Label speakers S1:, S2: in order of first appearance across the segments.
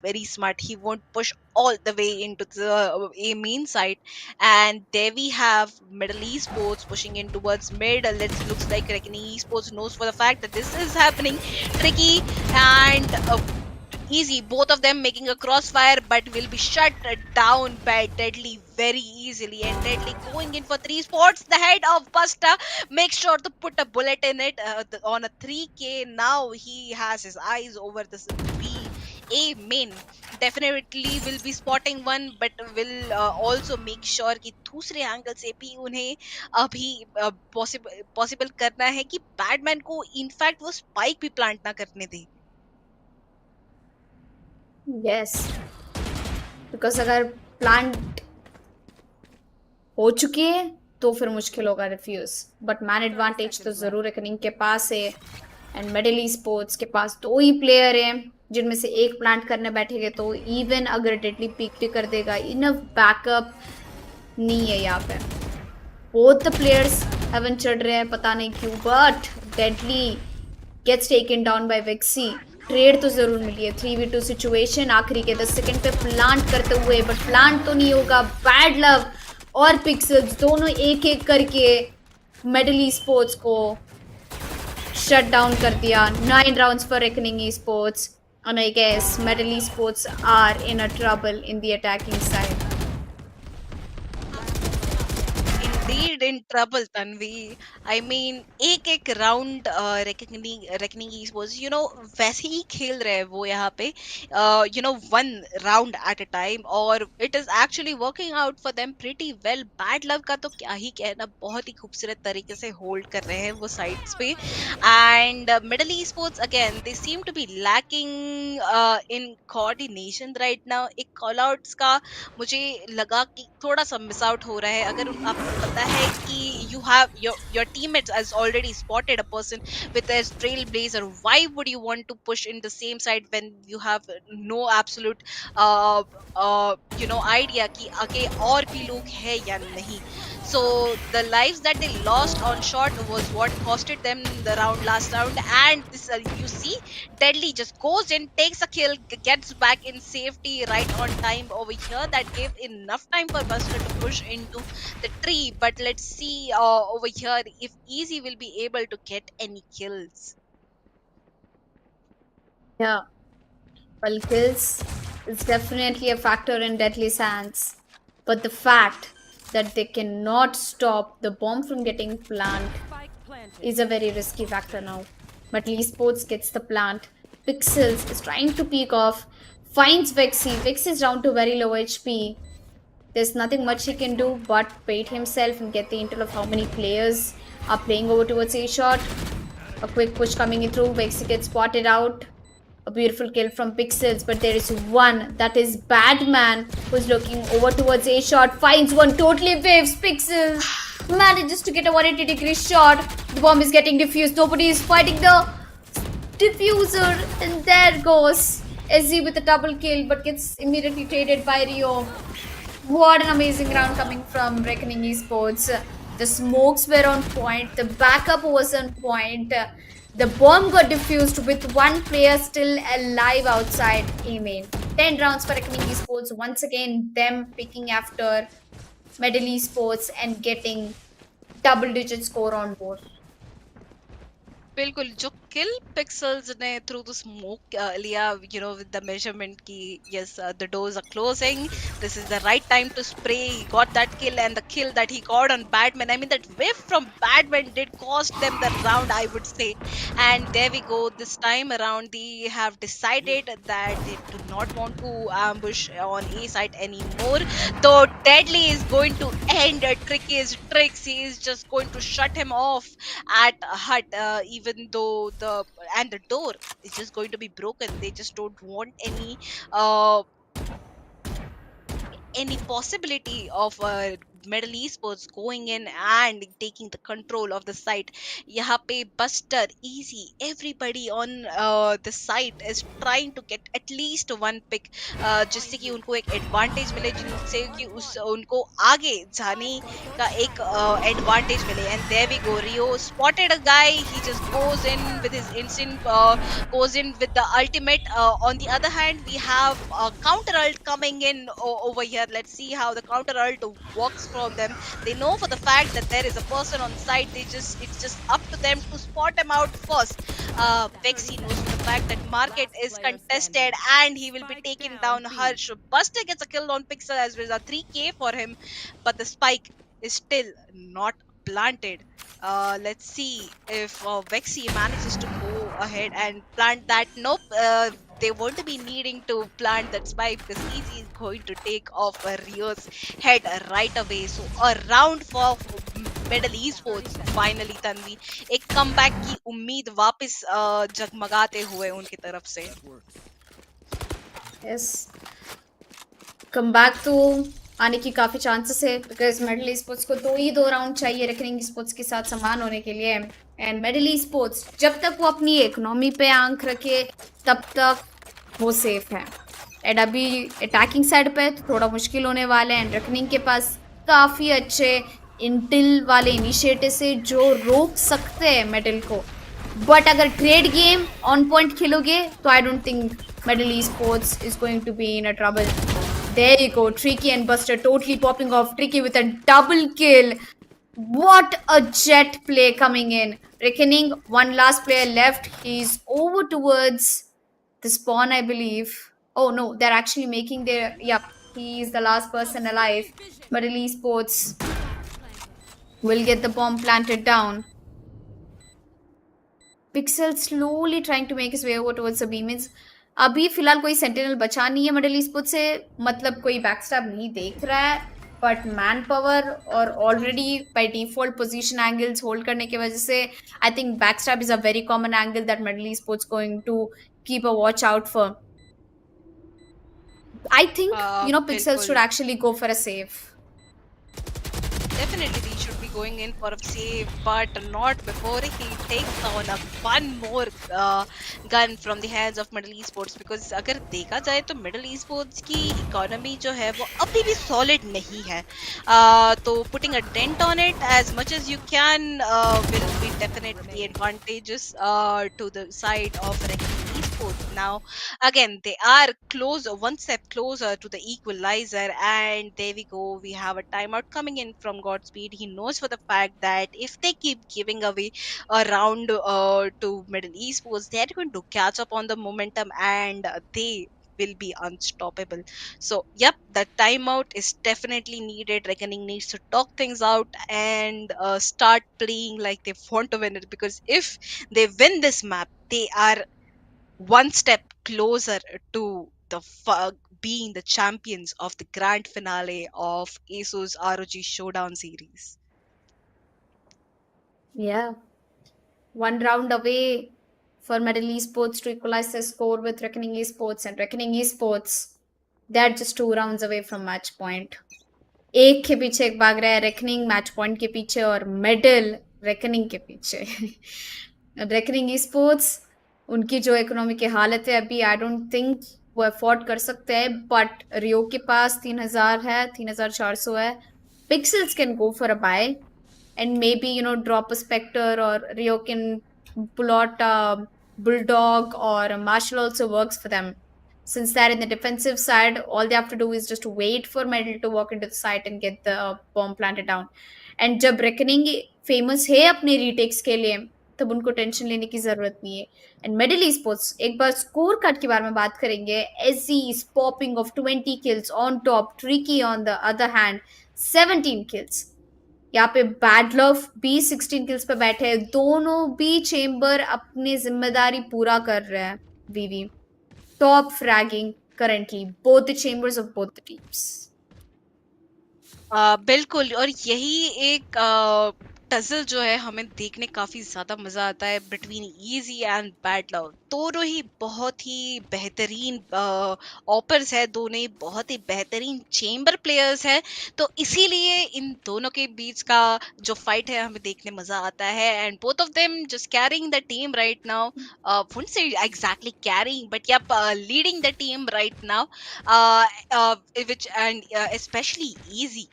S1: very smart. He won't push all the way into the a main site. And there we have Middle Esports pushing in towards mid. Let's looks like Reckoning Esports knows for the fact that this is happening. Tricky and easy. Both of them making a crossfire, but will be shut down by Deadly very easily. And Deadly going in for three spots. The head of Busta. Make sure to put a bullet in it on a 3K. Now he has his eyes over this B. A main definitely will be spotting one, but will also make sure कि दूसरे angle से भी उन्हें अभी possible करना है कि Batman को इनफैक्ट वो स्पाइक भी प्लांट ना करने दे.
S2: Yes, because अगर प्लांट हो चुकी है तो फिर मुश्किल होगा रिफ्यूज. बट मैन एडवांटेज तो जरूर रेकनिंग के पास है. एंड मिडिल ई स्पोर्ट्स के पास 2 ही प्लेयर हैं जिनमें से एक प्लांट करने बैठेगा तो इवन अगर डेडली पीक भी कर देगा इनफ बैकअप नहीं है यहाँ पे. बोथ द प्लेयर्स हेवन चढ़ रहे हैं पता नहीं क्यों. But deadly gets taken down by Vexy. Trade तो जरूर मिली है. 3v2 सिचुएशन आखिरी के 10 सेकंड पे प्लांट करते हुए. बट प्लांट तो नहीं होगा. बैड लव और पिक्सल्स दोनों एक एक करके मिडिल ई स्पोर्ट्स को शट डाउन कर दिया. 9 rounds for reckoning e sports. And I guess Middle Esports are in a trouble in the attacking side.
S1: Indeed in trouble, Tanvi. I mean, एक round Reckoning esports, वैसे ही खेल रहे हैं वो यहाँ पे, one round at a time. और it is actually working out for them pretty well. Bad love का तो क्या ही कहना, बहुत ही खूबसूरत तरीके से होल्ड कर रहे हैं वो साइड्स पे. And middle esports again they seem to be lacking in coordination right now. एक कॉल आउट्स का मुझे लगा कि थोड़ा सा मिस आउट हो रहा है. अगर आपको पता है कि you have your teammates has already spotted a person with a trailblazer, why would you want to push in the same side when you have no absolute uh, idea कि आगे और भी लोग है या नहीं. So the lives that they lost on shot was what costed them the last round. And this you see, Deadly just goes in, takes a kill, gets back in safety right on time over here. That gave enough time for Buster to push into the tree. But let's see over here if Easy will be able to get any kills.
S2: Yeah, well, kills is definitely a factor in Deadly's hands. But the fact that they cannot stop the bomb from getting planted is a very risky factor now. But Esports gets the plant. Pixels is trying to peek off, finds Vexy. Vexy is down to very low HP. There's nothing much he can do but bait himself and get the intel of how many players are playing over towards A shot. A quick push coming in through. Vexy gets spotted out. A beautiful kill from Pixels, but there is one that is Batman who's looking over towards A shot. Finds one, totally waves. Pixels manages to get a 180-degree shot. The bomb is getting defused. Nobody is fighting the diffuser, and there goes SZ with a double kill, but gets immediately traded by Rio. What an amazing round coming from Reckoning Esports. The smokes were on point. The backup was on point. The bomb got defused with one player still alive outside A main. 10 rounds for Reckoning Esports. Once again, them picking after Middle Esports and getting double-digit score on board.
S1: बिल्कुल जो kill Pixels ने through the smoke लिया, with the measurement की yes the doors are closing, this is the right time to spray. He got that kill and the kill that he got on Batman, I mean that whiff from Batman did cost them the round, I would say. And there we go. This time around they have decided that they do not want to ambush on A side anymore. Though Deadly is going to end Tricky's tricks, he is just going to shut him off at hut, even though the door is just going to be broken. They just don't want any possibility of Middle Esports going in and taking the control of the site. यहाँ पे Buster, Easy, everybody on the site is trying to get at least one pick, जिससे कि उनको एक advantage मिले, जिनसे कि उस उनको आगे जाने का एक एडवांटेज मिले. And there we go, Rio spotted a guy, he just goes in with his instant, goes in with the ultimate. On the other hand, we have a counter ult coming in over here. Let's see how the counter ult works from them. They know for the fact that there is a person on site. It's just up to them to spot him out first. Vexy knows for the fact that market is contested and he will be taking down Harsh. Buster gets a kill on Pixel as well as a 3k for him, but the spike is still not planted. Let's see if Vexy manages to go ahead and plant that. Nope, they won't be needing to plant that spike because Easy is going to take off Rio's head right away. So a round for Middle Esports finally, Tanvi एक comeback की उम्मीद वापस जगमगाते हुए उनकी तरफ से.
S2: Yes, come back तो आने की काफ़ी चांसेस है बिकॉज मिडिल स्पोर्ट्स को दो राउंड चाहिए रेकनिंग स्पोर्ट्स के साथ समान होने के लिए. एंड मिडिल स्पोर्ट्स जब तक वो अपनी इकोनॉमी पे आंख रखे तब तक वो सेफ है. एंड अभी अटैकिंग साइड पे तो थोड़ा मुश्किल होने वाला है. एंड रेकनिंग के पास काफ़ी अच्छे इंटेल वाले इनिशिएटिव से जो रोक सकते हैं मेडल को. बट अगर ट्रेड गेम ऑन पॉइंट खेलोगे तो I don't think Middle Sports is going to be in a trouble. There you go, Tricky and Buster totally popping off. Tricky with a double kill. What a jet play coming in. Reckoning, one last player left. He's over towards the spawn, I believe. Oh no, they're actually making their... Yep, he's the last person alive. But Esports will get the bomb planted down. Pixel slowly trying to make his way over towards the B. Means अभी फिलहाल कोई sentinel बचा नहीं है middle esport से. मतलब कोई backstab नहीं देख रहा है. बट मैन पावर और already by default position angles hold करने की वजह से I think backstab is a very common angle that Middle Esports going to keep a watch out for. I think Pixels should actually go for a save.
S1: Definitely they should be going in for a save, but not before he takes on one more gun from the hands of Middle Esports. Because अगर देखा जाए तो Middle Esports की economy जो है वो अभी भी solid नहीं है. तो putting a dent on it as much as you can will be definitely advantageous to the side of Esports. Now again they are close, one step closer to the equalizer, and there we go, we have a timeout coming in from Godspeed. He knows for the fact that if they keep giving away a round to Middle Esports, they're going to catch up on the momentum and they will be unstoppable. So yep, that timeout is definitely needed. Reckoning needs to talk things out and start playing like they want to win it, because if they win this map, they are one step closer to being the champions of the grand finale of ASUS ROG Showdown series.
S2: Yeah, one round away for Middle Esports to equalize the score with Reckoning Esports, and Reckoning Esports, they're just 2 rounds away from match point. एक के पीछे एक भाग रहा है reckoning match point के पीछे और मेडल रेकनिंग के पीछे. रेकनिंग स्पोर्ट्स उनकी जो इकोनॉमी की हालत है अभी आई डोंट थिंक वो अफोर्ड कर सकते हैं. बट रियो के पास 3000 है, 3400 है. Pixels can go for a buy and maybe drop a specter, or Rio can pull out a bulldog, or a marshal also works for them. Since they're in the defensive side, all they have to do is just wait for Metal to walk into the site and get the bomb planted down. And जब reckoning famous है अपने retakes के लिए, तब उनको tension लेने की जरूरत नहीं है. एंड मिडिल Esports एक बार स्कोर कार्ड के बारे में बात करेंगे. SC is popping of 20 kills on top, Tricky on the other hand 17 kills. यहाँ पे बैड लव भी 16 किल्स पे बैठे हैं. दोनों भी चेम्बर अपनी जिम्मेदारी पूरा कर रहे हैं. VV top fragging currently both the chambers of both the teams.
S1: बिल्कुल, और यही एक टज़ल जो है हमें देखने काफ़ी ज़्यादा मज़ा आता है between easy and bad love. दोनों ही बहुत ही बेहतरीन ऑपर्स है, दोनों ही बहुत ही बेहतरीन चेंबर प्लेयर्स है। तो इसीलिए इन दोनों के बीच का जो फाइट है हमें देखने मज़ा आता है, and both of them just carrying the team right now. Wouldn't say exactly carrying, but yep, leading the team right now, uh, which and especially easy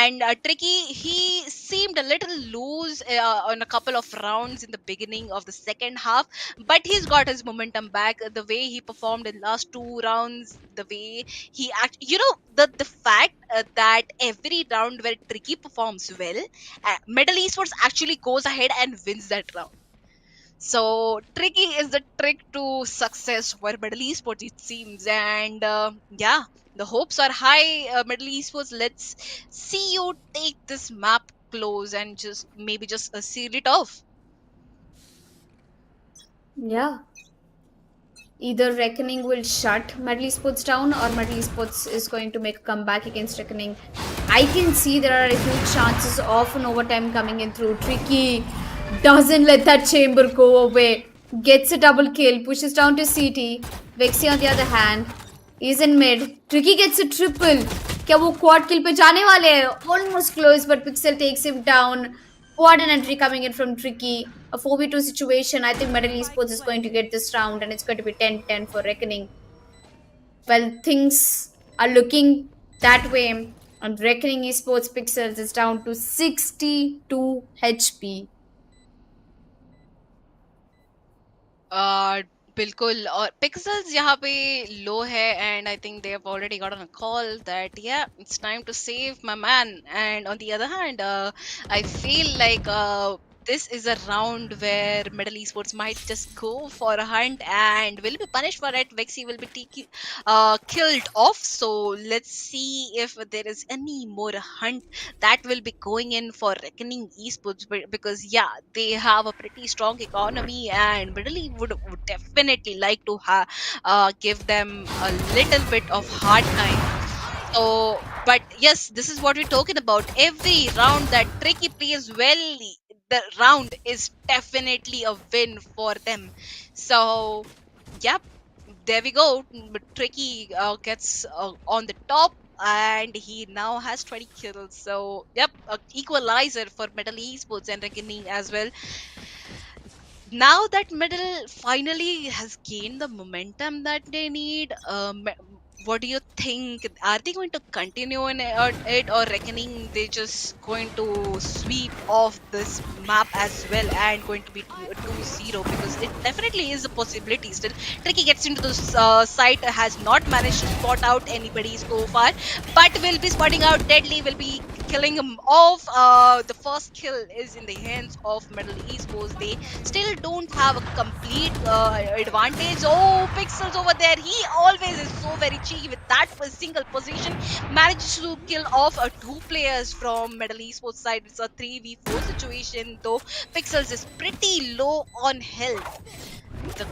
S1: and Tricky, he seemed a little loose on a couple of rounds in the beginning of the second half, but he's got his momentum back. The way he performed in last two rounds, the way he act, the fact that every round where Tricky performs well, Middle Esports actually goes ahead and wins that round. So tricky is the trick to success for Middle Esports, it seems. And yeah, the hopes are high. Middle Esports, let's see you take this map close and just maybe just seal it off.
S2: Yeah. Either Reckoning will shut Medley Esports down or Medley Esports is going to make a comeback against Reckoning. I can see there are huge chances of an overtime coming in through. Tricky doesn't let that chamber go away. Gets a double kill, pushes down to CT. Vexy on the other hand is in mid. Tricky gets a triple. क्या वो quad kill पे जाने वाले हैं? Almost close, but Pixel takes him down. What an entry coming in from Tricky. A 4v2 situation. I think Metal Esports is going to get this round and it's going to be 10-10 for Reckoning. Well, things are looking that way. And Reckoning Esports Pixels is down to 62 HP.
S1: Uh, बिल्कुल, और pixels यहाँ पे लो है, and I think they have already got on a call that या it's time to save my man, and on the other hand I feel like this is a round where Middle Esports might just go for a hunt and will be punished for it. Vexy will be killed off. So let's see if there is any more hunt that will be going in for Reckoning Esports, because yeah, they have a pretty strong economy and Middle East would definitely like to give them a little bit of hard time. So, but yes, this is what we're talking about. Every round that Tricky plays well, the round is definitely a win for them. So, yep, there we go. Tricky gets on the top. And he now has 20 kills. So, yep, equalizer for Metal Esports and Reckoning as well. Now that Middle finally has gained the momentum that they need, what do you think? Are they going to continue in it, or Reckoning they just going to sweep off this map as well and going to be 2-0? Because it definitely is a possibility still. Tricky gets into the site, has not managed to spot out anybody so far, but will be spotting out Deadly, will be killing him off. The first kill is in the hands of Middle Esports. They still don't have a complete advantage. Oh, Pixels over there. He always is so very cheeky with that single position. Manages to kill off two players from Middle Esports side. It's a 3v4 situation, though Pixels is pretty low on health. The,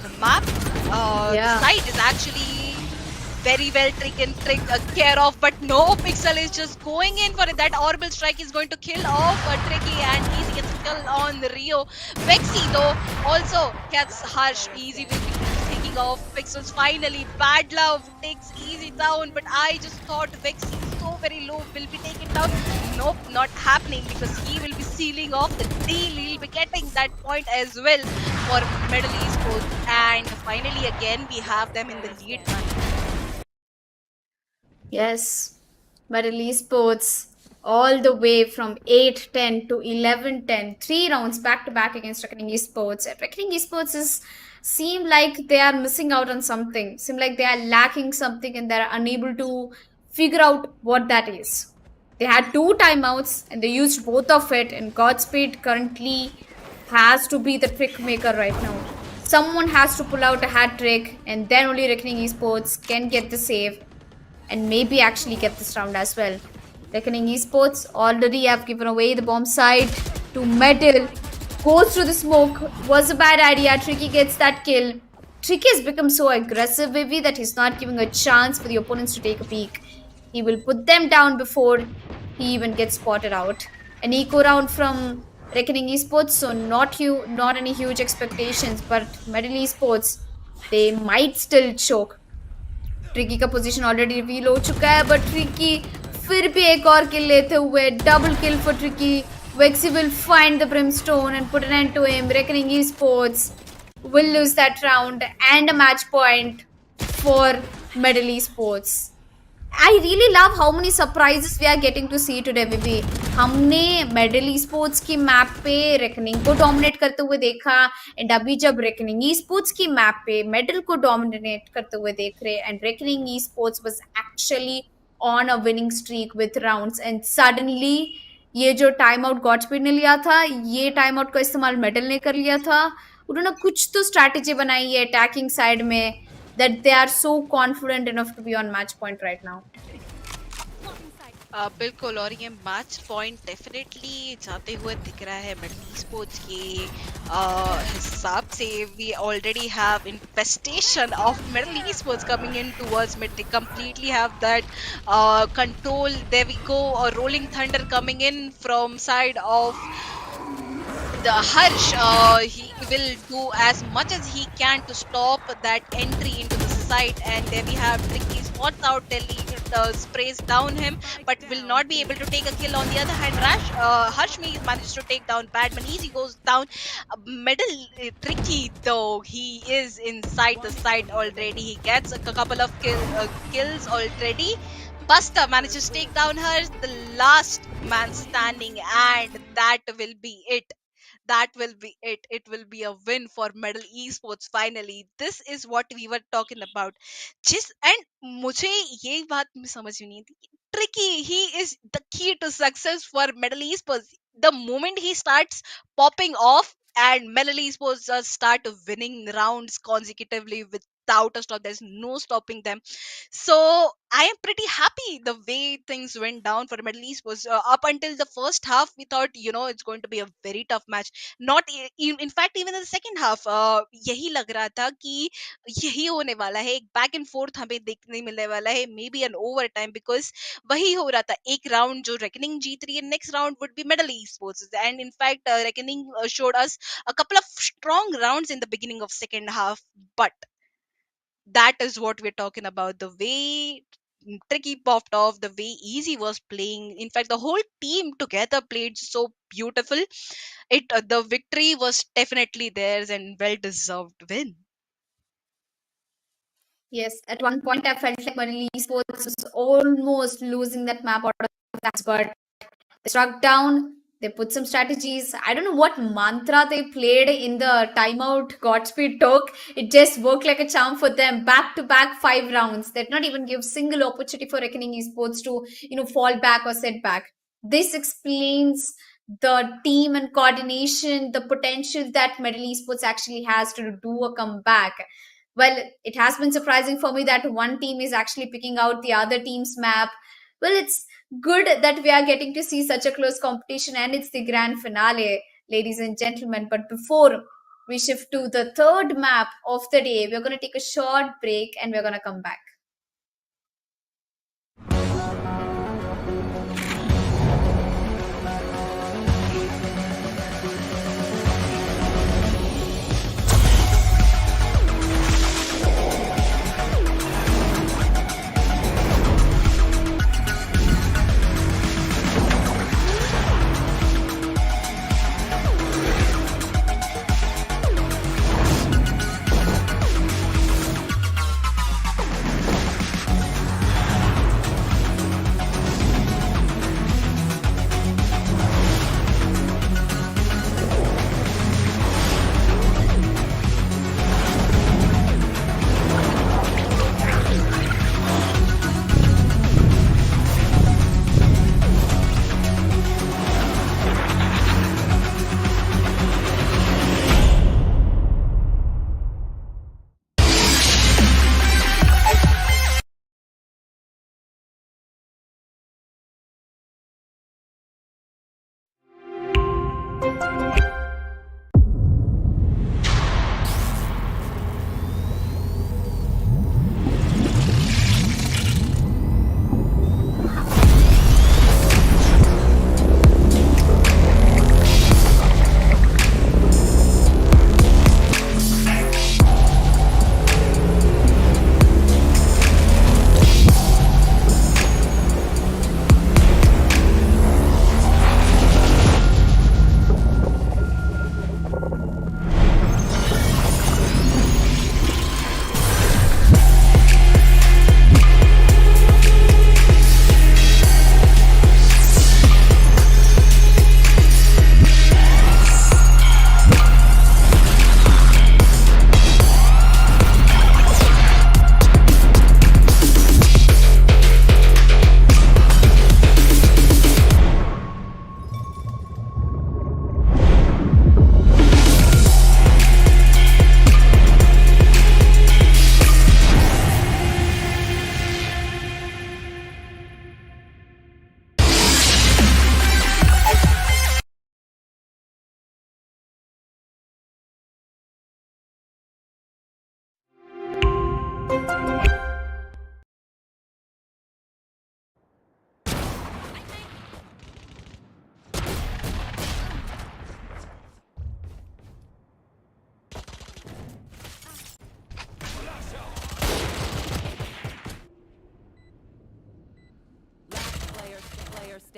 S1: the map, the site is actually very well taken care of, but no, Pixel is just going in for it. That orbital strike is going to kill off Tricky, and Easy gets a kill on Rio. Vexy though also gets harsh. Easy will be taking off Pixels finally. Bad Love takes Easy down, but I just thought Vexy is so very low, will be taken down. Nope, not happening, because he will be sealing off the deal. He'll be getting that point as well for Middle Esports, and finally again we have them in the lead now.
S2: Yes, but Esports all the way from 8-10 to 11-10, 3 rounds back to back against Reckoning Esports. Reckoning Esports seem like they are missing out on something, seem like they are lacking something and they are unable to figure out what that is. They had 2 timeouts and they used both of it, and Godspeed currently has to be the trick maker right now. Someone has to pull out a hat trick, and then only Reckoning Esports can get the save and maybe actually get this round as well. Reckoning Esports already have given away the bomb side to Metal. Goes through the smoke. Was a bad idea. Tricky gets that kill. Tricky has become so aggressive, Vivi, that he's not giving a chance for the opponents to take a peek. He will put them down before he even gets spotted out. An eco round from Reckoning Esports, so not any huge expectations, but Medal Esports, they might still choke. Tricky का position already reveal हो चुका है, but tricky फिर भी एक और किल लेते हुए, double kill for tricky. Vexy will find the brimstone and put an end to him. Reckoning Esports will lose that round and a match point for Medal Esports. I really love how many surprises we are getting to see today, Vivi. हमने medal sports की map पे reckoning को dominate करते हुए देखा, and अभी जब reckoning sports की मैप पे मेडल को डोमिनेट करते हुए देख रहे, and reckoning sports was actually on a winning streak with rounds, and suddenly ये जो टाइम आउट गॉडस्पीड ने लिया था, ये टाइम आउट का इस्तेमाल मेडल ने कर लिया था. उन्होंने कुछ तो स्ट्रैटेजी बनाई है अटैकिंग साइड में, that they are so confident enough to be on match point right now.
S1: बिल्कुल, और ये मैच पॉइंट डेफिनेटली जाते हुए दिख रहा है मिडल स्पोर्ट्स के हिसाब से. We already have infestation of Middle Sports coming in towards mid. They completely have that control. There we go, rolling thunder coming in from side of the Harsh. He will do as much as he can to stop that entry into the site, and there we have Tricky spots out. Delhi sprays down him, but will not be able to take a kill. On the other hand, Harsh manages to take down Badman. Easy goes down. Middle Tricky though, he is inside the site already. He gets a couple of kills already. Buster manages to take down her, the last man standing, and that will be it. That will be it. It will be a win for Medal Esports finally. This is what we were talking about. And मुझे ये बात में समझ नहीं थी. Tricky, he is the key to success for Medal Esports. The moment he starts popping off, and Medal Esports just start winning rounds consecutively without a stop. There's no stopping them. So I am pretty happy the way things went down for Middle East. Was up until the first half, we thought it's going to be a very tough match. Not in fact, even in the second half, यही लग रहा था कि यही होने वाला है. एक बैक एंड फोर्थ हमें देखने मिलने वाला है. Maybe an overtime, because वही हो रहा था. एक राउंड जो रेकनिंग जीत रही है, next round would be middle east sports. And in fact, reckoning showed us a couple of strong rounds in the beginning of second half, but that is what we're talking about. The way Tricky popped off, the way Easy was playing. In fact, the whole team together played so beautiful. The victory was definitely theirs and well deserved win.
S2: Yes, at one point I felt like Marine Esports was almost losing that map out of that, but they struck down. They put some strategies. I don't know what mantra they played in the timeout Godspeed took. It just worked like a charm for them. Back to back 5 rounds. They did not even give single opportunity for Reckoning Esports to, fall back or set back. This explains the team and coordination, the potential that Medal Esports actually has to do a comeback. Well, it has been surprising for me that one team is actually picking out the other team's map. Well, it's good that we are getting to see such a close competition, and it's the grand finale, ladies and gentlemen. But before we shift to the third map of the day, we're going to take a short break and we're going to come back.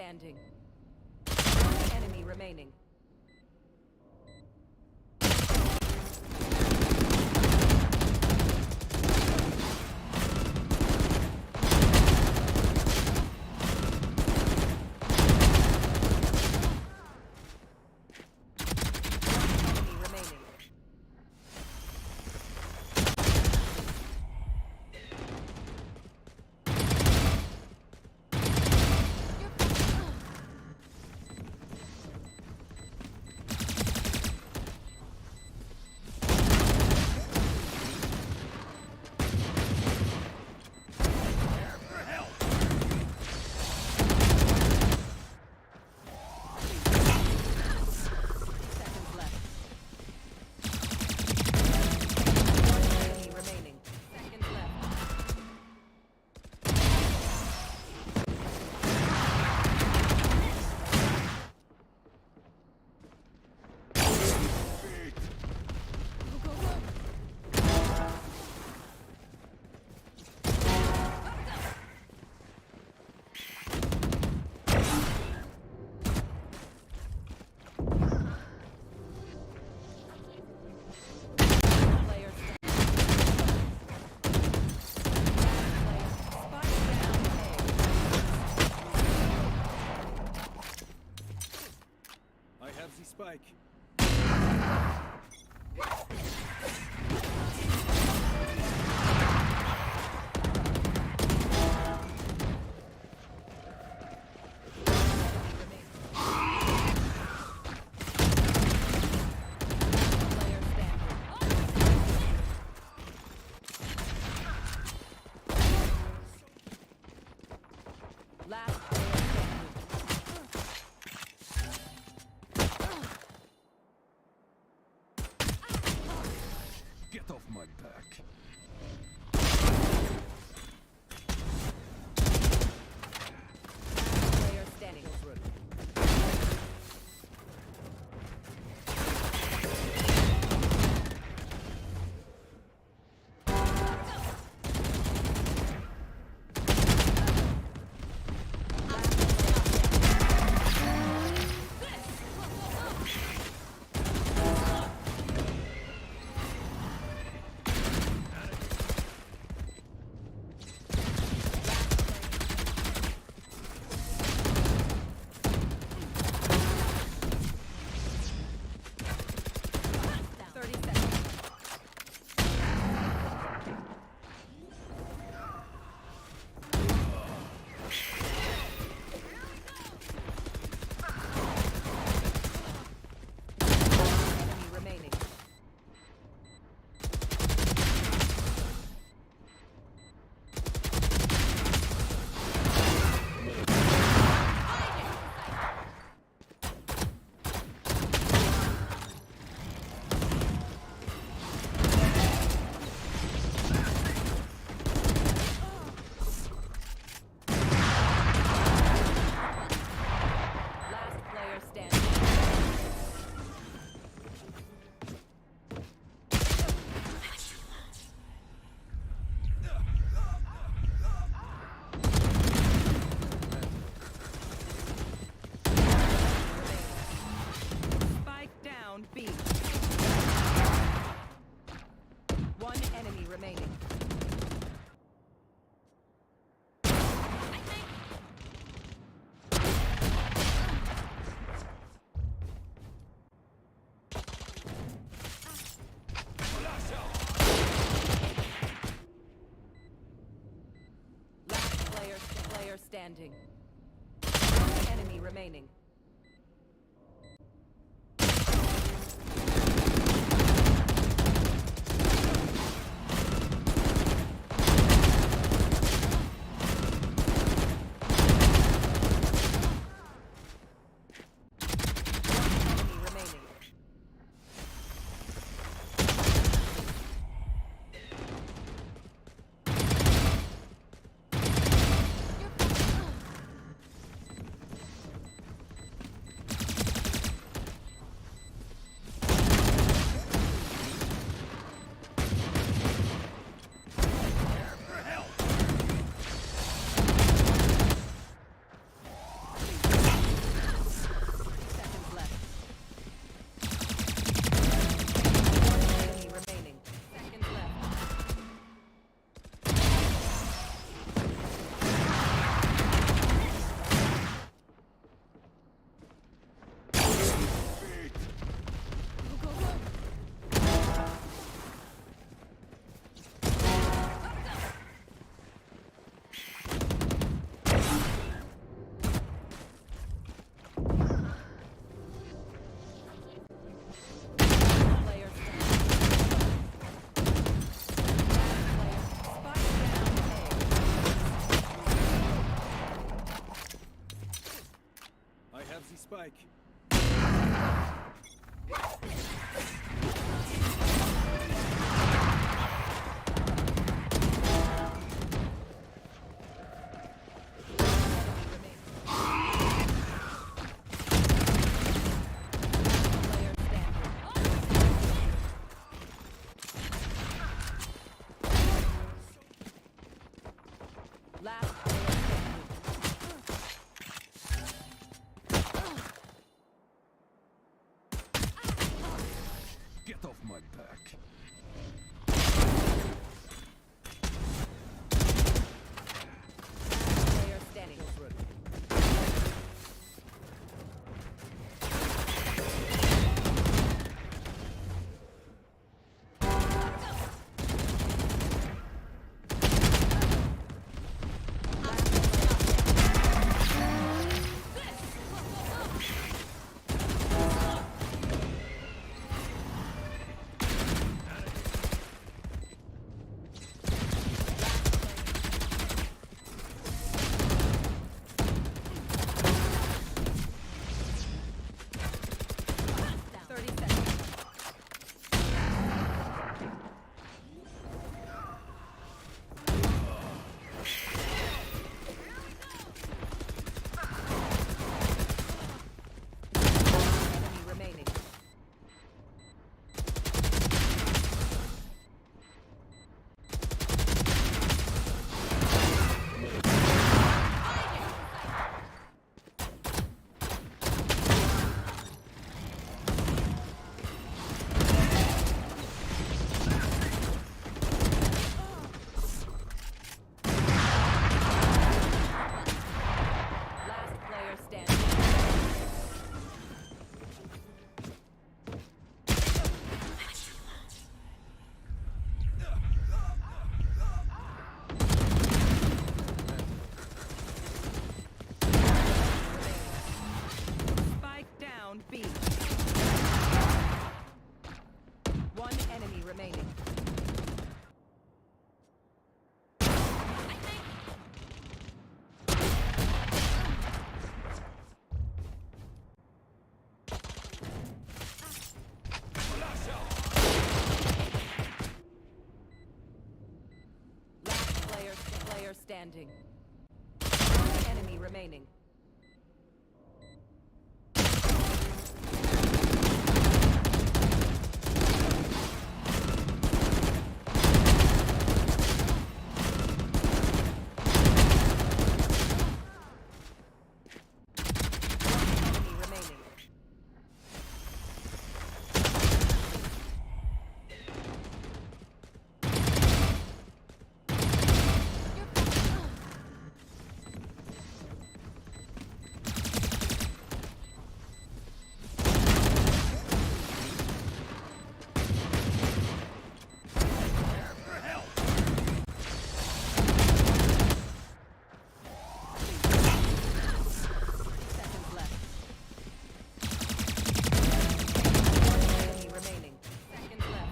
S3: standing. One enemy remaining. Enemy remaining. Seconds left. Enemy remaining. Seconds left. Player spike down A.
S4: I have the spike.
S3: Player standing. Last player standing.
S4: Get off my back.
S3: Player standing. standing. One enemy remaining. Enemy remaining.
S4: spike.
S3: Player standing. Last player standing.
S4: Get off my back.
S3: Player standing. Enemy remaining. Last player standing. Spike down B. One enemy remaining. Last player standing. One enemy remaining. Enemy remaining. Seconds left. Enemy remaining. Seconds left.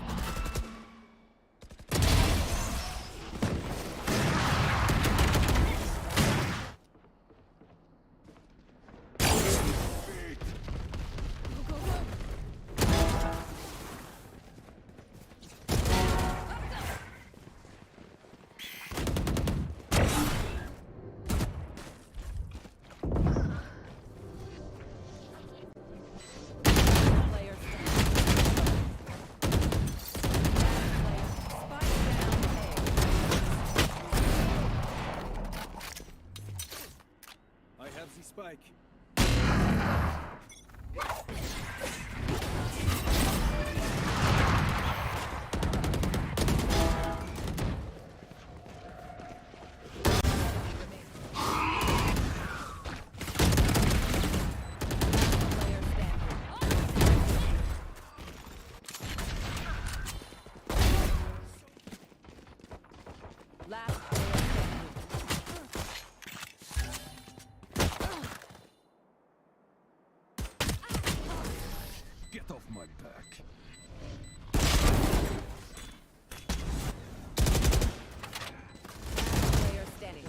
S3: Player standing. Spike down
S4: I have the spike.
S3: Player standing. Last player standing.
S4: Get off my back.
S3: Player standing.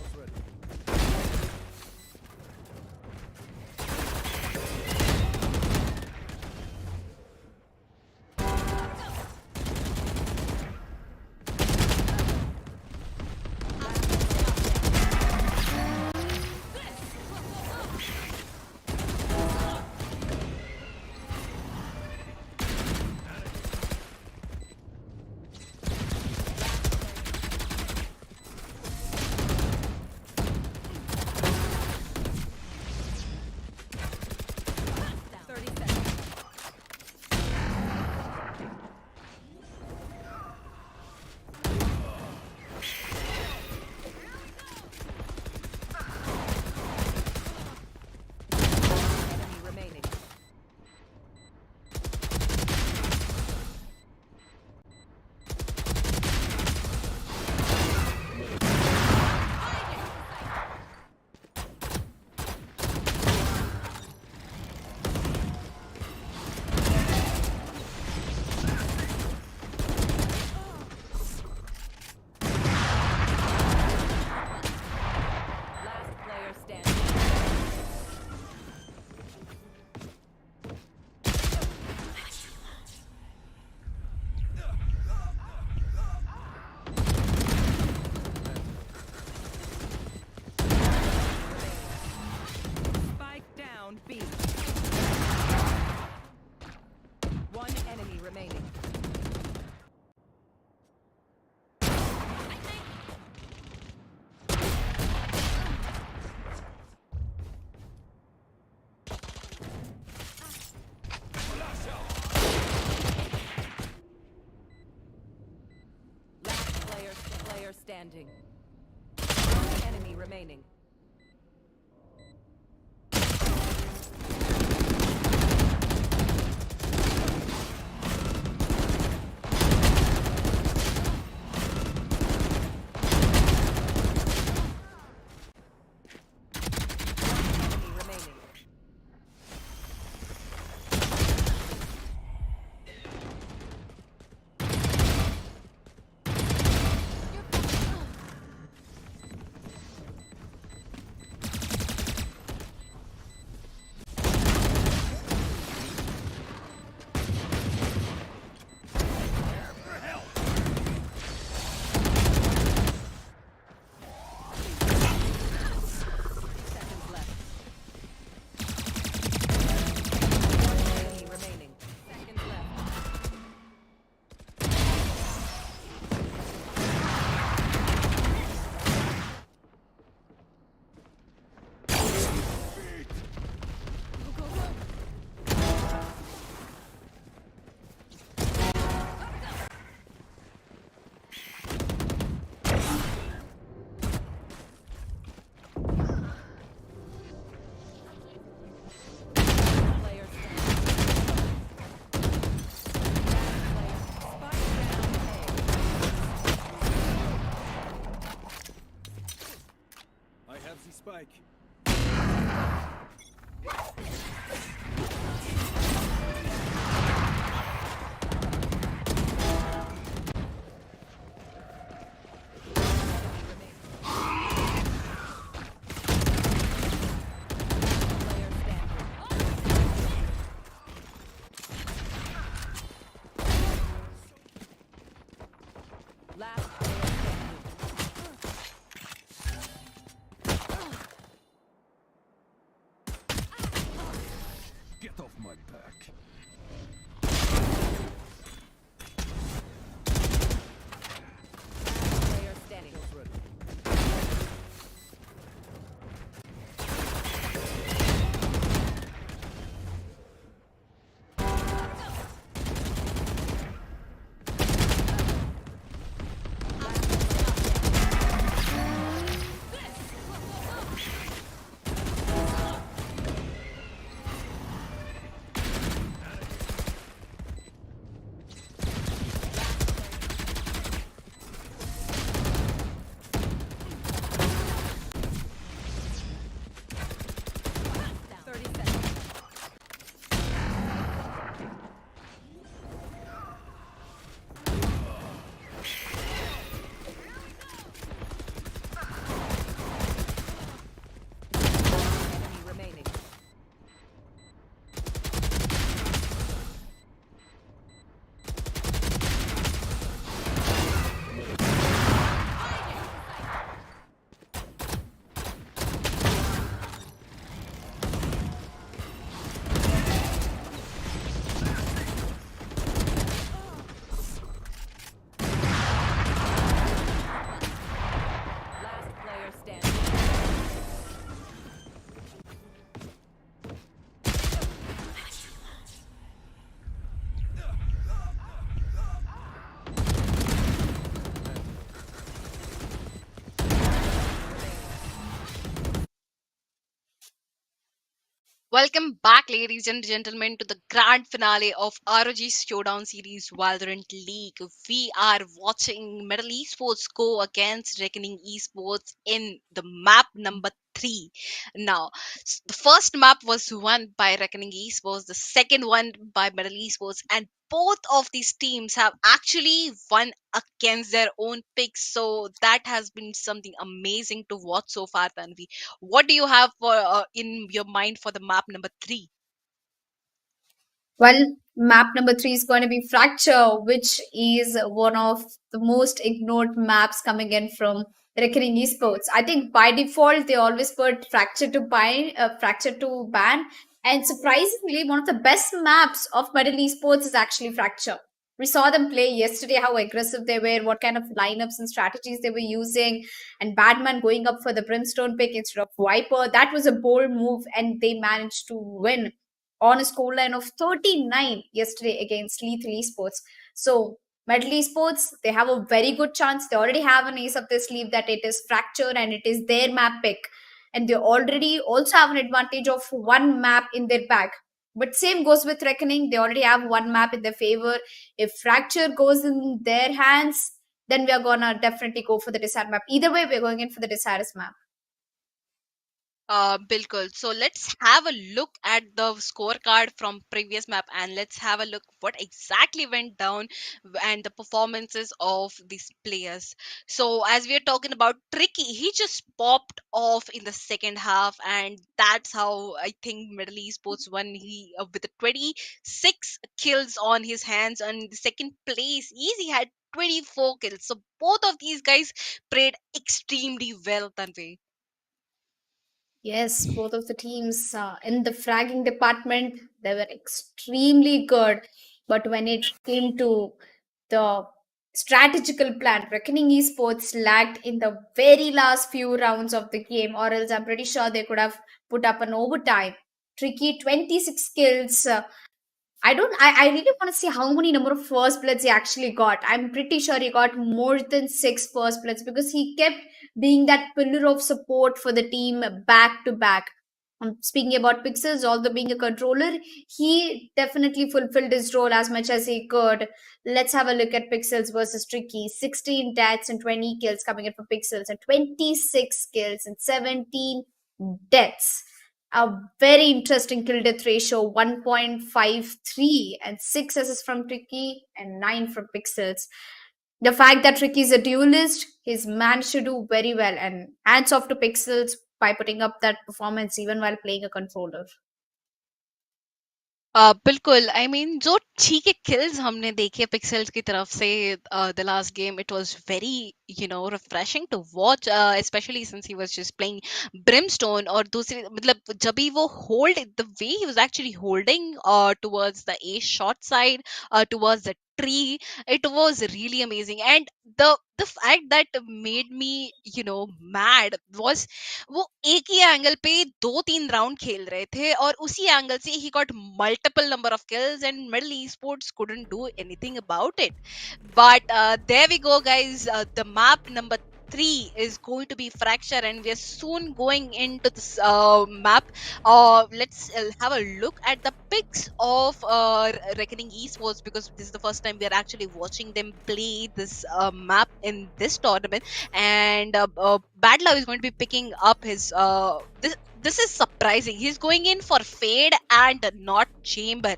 S3: enemy remaining. Enemy remaining. Seconds left. Enemy remaining. Seconds left. Player
S4: I have the spike.
S3: last player standing.
S4: Get off my back.
S3: Player standing. Enemy remaining. Last player standing.
S1: Welcome back, ladies and gentlemen, to the grand finale of ROG's Showdown series Valorant League. We are watching Middle Esports go against Reckoning Esports in the map number 3. Now, the first map was won by Reckoning Esports, the second one by Middle Esports, and both of these teams have actually won against their own picks. So that has been something amazing to watch so far, Tanvi. What do you have for in your mind for the map number 3?
S2: Well, map number 3 is going to be Fracture, which is one of the most ignored maps coming in from Reckoning Esports. I think by default they always put Fracture to ban, and surprisingly, one of the best maps of Middle Esports is actually Fracture. We saw them play yesterday, how aggressive they were, what kind of lineups and strategies they were using, and Badman going up for the Brimstone pick instead of Viper. That was a bold move, and they managed to win on a scoreline of 39 yesterday against Lethal Esports. So Metal Esports, they have a very good chance. They already have an ace up their sleeve that it is Fracture and it is their map pick. And they already also have an advantage of one map in their bag. But same goes with Reckoning. They already have one map in their favor. If Fracture goes in their hands, then we are gonna definitely go for the desired map. Either way, we're going in for the desired map.
S1: Bilkul. So let's have a look at the scorecard from previous map and let's have a look what exactly went down and the performances of these players. So as we are talking about Tricky, he just popped off in the second half and that's how I think Middle Esports won. He with the 26 kills on his hands and the second place. Easy had 24 kills. So both of these guys played extremely well, Tanvi.
S2: Yes, both of the teams in the fragging department, they were extremely good. But when it came to the strategical plan, Reckoning Esports lagged in the very last few rounds of the game, or else I'm pretty sure they could have put up an overtime. Tricky 26 kills. I really want to see how many number of first bloods he actually got. I'm pretty sure he got more than 6 first bloods because he kept being that pillar of support for the team back to back. Speaking about Pixels, although being a controller, he definitely fulfilled his role as much as he could. Let's have a look at Pixels versus Tricky. 16 deaths and 20 kills coming in for Pixels, and 26 kills and 17 deaths. A very interesting kill death ratio 1.53 and 6 assists from Tricky and 9 from Pixels. The fact that Tricky is a duelist, he's managed to do very well, and hands off to Pixels by putting up that performance even while playing a controller.
S1: बिल्कुल I mean जो ठीक है kills हमने देखे pixels की तरफ से the last game it was very refreshing to watch specially since he was just playing Brimstone और दूसरी मतलब जब भी वो hold the way he was actually holding towards the A short side towards the tree, it was really amazing. And the fact that made me mad was वो एक ही angle पे 2-3 round खेल रहे थे और उसी एंगल से he got multiple number of kills and middle esports couldn't do anything about it. But there we go, guys. The map number 3 is going to be Fracture, and we're soon going into this map. Let's have a look at the pics of Reckoning Esports, because this is the first time we are actually watching them play this map in this tournament. And Bad Love is going to be picking up his this is surprising. He's going in for Fade and not Chamber.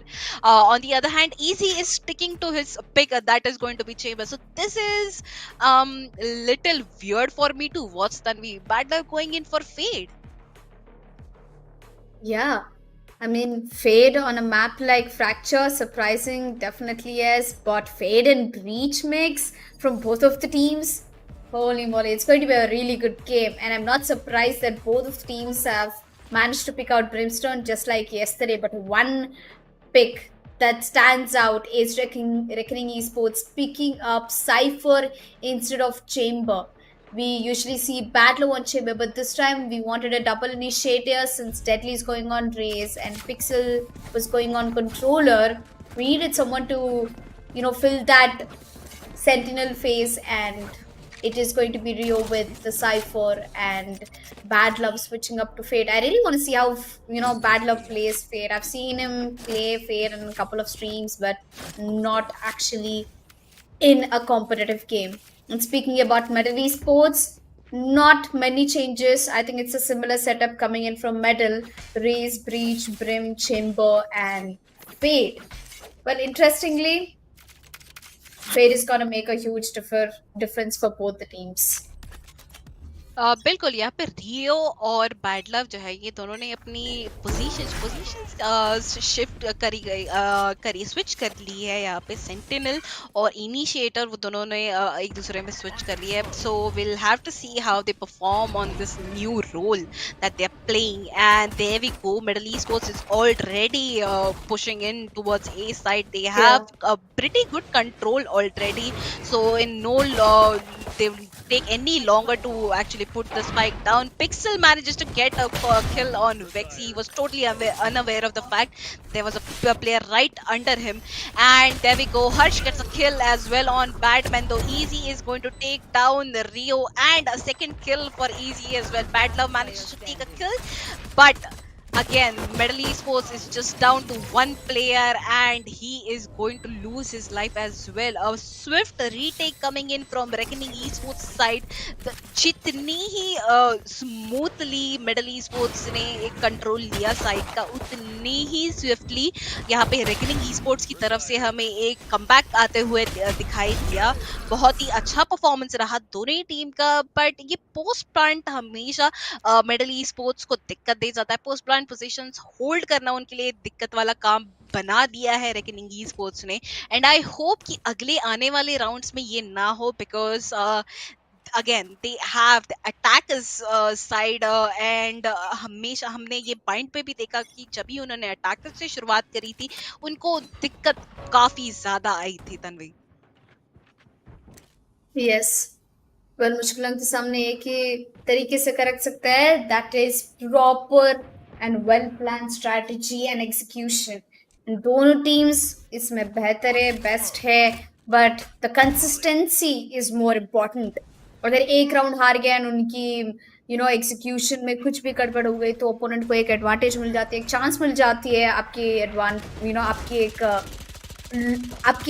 S1: On the other hand, Easy is sticking to his pick, that is going to be Chamber. So this is little weird for me to watch. Tanvi, Bad Love going in for Fade.
S2: Yeah, I mean, Fade on a map like Fracture, surprising, definitely yes. But Fade and Breach mix from both of the teams, holy moly, it's going to be a really good game. And I'm not surprised that both of the teams have managed to pick out Brimstone just like yesterday. But one pick that stands out is Reckoning Esports picking up Cypher instead of Chamber. We usually see Battle on Chamber, but this time we wanted a double initiator since Deadly is going on Raze and Pixel was going on Controller. We needed someone to, fill that Sentinel phase, and it is going to be Rio with the Cypher and Bad Love switching up to Fade. I really want to see how, Bad Love plays Fade. I've seen him play Fade in a couple of streams, but not actually in a competitive game. And speaking about Metal Esports, not many changes. I think it's a similar setup coming in from Metal, Raze, Breach, Brim, Chamber, and Fade. But interestingly, Fade is going to make a huge difference for both the teams.
S1: बिल्कुल यहाँ पे रियो और bad love जो है ये दोनों ने अपनी पोजीशंस शिफ्ट करी स्विच कर ली है. यहाँ पे सेंटिनल और इनिशिएटर वो दोनों ने एक दूसरे में स्विच कर लिया है. So will have to see how they perform on this new role that they are playing. And there we go, Middle Esports is already pushing in towards A side. They have a pretty good control already, so in no they take any longer to actually put the spike down. Pixel manages to get a kill on Vexy. He was totally unaware of the fact there was a player right under him. And there we go. Harsh gets a kill as well on Batman, though Easy is going to take down the Rio, and a second kill for Easy as well. Bad Love manages to take a kill, but again, Medal Esports is just down to one player and he is going to lose his life as well. A swift retake coming in from Reckoning Esports side. जितनी ही smoothly middle esports ने एक control लिया side का, उतनी ही swiftly यहाँ पे reckoning esports की तरफ से हमें एक कमबैक आते हुए दिखाई दिया. बहुत ही अच्छा परफॉर्मेंस रहा दोनों ही टीम का, बट ये पोस्ट प्लांट हमेशा मिडल esports को दिक्कत दे जाता है. पोस्ट प्लांट पोजीशंस होल्ड करना उनके लिए दिक्कत वाला काम बना दिया है रेकनिंग esports ने. एंड आई होप कि अगले आने वाले राउंड्स में ये ना हो, because again they have the attackers side and हमेशा हमने ये पॉइंट पे भी देखा कि जब भी उन्होंने अटैकर से शुरुआत करी थी उनको दिक्कत काफी ज्यादा आई थी. तन्वी
S2: यस, वेल मुझको लगता है सामने एक ही तरीके से कर सकते हैं, that is proper and well plan strategy and execution. दोनों टीम्स इसमें बेहतर है, बेस्ट है, but the consistency is more important. अगर एक राउंड हार गया एंड उनकी एग्जीक्यूशन में कुछ भी गड़बड़ हो गई तो ओपोनेंट को एक एडवांटेज मिल जाती है, एक चांस मिल जाती है आपकी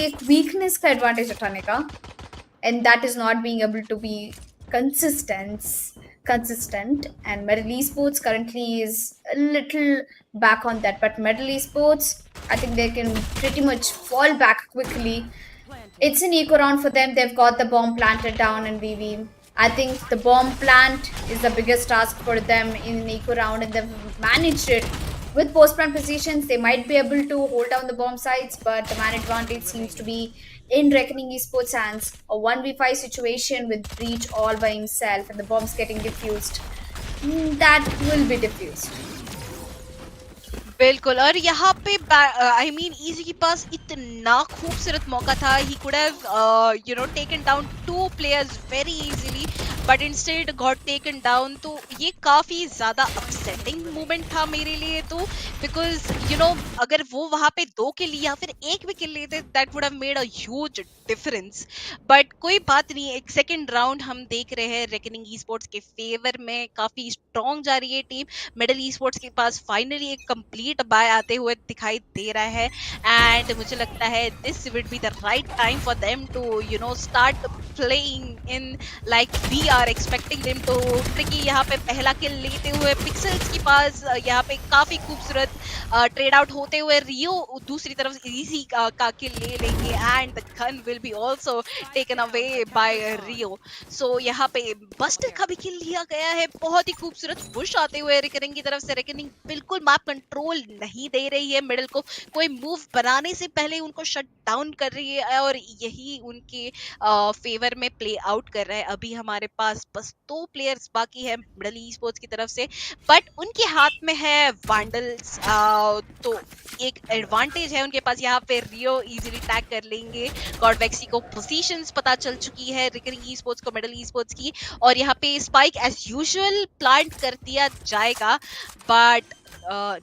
S2: एक वीकनेस का एडवांटेज उठाने का. And that is not being able to be consistent, and Medal Esports currently is a little back on that, but Medal Esports, I think they can pretty much fall back quickly. It's an eco round for them. They've got the bomb planted down in VV. I think the bomb plant is the biggest task for them in an eco round, and they've managed it. With post-plant positions, they might be able to hold down the bomb sites, but the man advantage seems to be in Reckoning Esports hands. A 1v5 situation with Breach all by himself and the bombs getting defused. That will be defused.
S1: बिल्कुल. और यहाँ पे I mean easy के पास इतना खूबसूरत मौका था. He could have taken down 2 players very easily, but instead got taken down. तो ये काफी ज्यादा अपसेटिंग मोमेंट था मेरे लिए, तो बिकॉज अगर वो वहां पे 2 किल या फिर 1 भी किल लेते, that would have made a huge difference. But कोई बात नहीं. एक सेकंड राउंड हम देख रहे हैं रेकनिंग esports के फेवर में. काफी स्ट्रॉन्ग जा रही है टीम. मिडल esports के पास फाइनली एक कंप्लीट बाय आते हुए दिखाई दे रहा है, एंड मुझे लगता है this would be the right time for them to start playing in like we are expecting them to. Tricky यहाँ पे पहला किल लेते हुए पिक्सल्स के पास यहाँ पे काफी खूबसूरत ट्रेड आउट होते हुए. रियो दूसरी तरफ इजी का किल ले लेंगे, and the gun will be also taken away by Rio. So यहाँ पे बस्टर का भी किल लिया गया है. बहुत ही खूबसूरत पुश आते हुए रेकनिंग की तरफ से. रेकनिंग बिल्कुल मैप कंट्रोल नहीं दे रही है मिडिल को. कोई मूव बनाने से पहले उनको शट डाउन कर रही है, और यही उनके फेवर में प्ले आउट कर रहा है. अभी हमारे पास बस 2 प्लेयर्स बाकी है मिडल esports की तरफ से, बट उनके हाथ में है वांडल्स. तो एक एडवांटेज है उनके पास. यहाँ पे रियो इजीली टैग कर लेंगे. गॉड वेक्सी को पोजीशंस पता चल चुकी है रेकनिंग esports को, मिडल esports की, और यहाँ पे स्पाइक एज यूजुअल प्लांट कर दिया जाएगा, बट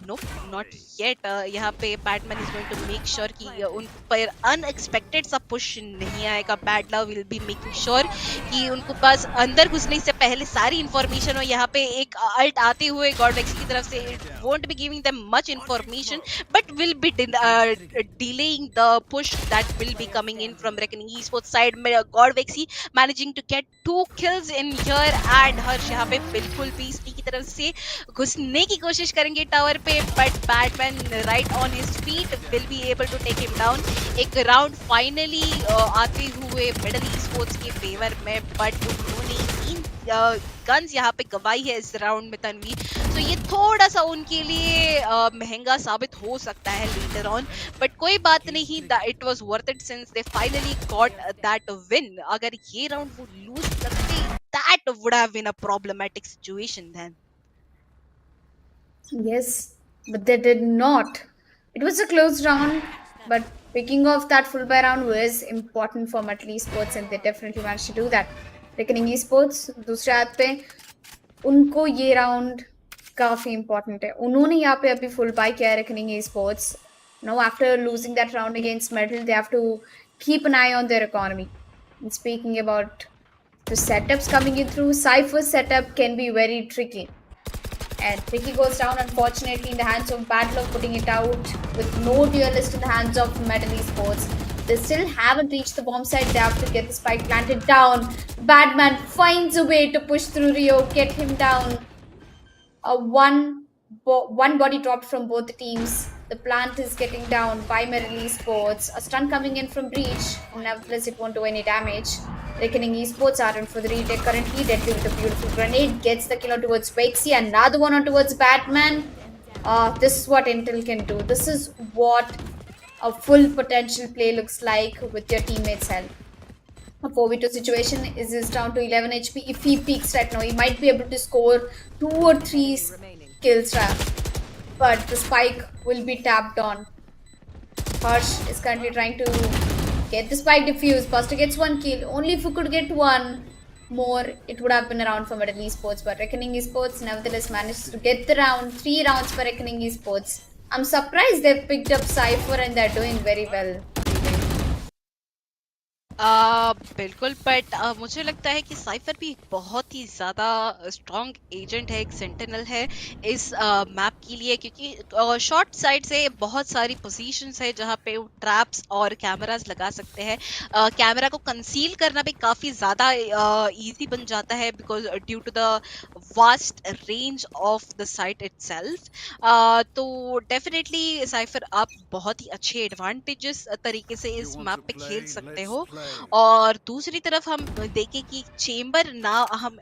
S1: नो नॉट येट. यहाँ पे Batman is going to make sure कि उन पर अनएक्सपेक्टेड सा पुश नहीं आएगा. Bad Love will be making sure कि उनको पास अंदर घुसने से पहले सारी इंफॉर्मेशन हो. यहाँ पे एक अल्ट आते हुए गॉड वेक्सी की तरफ से, it won't be giving them much information, but will be delaying the push that will be coming in from Reckoning Esports side. God Vexy managing to get 2 kills in here, and हर्ष यहाँ पे बिल्कुल भी की तरफ से घुसने की कोशिश करेंगे टावर पे, but Batman right on his feet will be able to take him down. एक राउंड फाइनली आते हुए मिडल esports के फेवर में, बट उन्होंने 3 गन्स यहाँ पे गवाई है इस राउंड में तन्वी. तो ये थोड़ा सा उनके लिए महंगा साबित हो सकता है लेटर ऑन, बट कोई बात नहीं. It was worth it since they finally got that win. अगर ये राउंड वो लूज करते, that would have been a problematic situation then.
S2: Yes, but they did not. It was a close round, but picking off that full buy round was important for Metal Esports, and they definitely managed to do that. Reckoning Esports दूसरे हाथ पे उनको ये round काफी important है. उन्होंने यहाँ पे अभी फुल बाय किया है Reckoning Esports. Now after losing that round against Metal, they have to keep an eye on their economy. And speaking about the setups coming in through, Cypher's setup can be very tricky. And Tricky goes down, unfortunately, in the hands of Battle of putting it out with no duelist in the hands of Metal Esports. They still haven't reached the bomb site. They have to get the spike planted down. Batman finds a way to push through Rio, get him down. One body dropped from both the teams. The plant is getting down by Metal Esports. A stun coming in from Breach. Nevertheless, it won't do any damage. Reckoning Esports are in for the retake currently. Deadly with a beautiful grenade. Gets the kill on towards Vexy. Another one on towards Batman. This is what Intel can do. This is what a full potential play looks like with your teammates' help. A 4v2 situation is down to 11 HP. If he peaks right now, he might be able to score 2 or 3 kills, but the spike will be tapped on. Harsh is currently trying to get the spike defused. Buster gets 1 kill. Only if we could get 1 more, it would have been a round for Metal Esports, but Reckoning Esports nevertheless managed to get the round. 3 rounds for Reckoning Esports. I'm surprised they've picked up Cypher and they're doing very well.
S1: बिल्कुल, but मुझे लगता है कि cipher भी एक बहुत ही ज़्यादा strong agent है, एक सेंटिनल है इस मैप के लिए, क्योंकि शॉर्ट साइड से बहुत सारी पोजीशंस है जहाँ पे वो ट्रैप्स और कैमरास लगा सकते हैं. कैमरा को कंसील करना भी काफ़ी ज़्यादा इजी बन जाता है because due to the vast range of the site itself. तो डेफिनेटली साइफर आप बहुत ही अच्छे एडवांटेजेस तरीके से इस मैप पे खेल सकते हो. और दूसरी तरफ हम देखें कि चेंबर ना हम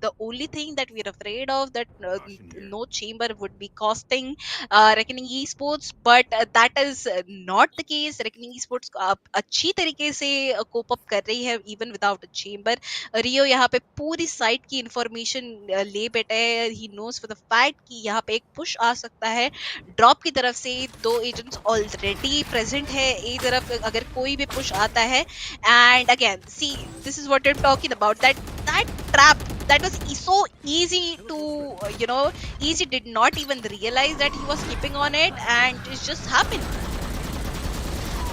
S1: the only thing that we are afraid of that no Chamber would be costing Reckoning Esports, but that is not the case. Reckoning Esports अच्छी तरीके से कोप अप कर रही है even without a Chamber. Rio यहाँ पे पूरी site की इंफॉर्मेशन ले बैठे है. He knows for the fact कि यहाँ पे एक पुश आ सकता है ड्रॉप की तरफ से. 2 एजेंट्स ऑलरेडी प्रेजेंट है ए तरफ अगर कोई भी पुश आता है. And again, see, this is what I'm talking about, that trap that was so easy to easy, did not even realize that he was keeping on it and it just happened.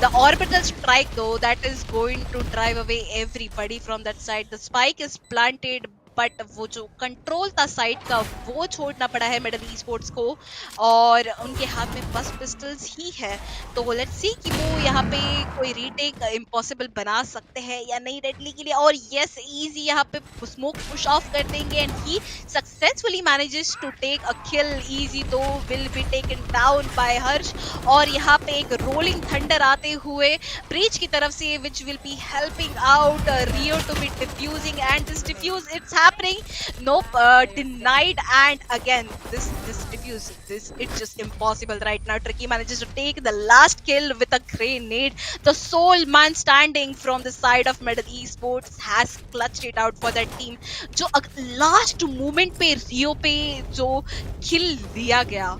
S1: The orbital strike though, that is going to drive away everybody from that side. The spike is planted, but वो जो control था side का वो छोड़ना पड़ा है medal Esports को, और उनके हाथ में बस पिस्टल्स ही है. तो लेट्स सी कि वो यहाँ पे कोई रीटेक इम्पॉसिबल बना सकते हैं या नहीं रेडली के लिए. और यस, इजी यहाँ पे स्मोक पुश ऑफ कर देंगे and he successfully manages to take a kill. Easy दो will be taken down by Harsh, और यहाँ पे एक रोलिंग थंडर आते हुए ब्रीच की तरफ से which will be helping out Rio to be defusing, and this defuse it's happening. Nope, denied, and again this diffuse, it's just impossible right now. Tricky manages to take the last kill with a grenade. The sole man standing from the side of Metal Esports has clutched it out for that team. जो last moment पे रियो पे जो kill दिया गया,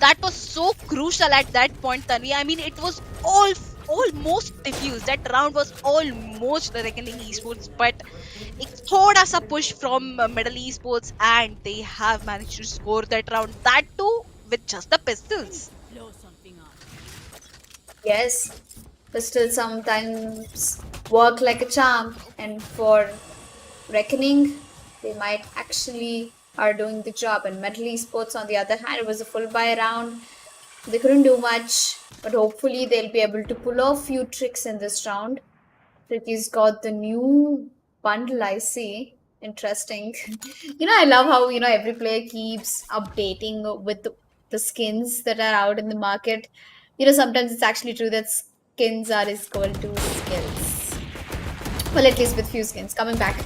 S1: that was so crucial at that point, Tanvi. I mean, it was almost diffused. That round was almost reckoning esports, but एक थोड़ा सा push from Middle Esports and they have managed to score that round, that too with just the pistols.
S2: Yes, pistols sometimes work like a charm, and for Reckoning, they might actually are doing the job. And Metal Esports, on the other hand, it was a full buy round. They couldn't do much, but hopefully they'll be able to pull off few tricks in this round. Ricky's got the new bundle, I see. Interesting. I love how, every player keeps updating with the skins that are out in the market. Sometimes it's actually true that skins are equal to skills. Well, at least with few skins. Coming back.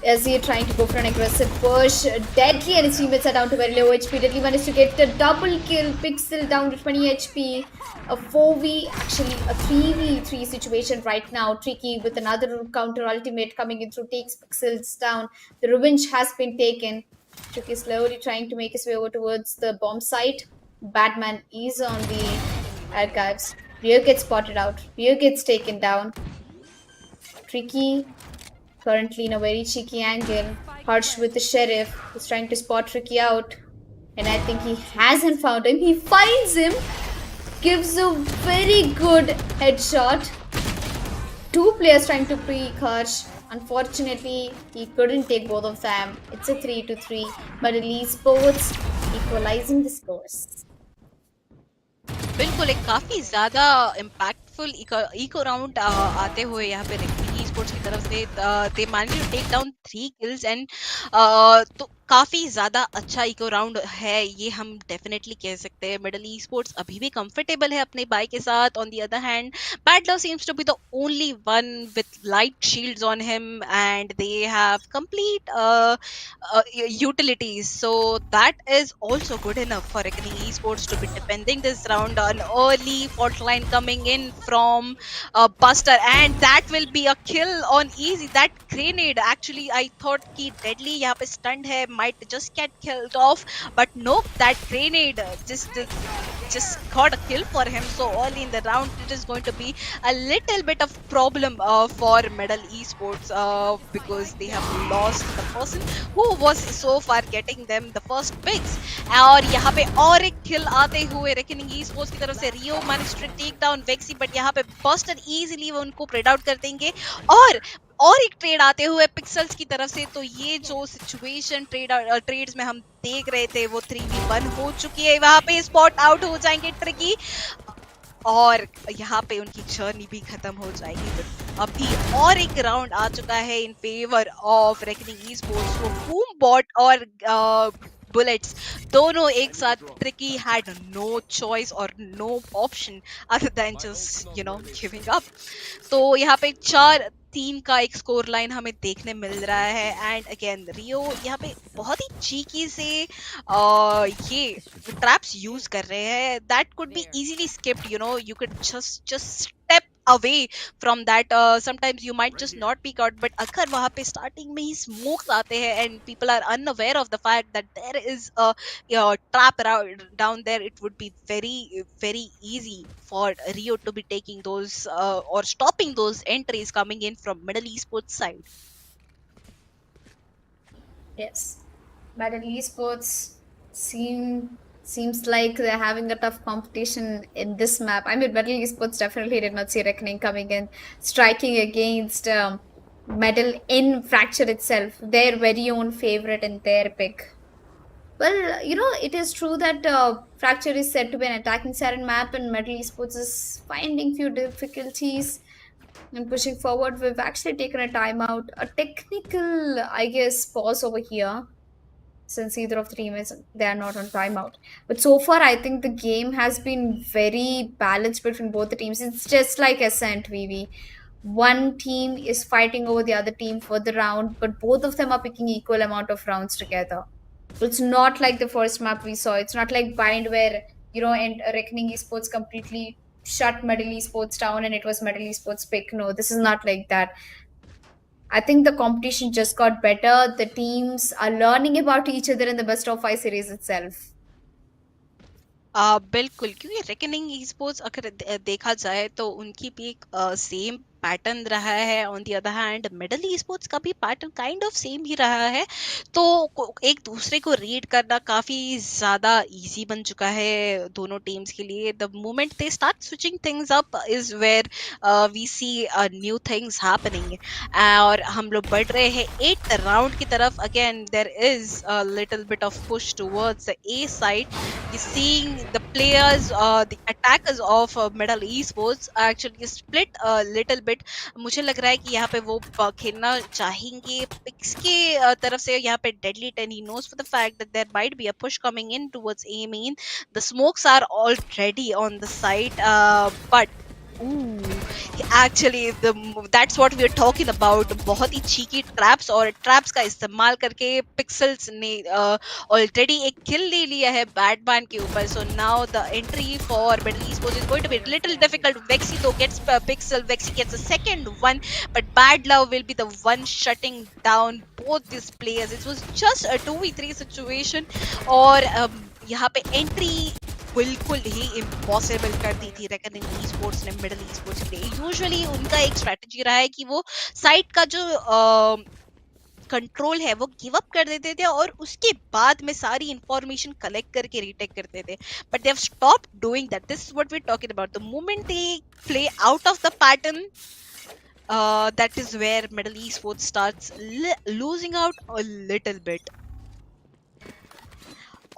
S2: As trying to go for an aggressive push. Deadly and his teammates are down to very low HP. Deadly managed to get a double kill. Pixel down to 20 HP. A 4v, actually a 3v3 situation right now. Tricky with another counter ultimate coming in through, takes Pixels down. The revenge has been taken. Tricky slowly trying to make his way over towards the bomb site. Batman is on the archives. Rio gets spotted out. Rio gets taken down. Tricky currently in a very cheeky angle. Harsh with the sheriff is trying to spot Ricky out, and I think he hasn't found him. He finds him, gives a very good headshot. Two players trying to peek Harsh. Unfortunately, he couldn't take both of them. It's a 3-3. But Esports equalizing the scores.
S1: बिल्कुल एक काफी ज्यादा impactful eco round आते हुए यहाँ पे Ricky sports की तरफ से they manage to take down 3 kills and तो काफी ज्यादा अच्छा इको राउंड है ये हम डेफिनेटली कह सकते हैं मिडल ई स्पोर्ट्स अभी भी कंफर्टेबल है अपने बाई के साथ on the other hand Bad Love seems to be the only one with light shields on him and they have complete utilities. So that is also good enough for Reckoning Esports to be defending this round. An early fault line coming in from Buster, and that will be a kill on easy. That grenade actually, I thought ki deadly यहाँ पे stunned है, might just get killed off, but nope, that grenade just got a kill for him. So early in the round, it is going to be a little bit of problem for Medal Esports because they have lost the person who was so far getting them the first picks. और यहाँ पे और एक kill आते हुए Reckoning Esports की तरफ से Rio managed to take down Vexy, but यहाँ पे Buster easily वो उनको spread out कर देंगे और एक ट्रेड आते हुए पिक्सल्स की तरफ से. तो ये जो सिचुएशन ट्रेड्स में हम देख रहे थे वो 3v1 हो चुकी है. वहां पे स्पॉट आउट हो जाएंगे ट्रिकी और यहाँ पे उनकी जर्नी भी खत्म हो जाएगी. अभी और एक राउंड आ चुका है in favour of Reckoning Esports. वो बूम बॉट और बुलेट्स दोनों एक साथ. ट्रिकी हैड नो चॉइस और no option other than just giving up. तो यहाँ पे 4-3 का एक स्कोर लाइन हमें देखने मिल रहा है. एंड अगेन रियो यहाँ पे बहुत ही चीकी से ये ट्रैप्स यूज कर रहे हैं. That could be easily skipped. You could just step away from that. Sometimes you might just not peek out, but अगर वहाँ पे starting में ही smokes आते हैं and people are unaware of the fact that there is a trap down there, it would be very very easy for Rio to be taking those or stopping those entries coming in from Middle Esports side.
S2: Yes, but Esports seems like they're having a tough competition in this map. I mean, Metal Esports definitely did not see Reckoning coming in, striking against Metal in Fracture itself, their very own favorite and their pick. Well, it is true that Fracture is said to be an attacking siren map, and Metal Esports is finding few difficulties and pushing forward. We've actually taken a timeout, a technical, I guess, pause over here, since either of the teams they are not on timeout. But so far, I think the game has been very balanced between both the teams. It's just like Ascent VV. One team is fighting over the other team for the round, but both of them are picking equal amount of rounds together. It's not like the first map we saw. It's not like Bind where and Reckoning Esports completely shut Metal Esports down and it was Metal Esports pick. No, this is not like that. I think the competition just got better. The teams are learning about each other in the best of 5 series itself.
S1: बिल्कुल, क्योंकि reckoning esports अगर देखा जाए तो उनकी भी एक same pattern रहा है. On the other hand middle esports का भी पैटर्न काइंड ऑफ सेम ही रहा है. तो एक दूसरे को रीड करना काफी ज्यादा इजी बन चुका है दोनों टीम्स के लिए. The moment they start switching things up is where we see new things happening. और हम लोग बढ़ रहे हैं 8th राउंड की तरफ. Again there is a little bit of push towards the A side. Seeing the players, the attackers of Medal Esports actually split a little bit. मुझे लग रहा है कि यहाँ पे वो खेलना चाहेंगे पिक्स के तरफ से. यहाँ पे Deadly 10, he knows for the fact that there might be a push coming in towards A main. The smokes are already on the side, but actually that's what we are talking about. बहुत ही cheeky traps और traps का इस्तेमाल करके pixels ने already एक kill ले लिया है Batman के ऊपर. So now the entry for Middle Esports is going to be a little difficult. Vexy though gets pixel. Vexy gets a second one, but Bad Love will be the one shutting down both these players. It was just a 2v3 situation. और यहाँ पे entry बिल्कुल ही impossible कर दी थी reckoning esports ने middle esports के लिए। Usually उनका एक स्ट्रेटजी रहा है कि वो साइट का जो कंट्रोल है वो गिव अप कर देते थे और उसके बाद में सारी इंफॉर्मेशन कलेक्ट करके रीटेक करते थे, but they have stopped doing that. This is what we talking about. The moment they play out of the pattern, that is where middle esports starts losing out a little bit.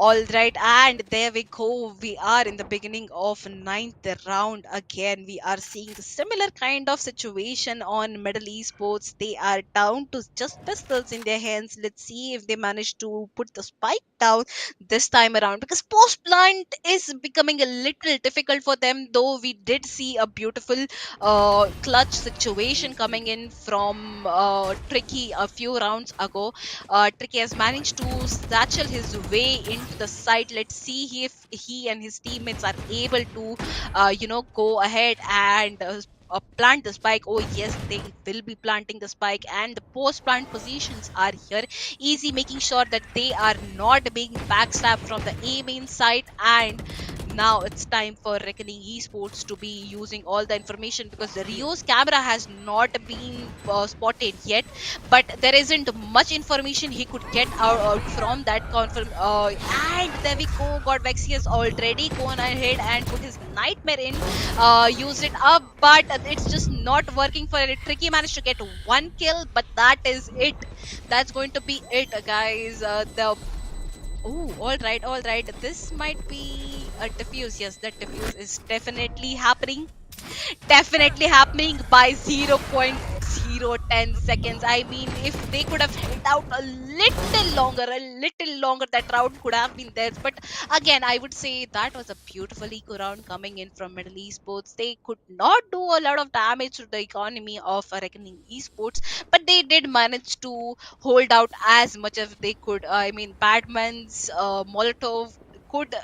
S1: All right, and there we go. We are in the beginning of ninth round again. We are seeing the similar kind of situation on Middle Esports. They are down to just pistols in their hands. Let's see if they manage to put the spike down this time around, because post plant is becoming a little difficult for them. Though we did see a beautiful clutch situation coming in from Tricky a few rounds ago. Tricky has managed to satchel his way into the site. Let's see if he and his teammates are able to, go ahead and plant the spike. Oh yes, they will be planting the spike, and the post plant positions are here. Easy making sure that they are not being backstabbed from the A main site. And now it's time for Reckoning Esports to be using all the information, because the Rio's camera has not been spotted yet, but there isn't much information he could get out from that confirm. And there we go. God Vexy has already gone ahead and put his nightmare in, used it up, but it's just not working for it. Tricky managed to get one kill, but that is it. That's going to be it, guys. The Oh, all right, all right. This might be a diffuse. Yes, that diffuse is definitely happening, definitely happening by 0.010 seconds. I mean, if they could have held out a little longer, that round could have been theirs. But again, I would say that was a beautiful eco round coming in from Middle Esports. They could not do a lot of damage to the economy of Reckoning Esports, but they did manage to hold out as much as they could. I mean, Badman's Molotov could,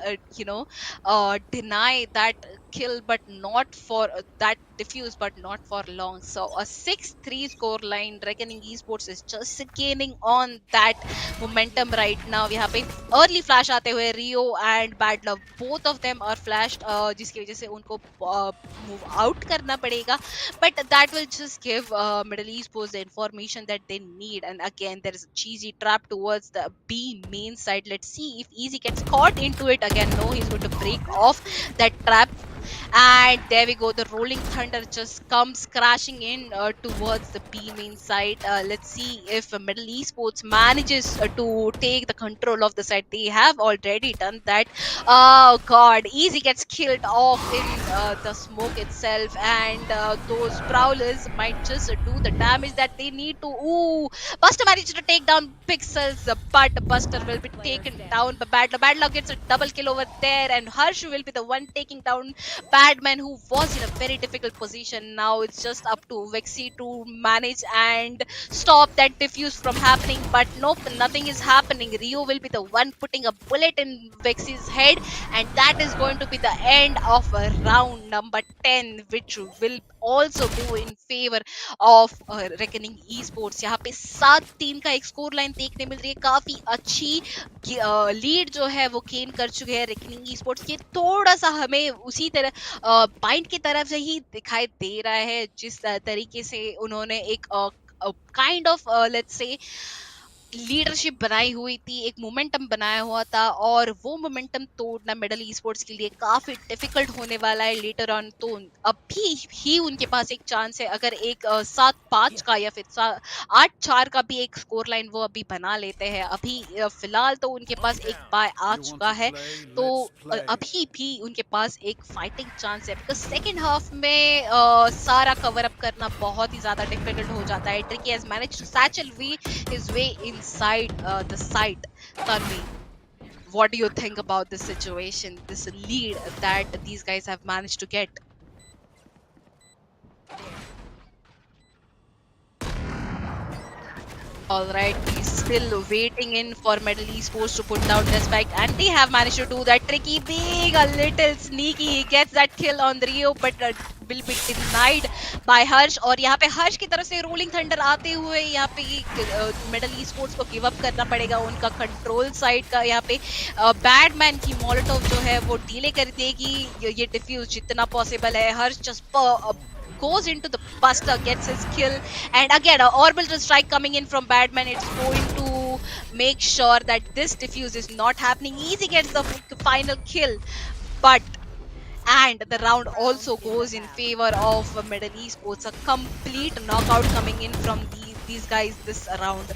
S1: deny that kill, but not for that diffuse, but not for long. So a 6-3 score line. Reckoning Esports is just gaining on that momentum right now. यहाँ पे early flash आते हुए Rio and Bad Love, both of them are flashed, जिसकी वजह से उनको move out करना पड़ेगा, but that will just give Middle Esports the information that they need. And again, there is a cheesy trap towards the B main side. Let's see if Easy gets caught into it again. No, he's going to break off that trap, and there we go. The rolling thunder just comes crashing in towards the B main side. Let's see if Middle Esports manages to take the control of the site. They have already done that. Oh god, Easy gets killed off in the smoke itself, and those prowlers might just do the damage that they need to. Ooh, Buster managed to take down Pixels, but Buster will be taken down by Badlow. Badlow gets a double kill over there, and Harsh will be the one taking down Badman, who was in a very difficult position. Now it's just up to Vexy to manage and stop that diffuse from happening, but nope, nothing is happening. Rio will be the one putting a bullet in Vexy's head, and that is going to be the end of round number 10, which will also go in favor of Reckoning Esports. यहाँ पे 7-3 का एक score line देखने मिल रही है, काफी अच्छी lead जो है वो गेन कर चुके हैं रेकनिंग ई-स्पोर्ट्स। ये थोड़ा सा हमें उसी तरह बाइंड की तरफ से ही दिखाई दे रहा है, जिस तरीके से उन्होंने एक kind of let's say leadership बनाई हुई थी, एक मोमेंटम बनाया हुआ था, और वो मोमेंटम तोड़ना मिडल ई-स्पोर्ट्स के लिए काफी डिफिकल्ट होने वाला है लेटर ऑन। तो अभी ही उनके पास एक चांस है, अगर एक 7-5 का या फिर 8-4 का भी एक स्कोर लाइन वो अभी बना लेते हैं। अभी फिलहाल तो उनके पास एक बाय आ चुका है, तो अभी भी उनके पास एक फाइटिंग चांस है, बिकॉज सेकेंड हाफ में सारा कवर अप करना बहुत ही ज्यादा डिफिकल्ट हो जाता है। Tricky has managed to satchel his way inside the site. Tanvi, what do you think about this situation, this lead that these guys have managed to get? All right, he's still waiting in for Middle Esports to put down respect, and they have managed to do that. Tricky being a little sneaky, he gets that kill on the Rio, but will be denied by Harsh. और यहाँ पे हर्ष की तरफ से rolling thunder आते हुए यहाँ पे मिडल ई स्पोर्ट्स को गिव अप करना पड़ेगा उनका कंट्रोल साइड का यहाँ पे बैडमैन की मोलोटोव जो है वो डीले कर देगी ये डिफ्यूज जितना पॉसिबल है हर्ष just goes into the buster, gets his kill, and again, an orbital strike coming in from Badman. It's going to make sure that this defuse is not happening. Easy gets the final kill, but and the round also goes in favor of Middle Esports. A complete knockout coming in from these guys this round.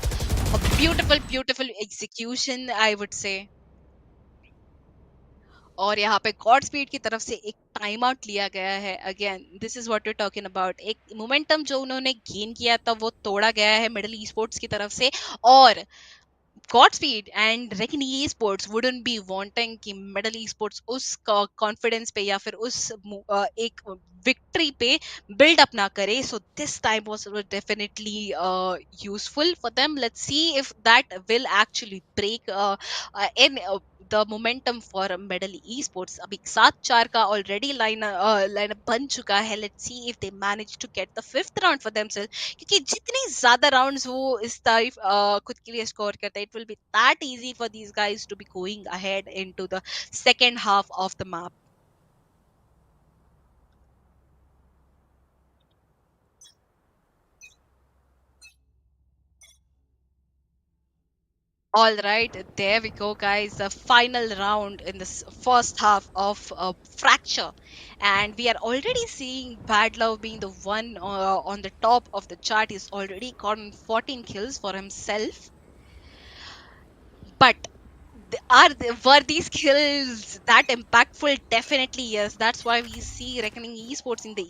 S1: A beautiful, beautiful execution, I would say. और यहाँ पे God speed की तरफ से एक time out लिया गया है again this is what we talking about एक मोमेंटम जो उन्होंने गेन किया था वो तोड़ा गया है मिडिल ई स्पोर्ट्स की तरफ से और Godspeed and Reckoning Esports wouldn't be wanting कि Middle Esports उस confidence पे या फिर उस एक victory पे build up ना करे so this time was definitely useful for them. Let's see if that will actually break in the momentum for Middle Esports. अभी 7-4 का already line बन चुका है. Let's see if they manage to get the fifth round for themselves. क्योंकि जितनी ज्यादा rounds वो इस तारीफ खुद के लिए स्कोर करते हैं it will be that easy for these guys to be going ahead into the second half of the map all right there we go guys the final round in this first half of fracture and we are already seeing bad love being the one on the top of the chart he's already gotten 14 kills for himself but were these skills that impactful? Definitely yes. That's why we see Reckoning Esports in the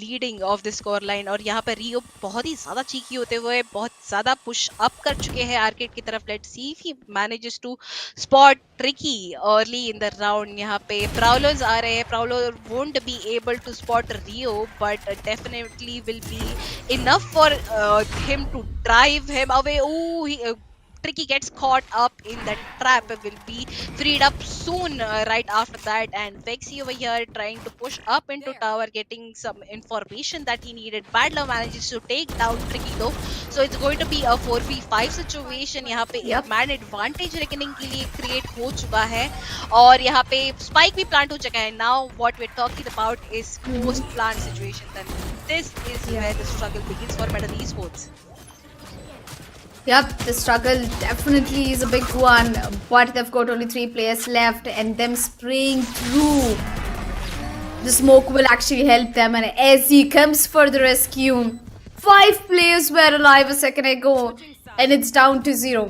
S1: leading of the score line. और यहाँ पे रियो बहुत ही ज़्यादा cheeky होते हुए बहुत ज़्यादा push up कर चुके हैं आर्केड की तरफ. Let's see if he manages to spot Tricky early in the round. यहाँ पे Prowlers आ रहे हैं. Prowler won't be able to spot Rio, but definitely will be enough for him to drive him away. Oh, Tricky gets caught up in that trap will be freed up soon right after that and Vexy over here trying to push up into tower getting some information that he needed. Badla manages to take down Tricky though so it's going to be a 4v5 situation. यहाँ पे एक man advantage reckoning के लिए create हो चुका है और यहाँ पे spike भी plant हो चुका है. Now what we're talking about is post plant situation and this is where the struggle begins for Middle Esports.
S2: Yep, the struggle definitely is a big one, but they've got only 3 players left and them spraying through the smoke will actually help them and as he comes for the rescue, 5 players were alive a second ago and it's down to 0.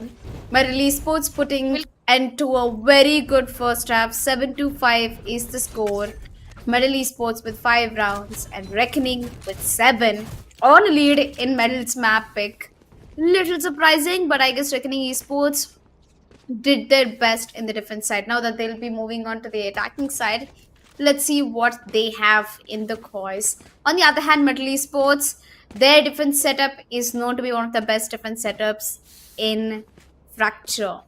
S2: Middle Esports putting end to a very good first half, 7-5 is the score. Middle Esports with 5 rounds and Reckoning with 7 on a lead in Medal's map pick. Little surprising, but I guess Reckoning Esports did their best in the defense side. Now that they'll be moving on to the attacking side, let's see what they have in the course. On the other hand, Middle Esports, their defense setup is known to be one of the best defense setups in Fracture.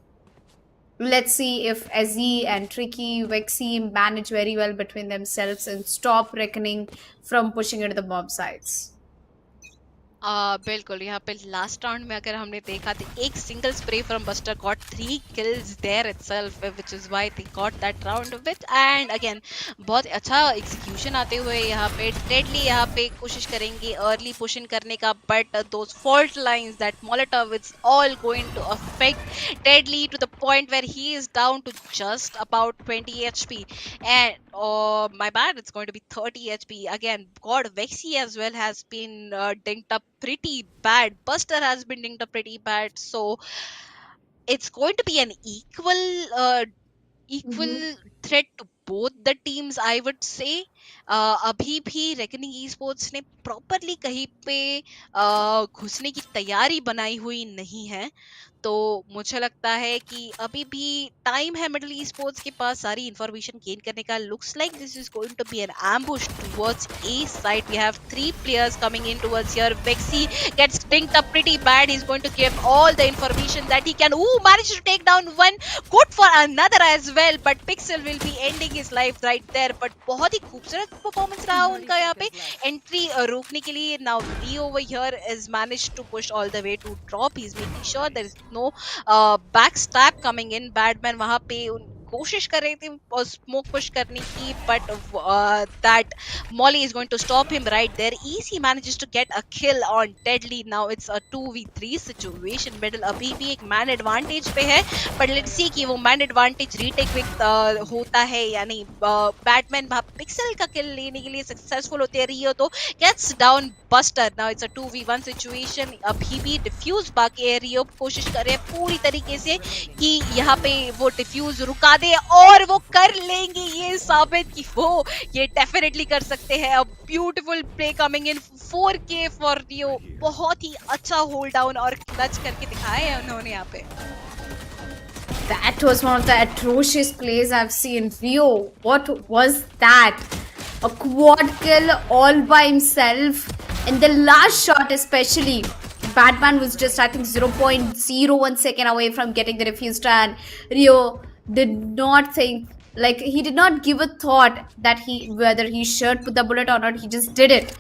S2: Let's see if Azzy and Tricky, Vexy manage very well between themselves and stop Reckoning from pushing into the bomb sites.
S1: बिल्कुल यहाँ पे last round में अगर हमने देखा तो एक single spray from buster got 3 kills there itself which is why they got that round with and again बहुत अच्छा एग्जीक्यूशन आते हुए यहाँ पे डेडली यहाँ पे कोशिश करेंगे अर्ली पुश इन करने का but those fault lines that Molotov it's all going to affect deadly to the point where he is down to just about 20 HP and oh my bad it's going to be 30 HP again god Vexy as well has been dinged up pretty bad. Buster has been dinged up pretty bad. So it's going to be an equal threat to both the teams, I would say. अभी भी Reckoning Esports ने properly कहीं पे घुसने की तैयारी बनाई हुई नहीं है. तो मुझे लगता है कि अभी भी टाइम है मिडिल ई स्पोर्ट्स के पास सारी इंफॉर्मेशन गेन करने का. Looks like this is going to be an ambush towards A side. We have three players coming in towards here. Vexy gets stinked up pretty bad. He's going to give all the information that he can. Ooh, managed to take down one. Good for another as well. But Pixel will be ending his life right there. But बहुत ही खूबसूरत performance रहा
S3: 30
S1: उनका यहाँ पे
S3: seconds left.
S1: Entry रोकने के लिए. Now Lee over here is managed to push all the way to drop. He's making sure there is no backstab coming in. Badman वहां पे कोशिश कर रहे थे और स्मोक पुश करने की, but that Molly is going to stop him right there. Easy manages to get a kill on Deadly. Now it's a 2v3 situation. Middle अभी भी एक man advantage पे है, but let's see कि वो man advantage retake with होता है या नहीं. Batman वहाँ पिक्सल का किल लेने के लिए सक्सेसफुल होते रही हो तो gets down Buster. Now it's a 2v1 situation. अभी भी डिफ्यूज बाकी है. रियो कोशिश कर रहे हैं पूरी तरीके से कि यहाँ पे वो डिफ्यूज रुका दे, और वो कर लेंगे ये साबित कि वो ये डेफिनेटली कर सकते हैं. A beautiful play coming in 4K for Rio. बहुत ही अच्छा होल्ड डाउन और क्लच करके दिखाया है उन्होंने यहाँ पे.
S2: That was one of the atrocious plays I've seen. Rio, what was that? A quad kill all by himself. And the last shot, especially, Batman was just, I think, 0.01 second away from getting the refused. And Rio did not think, like, he did not give a thought that whether he should put the bullet or not. He just did it.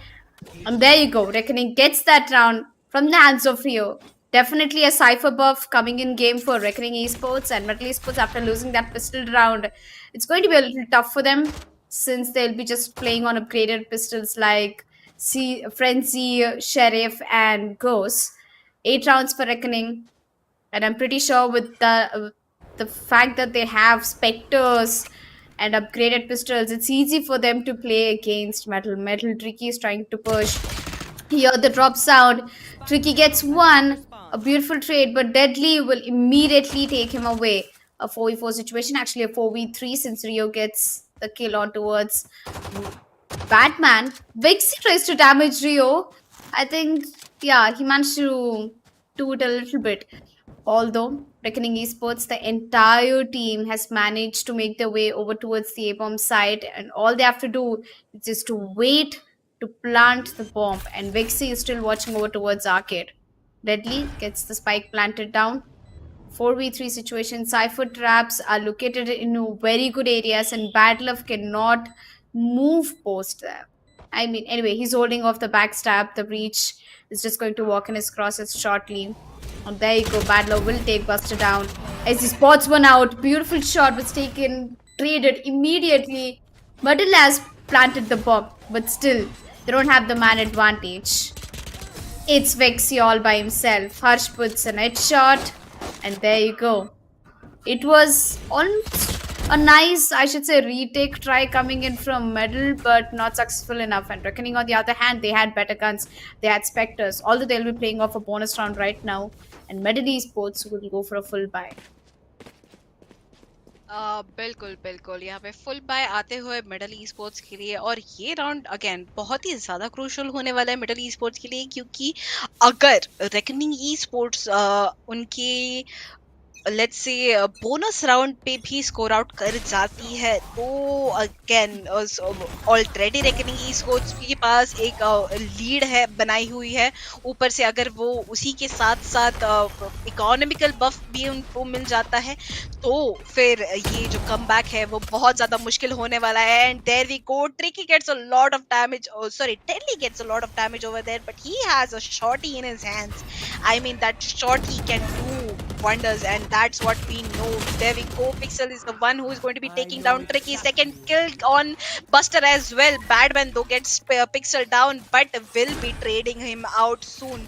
S2: And there you go. Reckoning gets that round from the hands of Rio. Definitely a cipher buff coming in game for Reckoning Esports and Metal Esports after losing that pistol round. It's going to be a little tough for them since they'll be just playing on upgraded pistols like Frenzy, Sheriff, and Ghost. 8 rounds for Reckoning. And I'm pretty sure with the fact that they have Spectres and upgraded pistols, it's easy for them to play against Metal. Metal Tricky is trying to push. Here the drop sound. Tricky gets one. A beautiful trade, but Deadly will immediately take him away. A 4v4 situation, actually a 4v3 since Rio gets the kill on towards Batman. Vixie tries to damage Rio. I think, yeah, he managed to do it a little bit. Although, Reckoning Esports, the entire team has managed to make their way over towards the A-bomb site, and all they have to do is just to wait to plant the bomb. And Vixie is still watching over towards Arcade. Deadly gets the spike planted down. 4v3 situation. Cypher traps are located in very good areas, and Bad Love cannot move post them. I mean, anyway, he's holding off the backstab. The breach is just going to walk in his crosses shortly. And there you go. Bad Love will take Buster down as he spots one out. Beautiful shot was taken, traded immediately. Muddle has planted the bomb, but still, they don't have the man advantage. It's Vexy all by himself. Harsh puts an headshot, and there you go. It was almost a nice, I should say, retake try coming in from Medal, but not successful enough. And Reckoning, on the other hand, they had better guns. They had Spectres, although they'll be playing off a bonus round right now. And Medal Esports will go for a full buy.
S1: बिल्कुल बिल्कुल यहाँ पे full bye आते हुए middle Esports के लिए. और ये राउंड अगेन बहुत ही ज्यादा क्रूशल होने वाला है मिडल ई स्पोर्ट्स के लिए, क्योंकि अगर रेकनिंग ई स्पोर्ट्स उनके लेट्स से बोनस राउंड पे भी स्कोर आउट कर जाती है तो again already reckoning Esports के पास एक लीड है बनाई हुई है. ऊपर से अगर वो उसी के साथ साथ इकोनॉमिकल बफ भी उनको मिल जाता है तो फिर ये जो कमबैक है वो बहुत ज्यादा मुश्किल होने वाला है. And there we go. Tricky gets a lot of damage, sorry Telly gets a lot of damage over there, but he has a shorty in his hands. I mean that shot he can do wonders, and that's what we know. There we go. Pixel is the one who is going to be taking down Tricky. Second kill on Buster as well. Badman though gets Pixel down, but will be trading him out soon.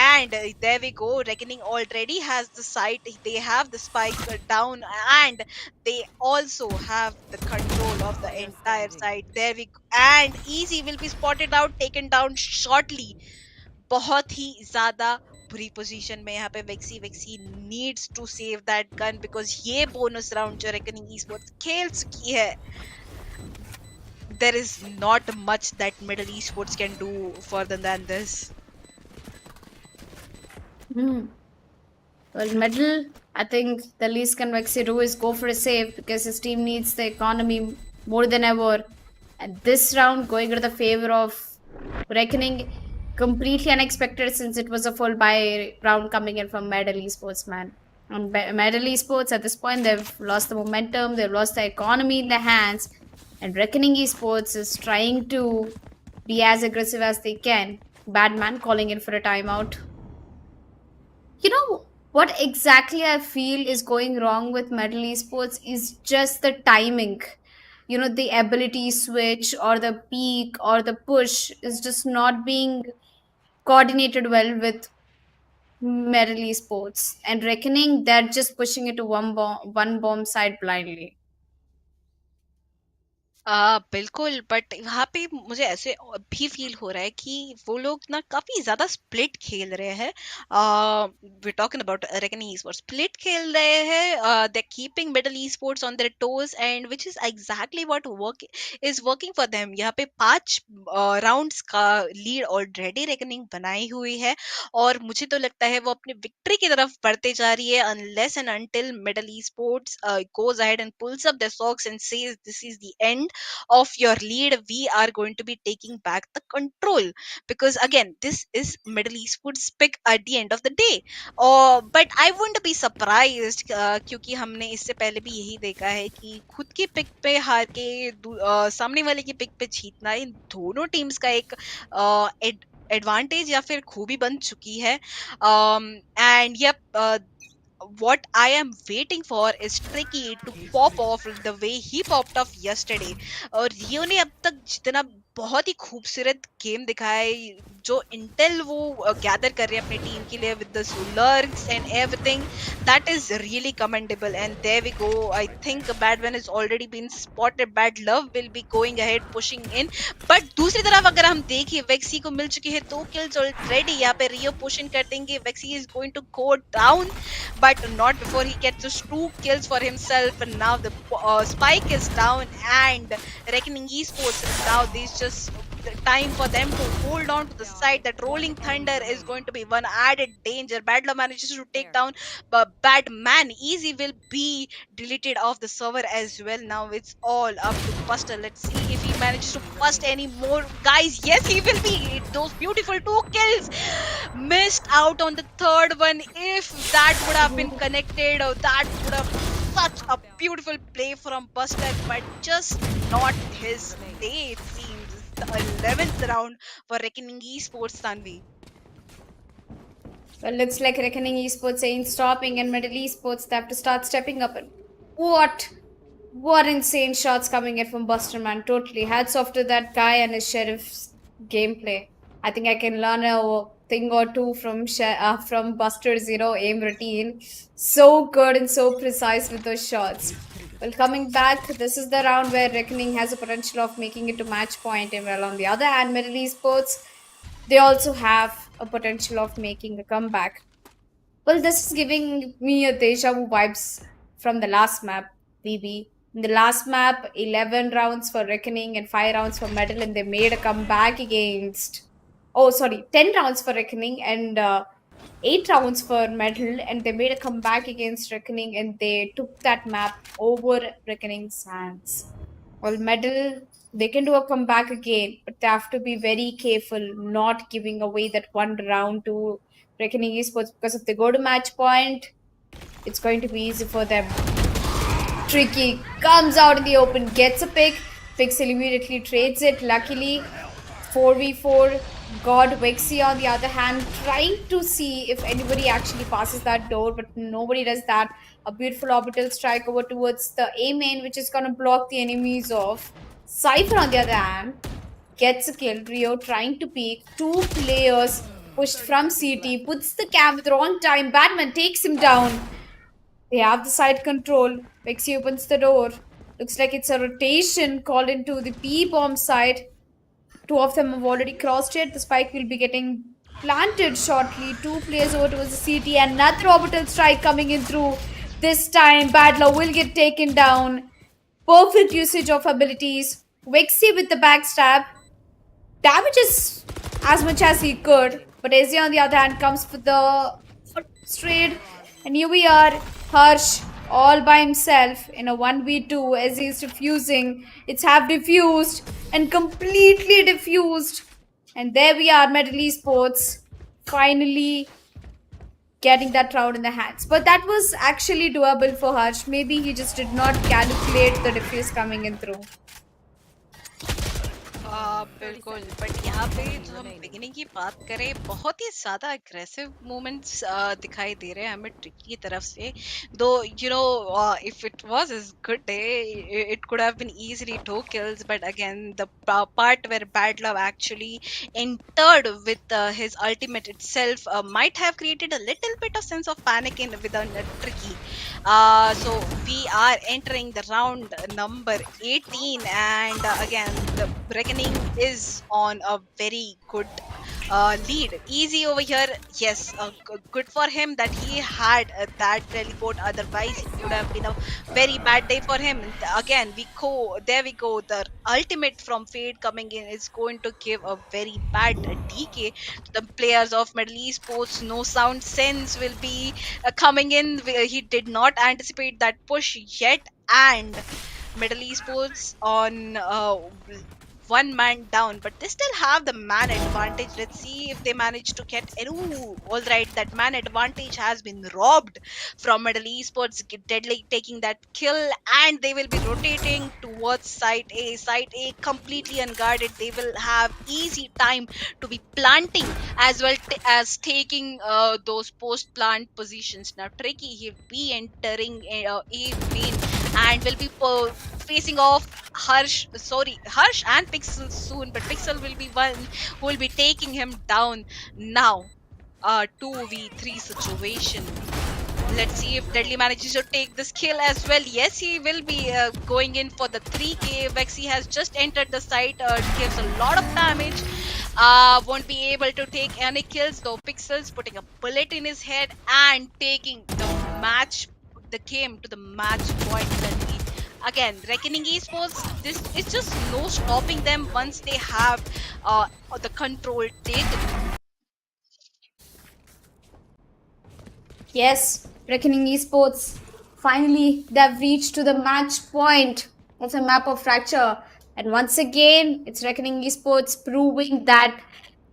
S1: And there we go. Reckoning already has the site. They have the spike down, and they also have the control of the entire site. There we go. And Easy will be spotted out, taken down shortly. बहुत ही ज्यादा बुरी position में यहाँ पे Vexy needs to save that gun, because ये bonus round जो Reckoning esports खेल चुकी है, there is not much that middle esports can do further than this.
S2: Well, medal, I think the least Convexy do is go for a save because his team needs the economy more than ever. And this round going to the favor of Reckoning, completely unexpected since it was a full buy round coming in from Medal Esports, man. And Medal Esports at this point, they've lost the momentum, they've lost the economy in their hands. And Reckoning Esports is trying to be as aggressive as they can. Badman calling in for a timeout. You know what exactly I feel is going wrong with Metal Esports is just the timing. You know, the ability switch or the peak or the push is just not being coordinated well with Metal Esports. And Reckoning, they're just pushing it to one bomb side blindly.
S1: बिल्कुल but यहाँ पे मुझे ऐसे भी feel हो रहा है कि वो लोग ना काफी ज्यादा स्प्लिट खेल रहे हैं we talking about Reckoning e split खेल रहे हैं they keeping Medal esports on their toes and which is exactly what work is working for them यहाँ पे 5 राउंड्स का लीड ऑलरेडी रेकनिंग बनाई हुई है और मुझे तो लगता है वो अपनी विक्ट्री की तरफ बढ़ते जा रही है unless and until middle e sports goes ahead and pulls up their socks and says this is the end of your lead, we are going to be taking back the control. Because again, this is Middle Eastwood's pick at the end of the day. But I wouldn't be surprised क्योंकि हमने इससे पहले भी यही देखा है कि खुद की पिक पे हार के सामने वाले की पिक पे जीतना इन दोनों टीम्स का एक एडवांटेज या फिर खूबी बन चुकी है and yep, what I am waiting for is Tricky to pop off the way he popped off yesterday. और रियो ने अब तक जितना बहुत ही खूबसूरत गेम दिखाया है जो इंटेल वो गैदर कर रहे हैं अपनी टीम के लिए with the lurks and everything that is really commendable and there we go I think Batman is already been spotted Bad Love will be going ahead pushing in but दूसरी तरफ अगर हम देखें वेक्सी को मिल चुकी है 2 किल्स ऑलरेडी यहाँ पे रियो पुश इन कर देंगे Vexy is going to go down but not before he gets just 2 kills for himself and now the spike is down and reckoning esports now these just the time for them to hold on to the side that rolling thunder is going to be one added danger badler manages to take down but badman easy will be deleted off the server as well now it's all up to buster let's see if he manages to bust any more guys yes he will be those beautiful 2 kills missed out on the third one if that would have been connected or that would have such a beautiful play from Buster but just not his day it seems the 11th round for Reckoning Esports Tanvi.
S2: Well, looks like Reckoning Esports ain't stopping, and Middle Esports they have to start stepping up. And what insane shots coming in from Buster, man! Totally hats off to that guy and his Sheriff's gameplay. I think I can learn a thing or two from Buster's aim routine. So good and so precise with those shots. Well, coming back, this is the round where Reckoning has a potential of making it to match point, and well, on the other hand, Middle Esports they also have a potential of making a comeback. Well, this is giving me a deja vu vibes from the last map, BB. In the last map, 11 rounds for Reckoning and 5 rounds for Metal, and they made a comeback against. Oh, sorry, 10 rounds for Reckoning and 8 rounds for Metal, and they made a comeback against Reckoning and they took that map over Reckoning's hands. Well, Metal, they can do a comeback again, but they have to be very careful not giving away that one round to Reckoning Esports because if they go to match point, it's going to be easy for them. Tricky comes out in the open, gets a pick. Pixel immediately trades it. Luckily, 4v4. God Wexy on the other hand, trying to see if anybody actually passes that door, but nobody does that. A beautiful orbital strike over towards the A main, which is gonna block the enemies off. Cypher on the other hand gets a kill. Rio trying to peek. 2 players pushed from CT, puts the cam with the wrong time. Batman takes him down. They have the side control. Vexy opens the door. Looks like it's a rotation called into the P bomb side. 2 of them have already crossed it. The spike will be getting planted shortly. 2 players over towards the CT. Another orbital strike coming in through. This time, Badler will get taken down. Perfect usage of abilities. Vexy with the backstab. Damages as much as he could. But Ezia on the other hand comes for the straight. And here we are, Harsh, all by himself in a 1v2 as he's defusing. It's half defused and completely defused. And there we are, Medal Esports, finally getting that round in the hands. But that was actually doable for Harsh. Maybe he just did not calculate the defuse coming in through.
S1: बिल्कुल but यहाँ पे जो हम beginning की बात करें बहुत ही ज्यादा अग्रेसिव मूवमेंट्स दिखाई दे रहे हैं हमें ट्रिकी की तरफ से दो if it was his good day it could have been easily 2 kills but again the part where bad love actually entered with his ultimate itself might have created a little bit of sense of panic in with a tricky so we are entering the round number 18 and again the reckoning is on a very good lead. Easy over here, yes, good for him that he had that teleport. Otherwise, it would have been a very bad day for him. Again, there we go. The ultimate from Fade coming in is going to give a very bad DK to the players of Middle Esports. No sound sense will be coming in. He did not anticipate that push yet, and Middle Esports on one man down, but they still have the man advantage. Let's see if they manage to get. Ooh, all right, that man advantage has been robbed from Middle Esports. Deadly taking that kill, and they will be rotating towards site A. Site A completely unguarded. They will have easy time to be planting as well as taking those post plant positions. Now, Tricky, he'll be entering A main and will be facing off Harsh and Pixel soon, but Pixel will be one who will be taking him down now. 2v3 situation. Let's see if Deadly manages to take this kill as well. Yes, he will be going in for the 3k. Vexy has just entered the site, gives a lot of damage. Won't be able to take any kills though. Pixels putting a bullet in his head and taking the game to the match point. Again, Reckoning Esports, this is just no stopping them once they have the control taken.
S2: Yes, Reckoning Esports. Finally, they've reached to the match point of the map of fracture. And once again, it's Reckoning Esports proving that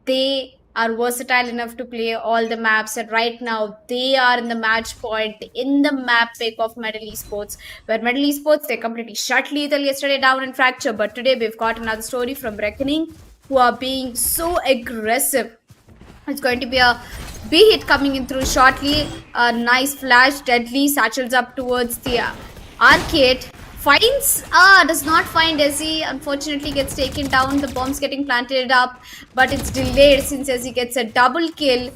S2: they are versatile enough to play all the maps. And right now, they are in the match point in the map pick of Medal Esports. Where Medal Esports, they completely shut Lethal yesterday down in fracture. But today, we've got another story from Reckoning, who are being so aggressive. It's going to be a B hit coming in through shortly. A nice flash, deadly, satchels up towards the arcade. Finds, does not find Ezzy. Unfortunately, gets taken down. The bomb's getting planted up, but it's delayed since Ezzy gets a double kill.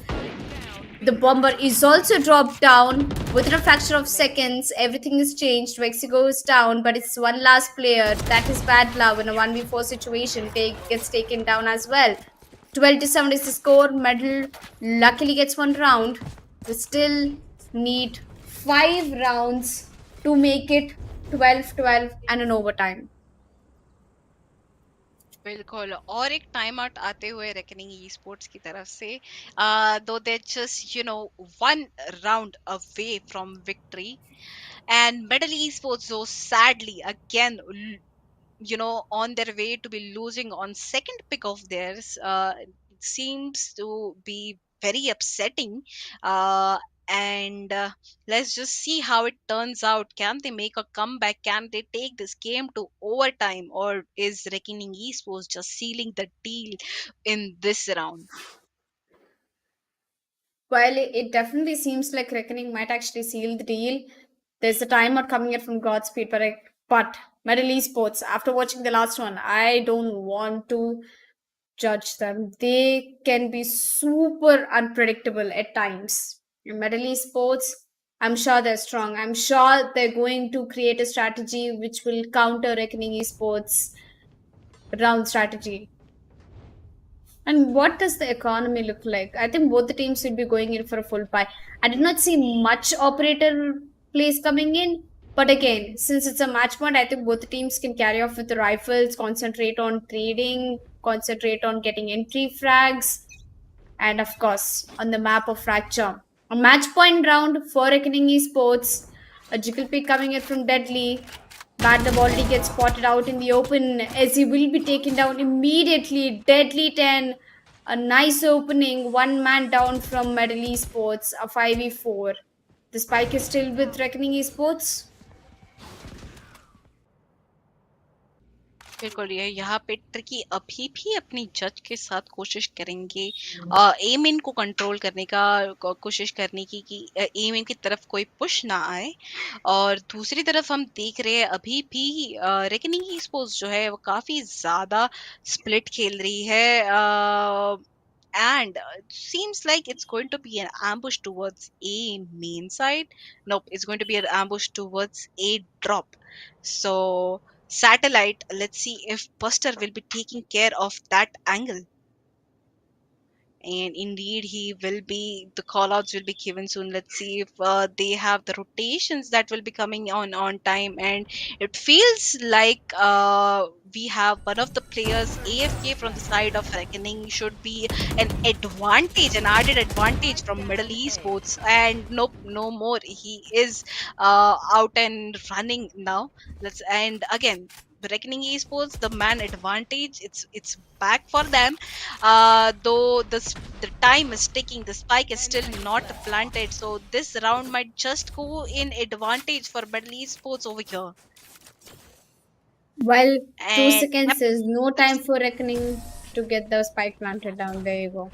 S2: The bomber is also dropped down within a fraction of seconds. Everything is changed. Vexy goes down, but it's one last player. That is Bad Love in a 1v4 situation. Gets taken down as well. 12-7 is the score. Medal luckily gets one round. We still need 5 rounds to make it 12-12 and an overtime.
S1: बिल्कुल और एक time out आते हुए reckoning e sports की तरफ से दो they just one round away from victory and Middle Esports so sadly again on their way to be losing on second pick of theirs seems to be very upsetting and let's just see how it turns out. Can they make a comeback? Can they take this game to overtime, or is Reckoning Esports just sealing the deal in this round?
S2: While it definitely seems like Reckoning might actually seal the deal, there's a timeout coming in from Godspeed, but Medal Esports, after watching the last one, I don't want to judge them. They can be super unpredictable at times. In Medal Esports, I'm sure they're strong. I'm sure they're going to create a strategy which will counter Reckoning Esports round strategy. And what does the economy look like? I think both the teams should be going in for a full pie. I did not see much operator plays coming in. But again, since it's a match point, I think both the teams can carry off with the rifles, concentrate on trading, concentrate on getting entry frags, and of course, on the map of fracture. A match point round for Reckoning Esports. A jiggle pick coming in from Deadly. Bad the already gets spotted out in the open as he will be taken down immediately. Deadly 10. A nice opening. One man down from Medal Esports. A 5v4. The spike is still with Reckoning Esports.
S1: बिल्कुल, ये यहाँ पे tricky अभी भी अपनी जज के साथ कोशिश करेंगे एम इन को कंट्रोल करने का, कोशिश करने की कि एम इन की तरफ कोई पुश ना आए। और दूसरी तरफ हम देख रहे हैं अभी भी रेकनिंग स्पोर्ट्स जो है वो काफी ज्यादा स्प्लिट खेल रही है, and seems like it's going to be an ambush towards a main side. Nope, it's going to be an ambush towards a drop. So satellite, let's see if Buster will be taking care of that angle. And indeed he will be, the call outs will be given soon. Let's see if they have the rotations that will be coming on time. And it feels like we have one of the players AFK from the side of Reckoning. Should be an advantage, an added advantage from Middle Esports. And nope, no more, he is out and running now. Let's, and again, Reckoning Esports, the man advantage, it's back for them. Though the time is ticking, the spike is still not planted, so this round might just go in advantage for Middle Esports over here.
S2: Well, two
S1: And yep,
S2: seconds is no time
S1: let's
S2: for Reckoning to get the spike planted down. There you go.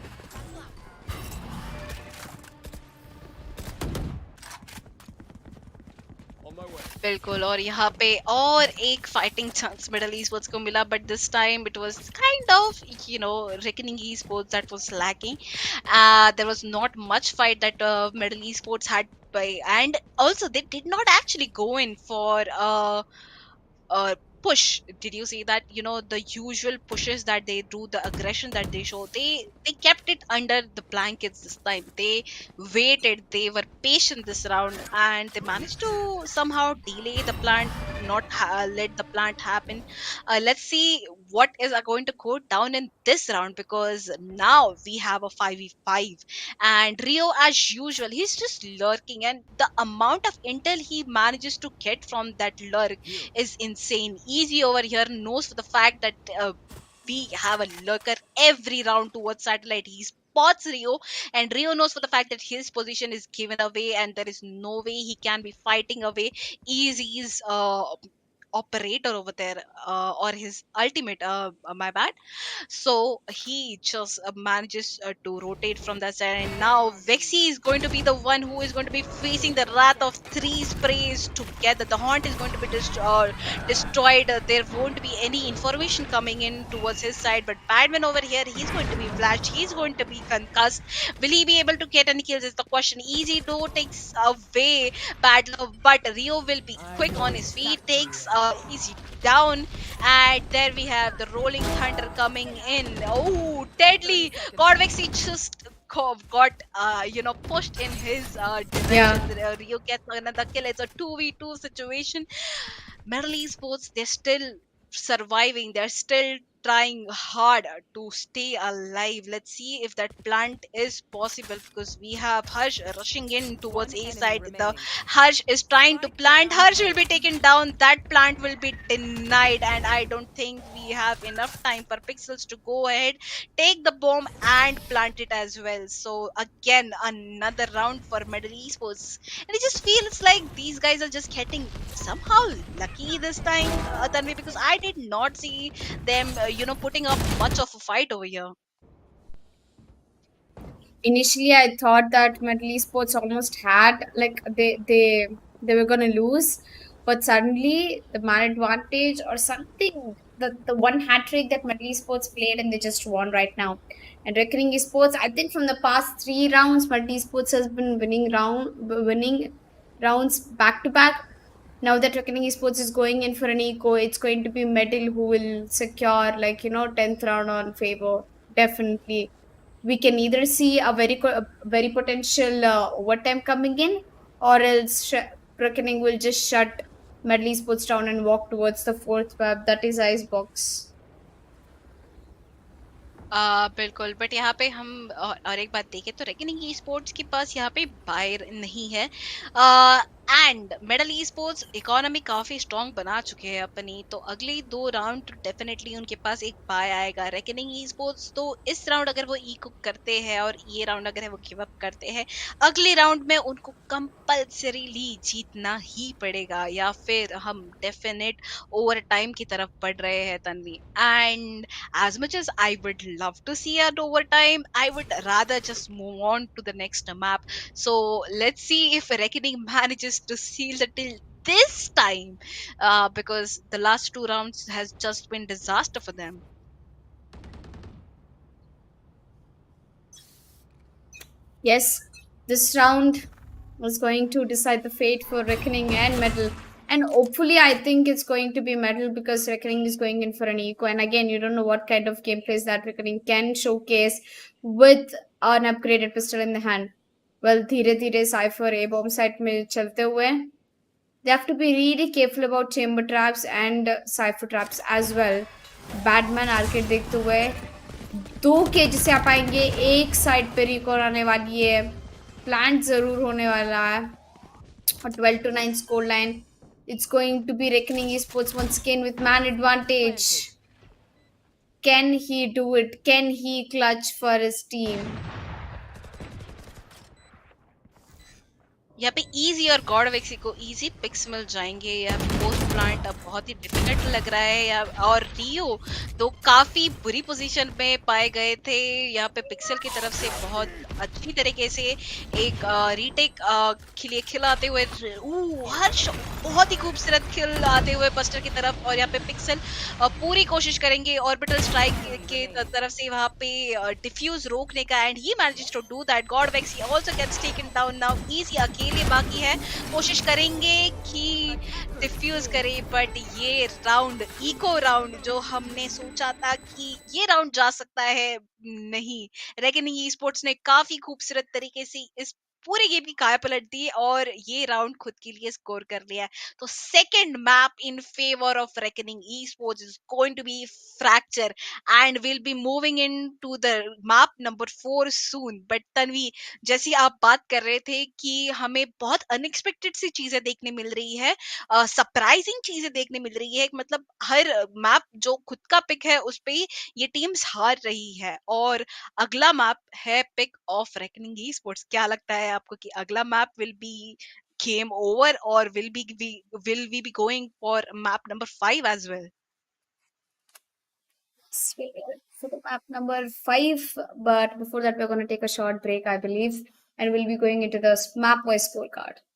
S4: On my way.
S1: बिल्कुल, और यहाँ पे और एक fighting chance middle esports को मिला, but this time it was kind of Reckoning esports that was lacking. There was not much fight that middle esports had by, and also they did not actually go in for push. Did you see that? The usual pushes that they do, the aggression that they show, they kept it under the blankets this time. They waited, they were patient this round, and they managed to somehow delay the plant, not let the plant happen. Let's see what is going to go down in this round, because now we have a 5v5, and Rio, as usual, he's just lurking, and the amount of intel he manages to get from that lurk
S4: Here.
S1: is insane. Easy over here knows for the fact that we have a lurker every round towards satellite. He spots Rio, and Rio knows for the fact that his position is given away, and there is no way he can be fighting away Easy's operator over there, or his ultimate. My bad. So he just manages to rotate from that side, and now Vexy is going to be the one who is going to be facing the wrath of three sprays together. The haunt is going to be destroyed. There won't be any information coming in towards his side, but Badman over here, he's going to be flashed. He's going to be concussed. Will he be able to get any kills? Is the question. Easy do takes away Bad Love, but Rio will be quick on his feet. Takes Easy down, and there we have the rolling thunder coming in. Oh, deadly! Corvexy just got pushed in his
S2: Yeah.
S1: direction. Rio gets another kill. It's a 2v2 situation. Metal Esports, they're still surviving. They're still trying hard to stay alive. Let's see if that plant is possible, because we have Harsh rushing in towards
S3: One
S1: A
S3: enemy
S1: side. The
S3: remaining.
S1: Harsh is trying to
S3: Spike
S1: plant.
S3: down
S1: Harsh will be
S3: A.
S1: taken down. That plant will be denied, and I don't think we have enough time for Pixels to go ahead, take the bomb, and plant it as well. So again, another round for Middle Esports, and it just feels like these guys are just getting somehow lucky this time, Tanvi, because I did not see them, putting up much of a fight over here.
S2: Initially, I thought that Metal Esports almost had like they were gonna lose, but suddenly the man advantage or something, the one hat trick that Metal Esports played and they just won right now. And Reckoning Esports, I think from the past 3 rounds, Metal Esports has been winning rounds back to back. Now that Reckoning Esports is going in for an eco, it's going to be Metal who will secure 10th round on favor. Definitely, we can either see a a very potential overtime coming in, or else Reckoning will just shut Medley Sports down and walk towards the fourth web, that is Icebox.
S1: बिल्कुल, but यहाँ पे हम और एक बात देखें तो reckoning Esports के पास यहाँ पे बायर नहीं है। And medal e sports economy काफी स्ट्रांग बना चुके हैं अपनी, तो अगली 2 राउंड तो डेफिनेटली उनके पास एक बाय आएगा। रेकनिंग ई स्पोर्ट्स तो इस राउंड अगर वो ई कुक करते हैं और ये राउंड अगर है वो गिव अप करते हैं, अगले राउंड में उनको कंपल्सरीली जीतना ही पड़ेगा, या फिर हम डेफिनेट ओवर टाइम की तरफ बढ़ रहे हैं Tanvi. And as much as I would love to see an overtime, I would rather just move on to the next map. So let's see if Reckoning manages to seal the deal this time, because the last 2 rounds has just been disaster for them.
S2: Yes, this round was going to decide the fate for Reckoning and Metal. And hopefully, I think it's going to be Metal because Reckoning is going in for an eco. And again, you don't know what kind of gameplays that Reckoning can showcase with an upgraded pistol in the hand. Well, धीरे धीरे Cypher A bomb site में चलते हुए, they have to be really careful about chamber traps and Cypher traps as well. Batman arcade देखते हुए 2 cage से आ पाएंगे, एक साइड पे रिकॉर्ड आने वाली है, प्लांट जरूर होने वाला है, और 12-9 score line. It's going to be Reckoning Esports once again with man advantage. Can he do it? Can he clutch for his team?
S1: यहाँ पे इजी और गॉड वेक्सी को इजी पिक्स मिल जाएंगे, या पोस्ट प्लांट अब बहुत ही डिफिकल्ट लग रहा है, या और रियो तो काफी बुरी पोजीशन में पाए गए थे। यहाँ पे पिक्सल की तरफ से बहुत अच्छी तरीके से एक रीटेक खिले खिल आते हुए, हर्ष बहुत ही खूबसूरत खिल आते हुए बस्टर की तरफ, और यहाँ पे पिक्सल पूरी कोशिश करेंगे ऑर्बिटल स्ट्राइक के तरफ से वहां पे डिफ्यूज रोकने का, and he manages to do that. God Vexy also gets taken down now, Easy अकेले बाकी है, कोशिश करेंगे कि डिफ्यूज करे, बट ये राउंड इको राउंड जो हमने सोचा था कि ये राउंड जा सकता है, नहीं। रेकनिंग ई स्पोर्ट्स ने काफी खूबसूरत तरीके से इस पूरे गेम की काय पलट दी और ये राउंड खुद के लिए स्कोर कर लिया है। तो second map in favour of Reckoning Esports is going to be Fracture, and will be moving into the map number 4 soon. But Tanvi, जैसी आप बात कर रहे थे कि हमें बहुत अनएक्सपेक्टेड सी चीजें देखने मिल रही है, सरप्राइजिंग चीजें देखने मिल रही है, मतलब हर मैप जो खुद का पिक है उस पे ही ये टीम्स हार रही है, और अगला मैप है pick off Reckoning esports. क्या लगता है आपको कि अगला map will be game over, और will we be going for map number 5 as well?
S2: For the map number 5, but before that, we're going to take a short break, I believe, and we'll be going into the map wise scorecard.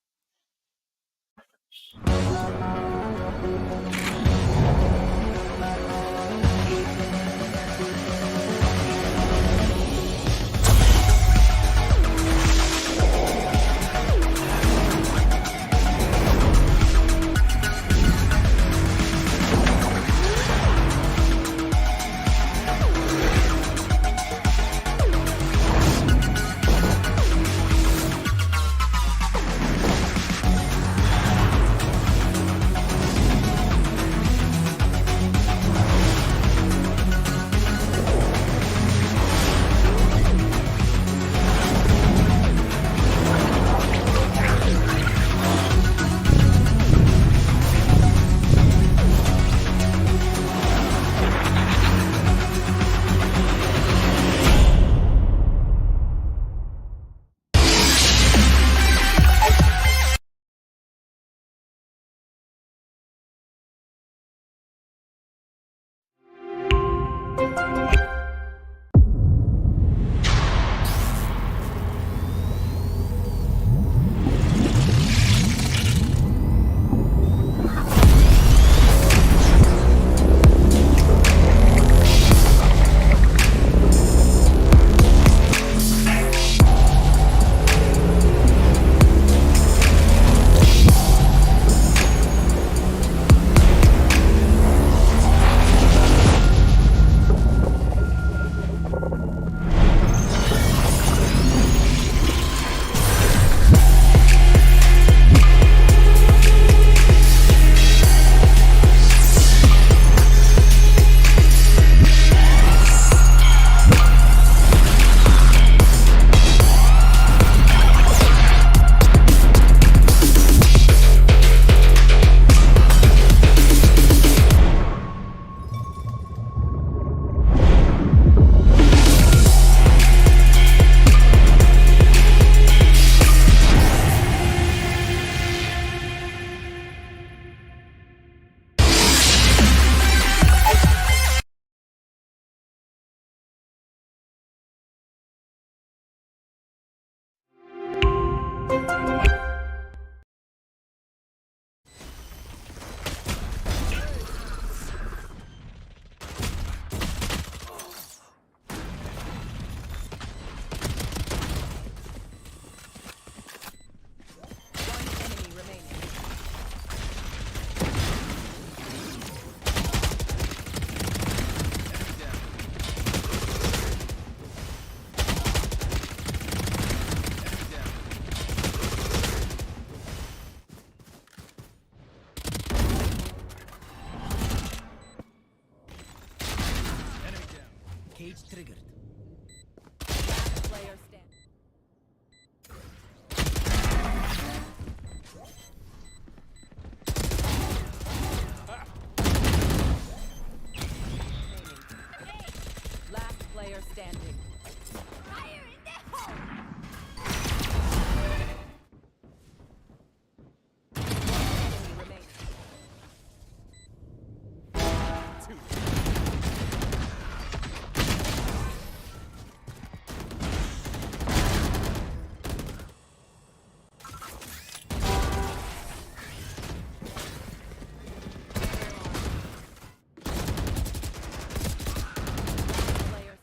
S4: Cage triggered.
S3: Player stand. Last player standing. Enemy remaining. Players.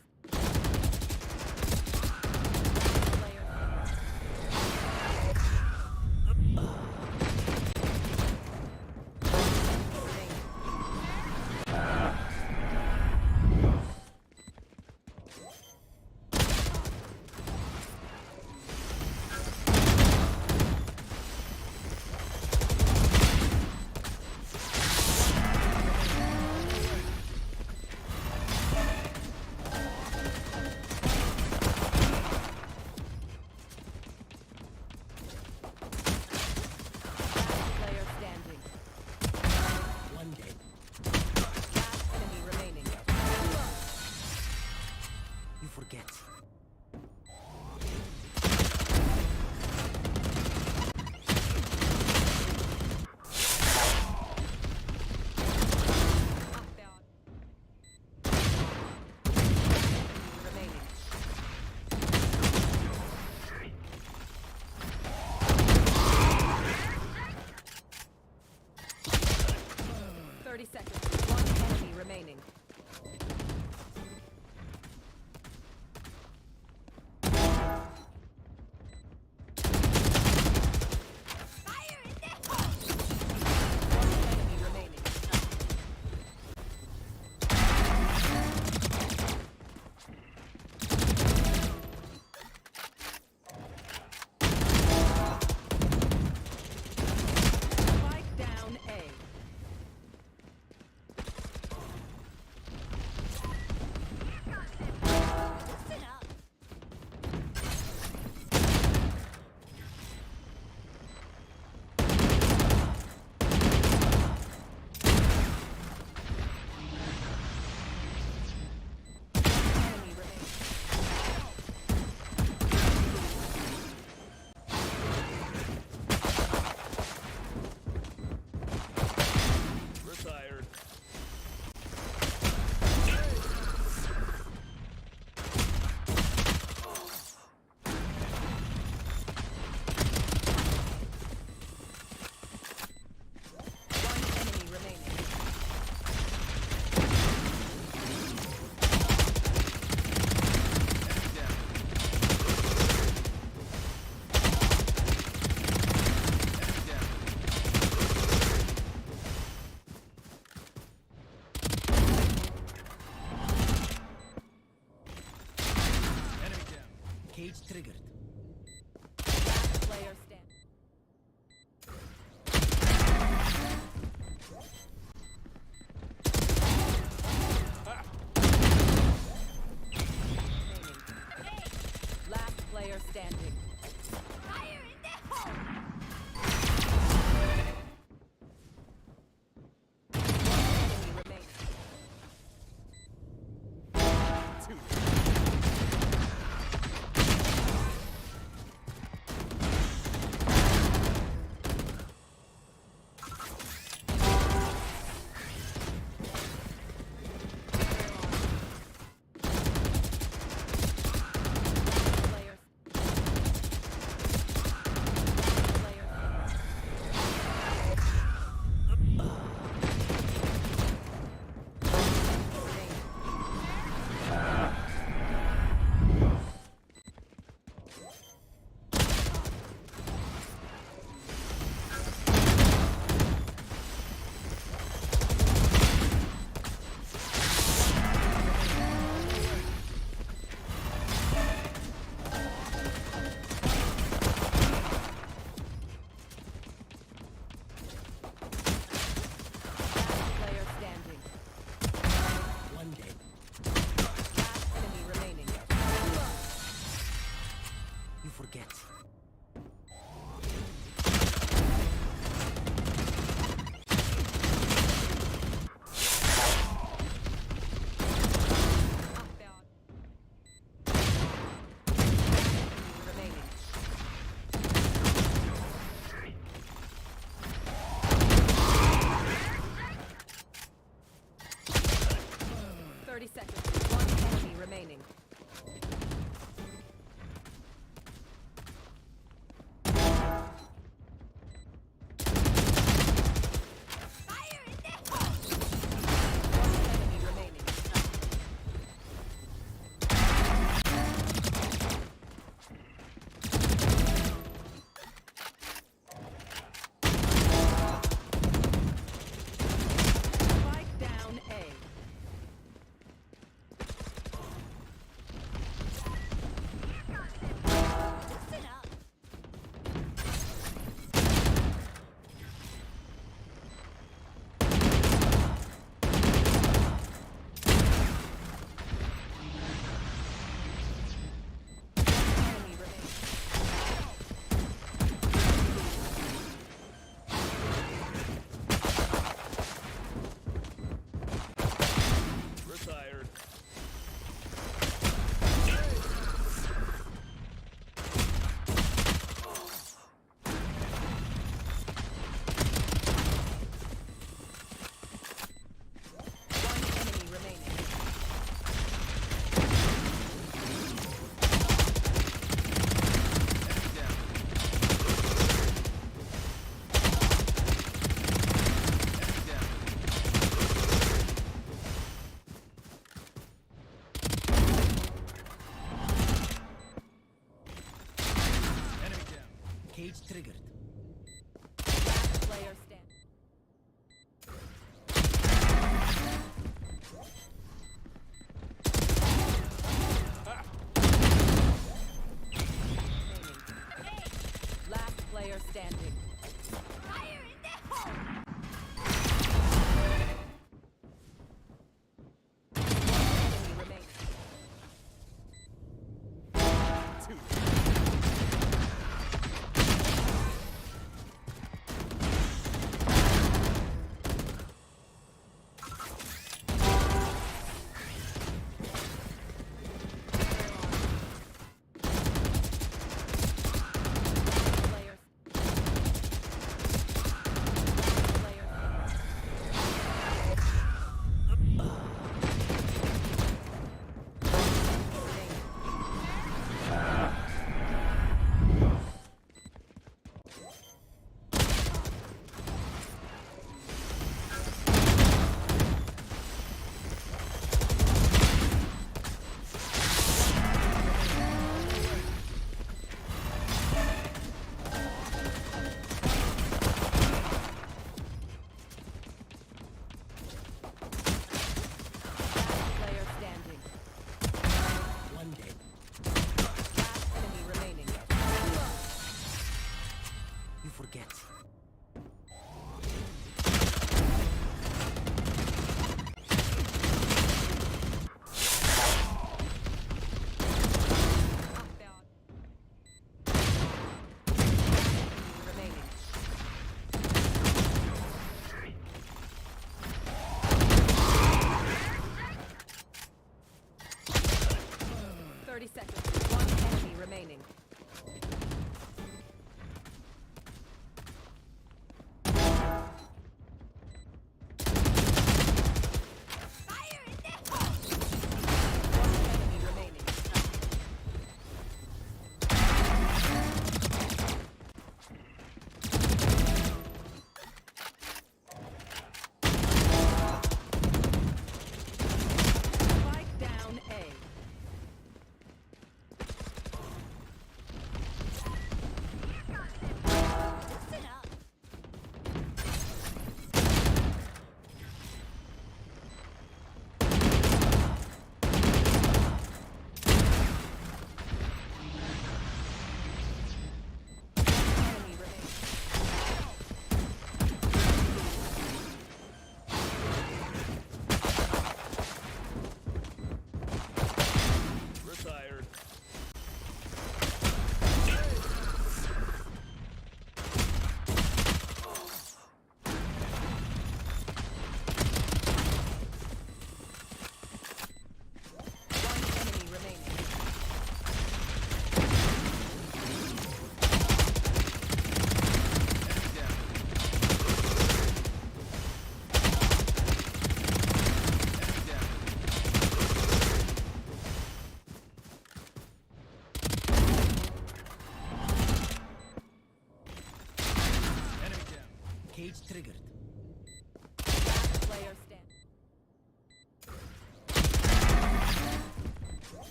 S3: Player standing.
S4: One dead.
S3: Last enemy remaining.
S4: You forget.
S3: Remaining. 30 seconds. One enemy remaining. One enemy remaining. Spike down A. Enemy remaining.
S4: Retired.
S3: One enemy remaining.
S4: Enemy down. Cage triggered.
S3: Last player stand. Remaining. Last player standing. Enemy remaining.
S4: Two.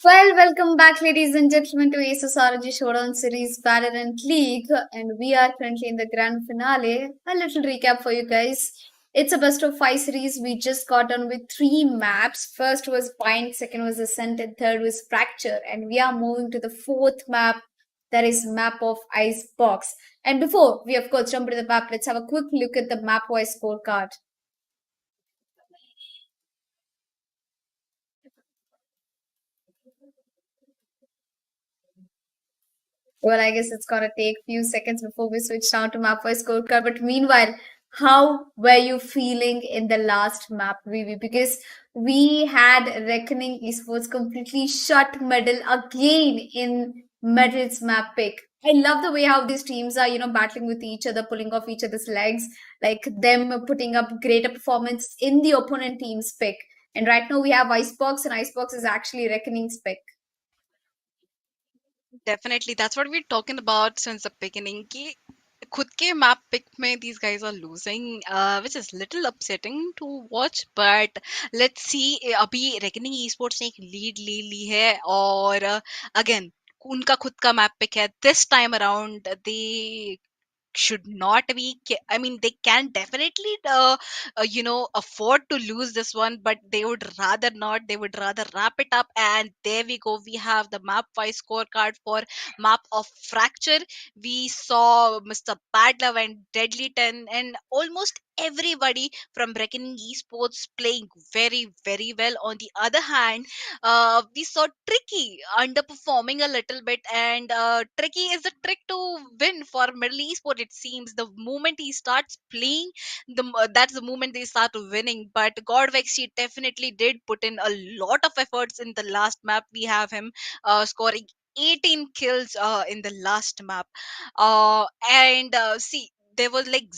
S2: Well, welcome back, ladies and gentlemen, to ASUS ROG Showdown Series Valorant League, and we are currently in the grand finale. A little recap for you guys. It's a best of five series. We just got done with three maps. First was Bind, second was Ascent, and third was Fracture. And we are moving to the fourth map, that is map of Icebox. And before we, of course, jump into the map, let's have a quick look at the map-wise scorecard. Well, I guess it's gonna take few seconds before we switch down to map wise scorecard. But meanwhile, how were you feeling in the last map review? Because we had Reckoning Esports completely shut medal again in medals map pick. I love the way how these teams are, battling with each other, pulling off each other's legs, like them putting up greater performance in the opponent team's pick. And right now we have Icebox, and Icebox is actually Reckoning's pick.
S1: Definitely, that's what we're talking about since the beginning. कि खुद के map pick में these guys are losing, which is little upsetting to watch. But let's see. अभी Reckoning Esports ने एक lead ले ली है और again उनका खुद का map pick है. This time around they should not be I mean they can definitely afford to lose this one, but they would rather not. They would rather wrap it up. And there we go, we have the map wise scorecard for map of Fracture. We saw Mr. Padlove and Deadly 10 and almost everybody from Reckoning Esports playing very very well. On the other hand, we saw Tricky underperforming a little bit, and Tricky is the trick to win for Middle Eastport. It seems the moment he starts playing, that's the moment they start winning. But Godvexy definitely did put in a lot of efforts in the last map. We have him scoring 18 kills in the last map, and see, there was like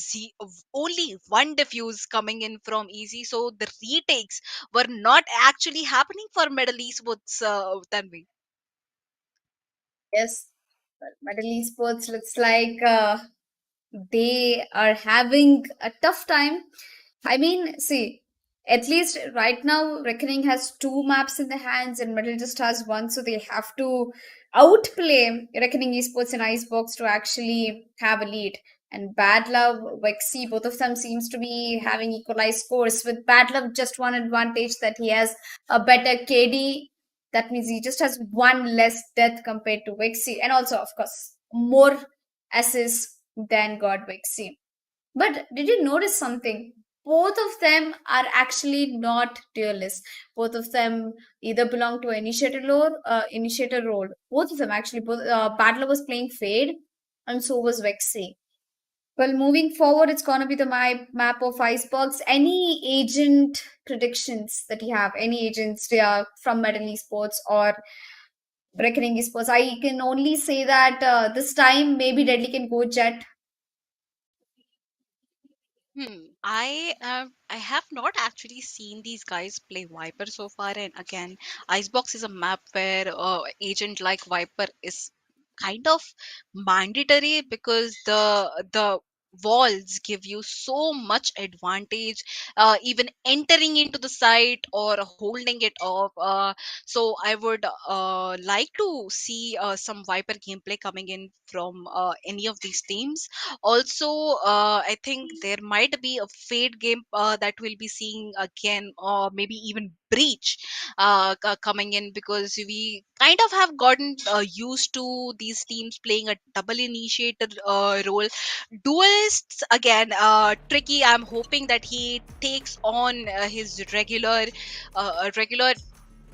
S1: only one defuse coming in from easy, so the retakes were not actually happening for Middle Eastwoods, Tanvi.
S2: Yes, but Middle Esports looks like they are having a tough time. I mean, see, at least right now, Reckoning has two maps in the hands and Metal just has one, so they have to outplay Reckoning Esports and Icebox to actually have a lead. And Bad Love, Vexy, both of them seems to be having equalized scores. With Bad Love, just one advantage that he has a better KD. That means he just has one less death compared to Vexy, and also, of course, more assists than God Vexy. But did you notice something? Both of them are actually not duelists. Both of them either belong to initiator role. Both of them actually. Battler was playing Fade, and so was Vexy. Well, moving forward, it's gonna be the my map of Icebox. Any agent predictions that you have? Any agents they are from Metal Esports or Reckoning Esports? I can only say that this time maybe Deadly can go Jet.
S1: I have not actually seen these guys play Viper so far, and again, Icebox is a map where agent like Viper is kind of mandatory because the walls give you so much advantage, even entering into the site or holding it off. So I would like to see some Viper gameplay coming in from any of these teams. Also, I think there might be a Fade game that we'll be seeing again, or maybe even Breach coming in, because we kind of have gotten used to these teams playing a double initiator role. Duelists again, Tricky. I'm hoping that he takes on his regular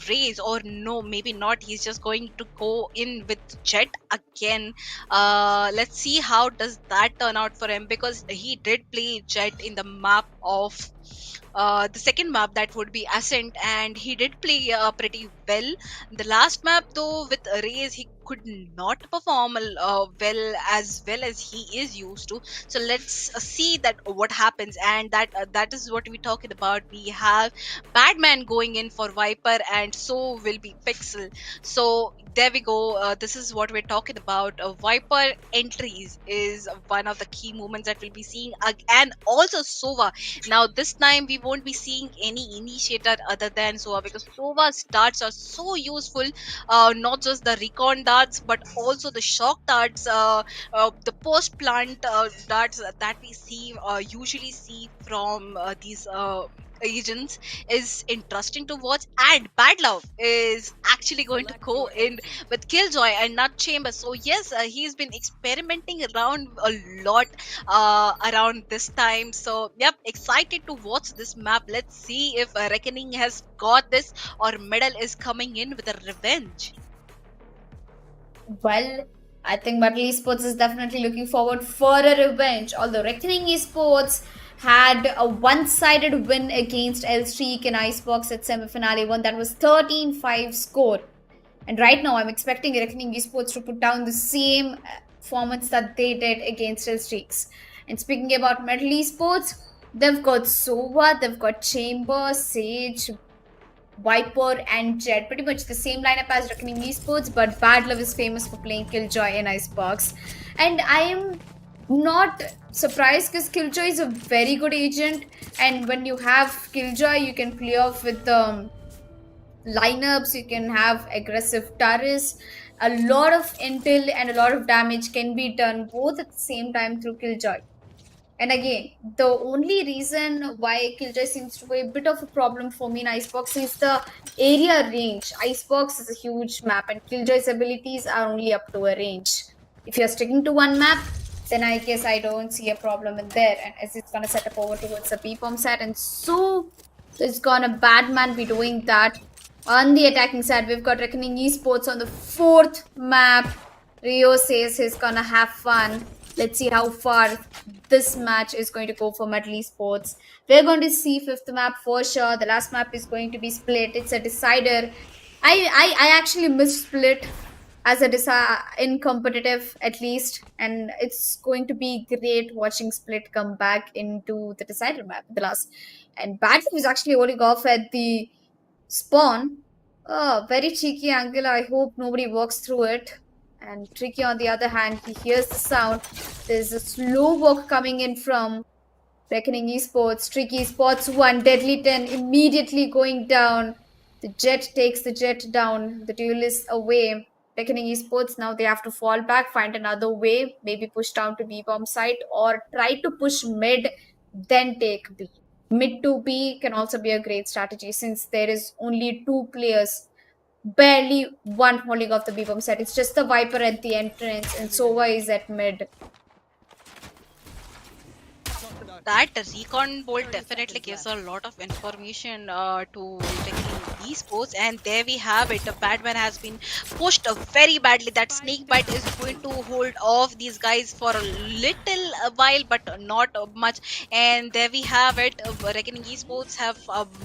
S1: raise, or no, maybe not, he's just going to go in with Jet again. Let's see how does that turn out for him, because he did play Jet in the map of the second map, that would be Ascent, and he did play pretty well. The last map though with Raze, he could not perform well as he is used to. So let's see that what happens, and that is what we're talking about. We have Batman going in for Viper, and so will be Pixel. So there we go. This is what we're talking about. Viper entries is one of the key moments that we'll be seeing, and also Sova. Now, this time we won't be seeing any initiator other than Sova, because Sova's darts are so useful. Not just the recon darts, but also the shock darts, the post plant darts that we see usually see from these. Agents is interesting to watch, and Bad Love is actually going to
S3: Select
S1: go
S3: your
S1: in
S3: entry.
S1: with Killjoy and Nut Chamber. So yes, he's been experimenting around a lot around this time. So yep, excited to watch this map. Let's see if Reckoning has got this, or Medal is coming in with a revenge.
S2: Well, I think Battle Esports is definitely looking forward for a revenge. Although Reckoning Esports had a one-sided win against El Streak in Icebox at semi-finale one that was 13-5 score. And right now, I'm expecting Reckoning Esports to put down the same performance that they did against El Streaks. And speaking about Metal Esports, they've got Sova, they've got Chamber, Sage, Viper, and Jet. Pretty much the same lineup as Reckoning Esports, but Bad Love is famous for playing Killjoy in Icebox. And I am not surprised because Killjoy is a very good agent, and when you have Killjoy, you can play off with the lineups, you can have aggressive turrets. A lot of intel and a lot of damage can be done both at the same time through Killjoy. And again, the only reason why Killjoy seems to be a bit of a problem for me in Icebox is the area range. Icebox is a huge map, and Killjoy's abilities are only up to a range. If you're sticking to one map, then I guess I don't see a problem in there. And as it's gonna set up over towards the B-bomb side, and so it's gonna Batman be doing that. On the attacking side, we've got Reckoning Esports on the fourth map. Rio says he's gonna have fun. Let's see how far this match is going to go for Metal Esports. We're going to see fifth map for sure. The last map is going to be Split. It's a decider. I actually missed Split as a in competitive at least, and it's going to be great watching Split come back into the decider map, the last. And Bad is actually holding off at the spawn. Oh, very cheeky angle. I hope nobody walks through it. And Tricky, on the other hand, he hears the sound. There's a slow walk coming in from Reckoning Esports. Tricky spots one. Deadly 10 immediately going down. The Jet takes the Jet down. The duelist away. Reckoning Esports, now they have to fall back, find another way, maybe push down to B-bomb site, or try to push mid, then take B. Mid to B can also be a great strategy since there is only two players, barely one holding off the B-bomb site. It's just the Viper at the entrance, and Sova is at mid.
S1: That recon bolt definitely gives a lot of information to Reckoning Esports, and there we have it. The Batman has been pushed very badly. That snake bite is going to hold off these guys for a little while, but not much. And there we have it. Reckoning Esports have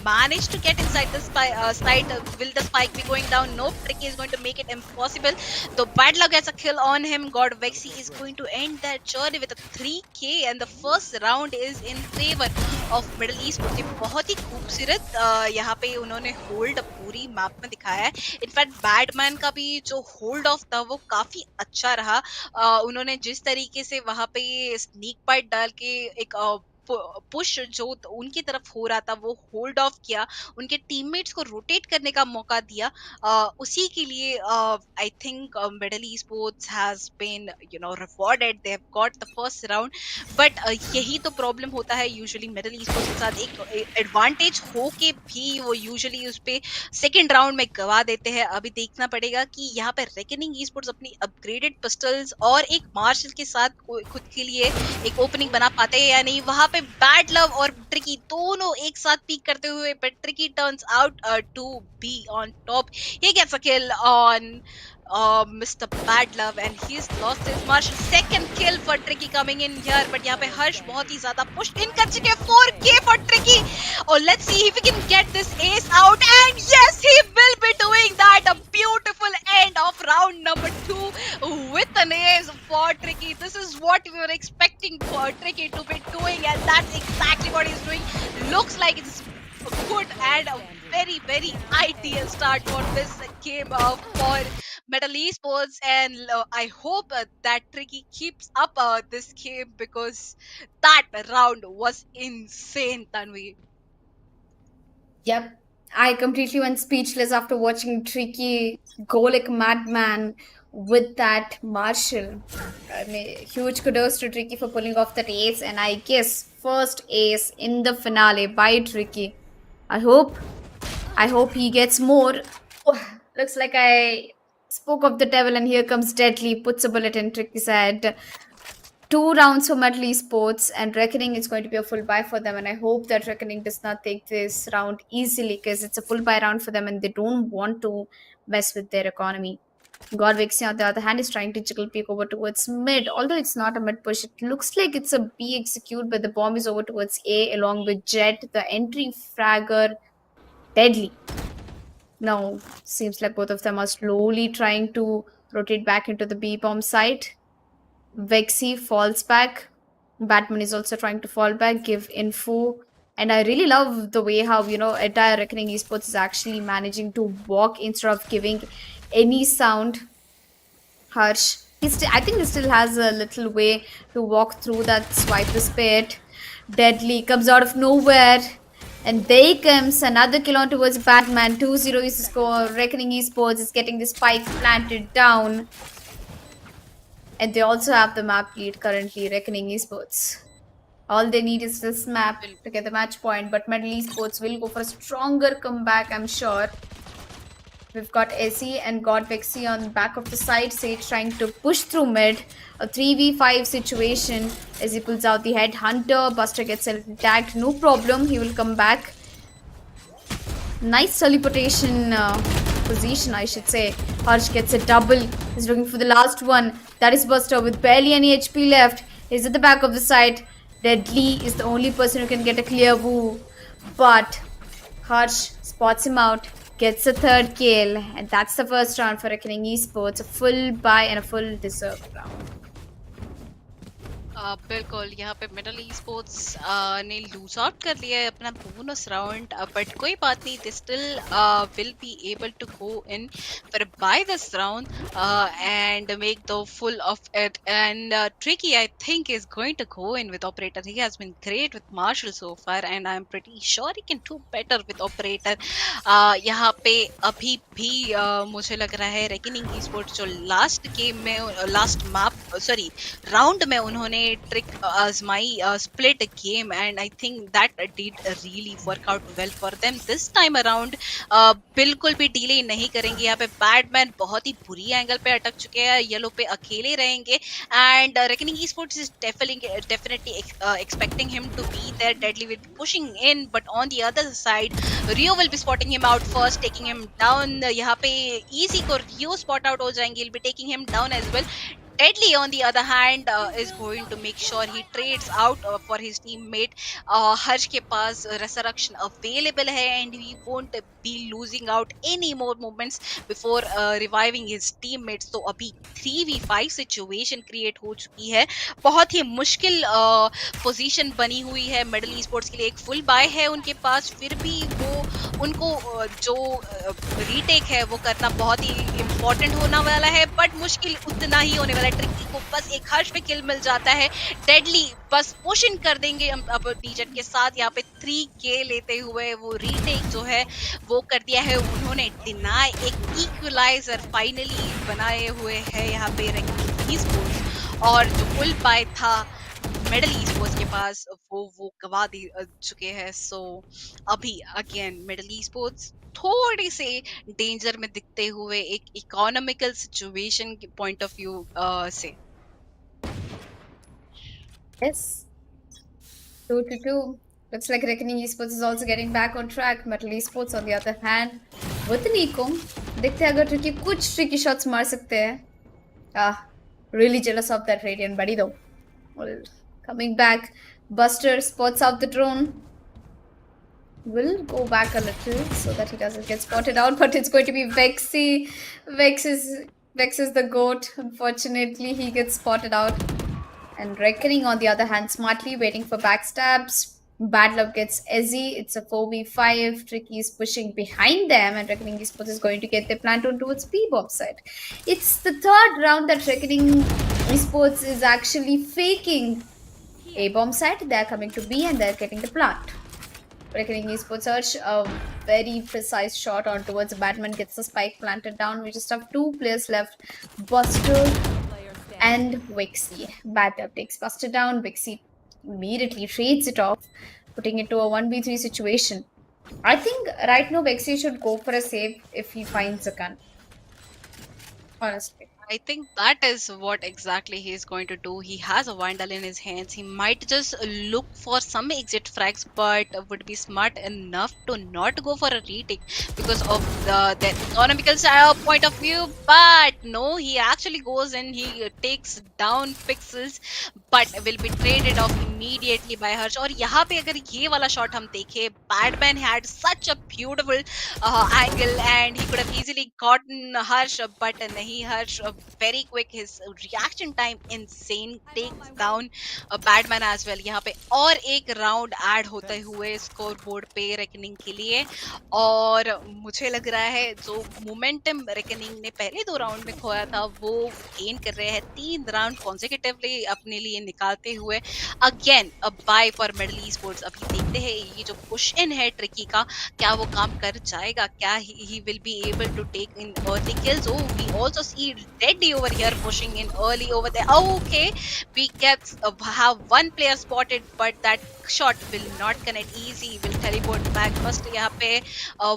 S1: managed to get inside the site. Will the spike be going down? Nope. Tricky is going to make it impossible. The Bad Luck gets a kill on him. God Vexy is going to end that journey with a 3k, and the first round is in favor of Middle Esports. ये बहुत ही खूबसूरत यहाँ पे उन्होंने hold पूरी map में दिखाया है. इनफैक्ट बैडमैन का भी जो होल्ड ऑफ था वो काफी अच्छा रहा. उन्होंने जिस तरीके से वहां पे स्नीक बाइट डाल के एक पुश जो उनकी तरफ हो रहा था वो होल्ड ऑफ किया, उनके टीममेट्स को रोटेट करने का मौका दिया. उसी के लिए I think Middle Esports has been rewarded. They have got the first round. But यही तो प्रॉब्लम होता है यूजुअली मिडल ई स्पोर्ट्स के साथ. एक एडवांटेज हो के भी वो यूजुअली उस पे सेकेंड राउंड में गवा देते हैं. अभी देखना पड़ेगा कि यहाँ पे रेकनिंग ई स्पोर्ट्स अपनी अपग्रेडेड पिस्टल्स और एक मार्शल के साथ खुद के लिए एक ओपनिंग बना पाते हैं या नहीं. वहां पे बैड लव और ट्रिकी दोनों एक साथ पीक करते हुए, but Tricky turns out to be on top. He gets a kill on Mr. Bad Love, and he's lost his marshal. Second kill for Tricky coming in here, but यहाँ पे हर्ष बहुत ही ज़्यादा push in कर चुके हैं. 4k for Tricky. Oh, let's see if he can get this ace out, and yes, he will be doing that. A beautiful end of round number 2 with an ace for Tricky. This is what we were expecting for Tricky to be doing, and that's exactly what he's doing. Looks like it's good and a very, very ideal start for this game for Metal Esports, and I hope that Tricky keeps up this game because that round was insane, Tanvi.
S2: Yep. I completely went speechless after watching Tricky go like a madman with that Marshall. I mean, huge kudos to Tricky for pulling off that ace, and I guess first ace in the finale by Tricky. I hope, I hope he gets more. Oh, looks like I spoke of the devil, and here comes Deadly, puts a bullet in Tricky's head. 2 rounds for Metal Esports, and Reckoning is going to be a full buy for them. And I hope that Reckoning does not take this round easily because it's a full buy round for them and they don't want to mess with their economy. God Vixie, on the other hand, is trying to jiggle peek over towards mid. Although it's not a mid push, it looks like it's a B execute, but the bomb is over towards A along with Jet, the entry fragger, Deadly. Now, seems like both of them are slowly trying to rotate back into the B bomb site. Vexy falls back. Batman is also trying to fall back, give info. And I really love the way how, entire Reckoning Esports is actually managing to walk instead of giving any sound. Harsh. I think he still has a little way to walk through that swiper's pit. Deadly comes out of nowhere. And there comes another kill on towards Batman. 2-0 is the score. Reckoning Esports is getting the spike planted down. And they also have the map lead currently, Reckoning Esports. All they need is this map to get the match point, but Metal Esports will go for a stronger comeback, I'm sure. We've got Essie and God Vexy on the back of the side. Sage trying to push through mid. A 3v5 situation as he pulls out the head. Hunter, Buster gets tagged. No problem, he will come back. Nice teleportation position, I should say. Harsh gets a double. He's looking for the last one. That is Buster with barely any HP left. He's at the back of the site. Deadly is the only person who can get a clear woo. But Harsh spots him out, gets a third kill, and that's the first round for Reckoning Esports. A full buy and a full deserved round.
S1: बिल्कुल यहाँ पे middle e sports ने lose out कर लिया है अपना bonus round but कोई बात नहीं they still will be able to go in for buy this round and make the full of it and Tricky I think is going to go in with operator he has been great with Marshal so far and I am pretty sure he can do better with operator यहाँ पे अभी भी मुझे लग रहा है Reckoning Esports जो last game में लास्ट मैप सॉरी राउंड में उन्होंने trick आजमाई split game and I think that did really work out well for them this time around. बिल्कुल भी डिले नहीं करेंगे यहाँ पे बैटमैन बहुत ही बुरी एंगल पे अटक चुके हैं येलो पे अकेले रहेंगे and Reckoning Esports is definitely expecting him to be there. Deadly will be pushing in but on the other side Rio will be spotting him out first taking him down. यहाँ पे easy को Rio spot out हो जाएंगे, he'll be taking him down as well. Deadly, on the other hand, is going to make sure he trades out for his teammate. Harsh के पास resurrection available है and he won't be losing out any more moments before reviving his teammates. तो अभी 3v5 situation create हो चुकी है. बहुत ही मुश्किल position बनी हुई है मिडल esports के लिए. एक full buy है उनके पास, फिर भी वो उनको जो रीटेक है वो करना बहुत ही इम्पोर्टेंट होने वाला है बट मुश्किल उतना ही होने वाला है. ट्रिकी को बस एक हर्ष पे किल मिल जाता है. डेडली बस पुश इन कर देंगे अब डीजेट के साथ. यहाँ पे 3K लेते हुए वो रीटेक जो है वो कर दिया है उन्होंने. डिनाई एक इक्वलाइजर फाइनली बनाए हुए है यहाँ पे रेकनिंग ईस्पोर्ट्स और जो फुल बाय था मिडल ईस्पोर्ट्स के पास वो गवा चुके हैं. सो अभी अगेन मिडल ईस्पोर्ट्स थोड़े से डेंजर में दिखते हुए एक इकोनॉमिकल सिचुएशन के पॉइंट ऑफ व्यू से.
S2: Yes. 2-2. Looks like Reckoning Esports is also getting back on track. Metal Esports on the other hand with Nico. देखते हैं अगर Tricky कुछ tricky shots मार सकते हैं. Really jealous of that Radiant buddy though. Well, coming back, Buster spots out the drone. Will go back a little so that he doesn't get spotted out, but it's going to be Vexy. Vex is the goat. Unfortunately, he gets spotted out. And Reckoning on the other hand, smartly waiting for backstabs. Bad Luck gets Ezzy. It's a 4v5. Tricky is pushing behind them, and Reckoning Esports is going to get their plant on towards B-bomb side. It's the third round that Reckoning Esports is actually faking A-bomb side. They're coming to B and they're getting the plant. Reckoning Esports search a very precise shot on towards Batman, gets the spike planted down. We just have two players left, Buster
S3: Player standing.
S2: and Wixie. Batter takes Buster down. Wixie immediately trades it off, putting it to a 1v3 situation. I think right now Wixie should go for a save if he finds a gun. Honestly.
S1: I think that is what exactly he is going to do. He has a Vandal in his hands. He might just look for some exit frags, but would be smart enough to not go for a retake because of the economical point of view. But no, he actually goes in, he takes down pixels, but will be traded off immediately by Harsh. और यहाँ पे अगर ये वाला shot हम देखें, Batman had such a beautiful angle and he could have easily gotten Harsh, but nahi, Harsh very quick, his reaction time insane, takes down Batman as well. यहाँ पे और एक राउंड ऐड होते हुए स्कोर बोर्ड पे reckoning के लिए, और मुझे लग रहा है जो मोमेंटम रेकनिंग ने पहले 2 राउंड में खोया था वो गेन कर रहे हैं 3 राउंड कॉन्सेक्यूटिवली अपने लिए निकालते हुए. Again a buy for Middle Sports. अभी देखते हैं ये जो पुश इन है ट्रिकी का, क्या वो काम कर जाएगा, क्या he will be able to take in early kills. Oh, we also see Deadly over here pushing in early over there. Oh, okay, we get have one player spotted, but that shot will not connect easy. Will teleport back first. यहाँ पे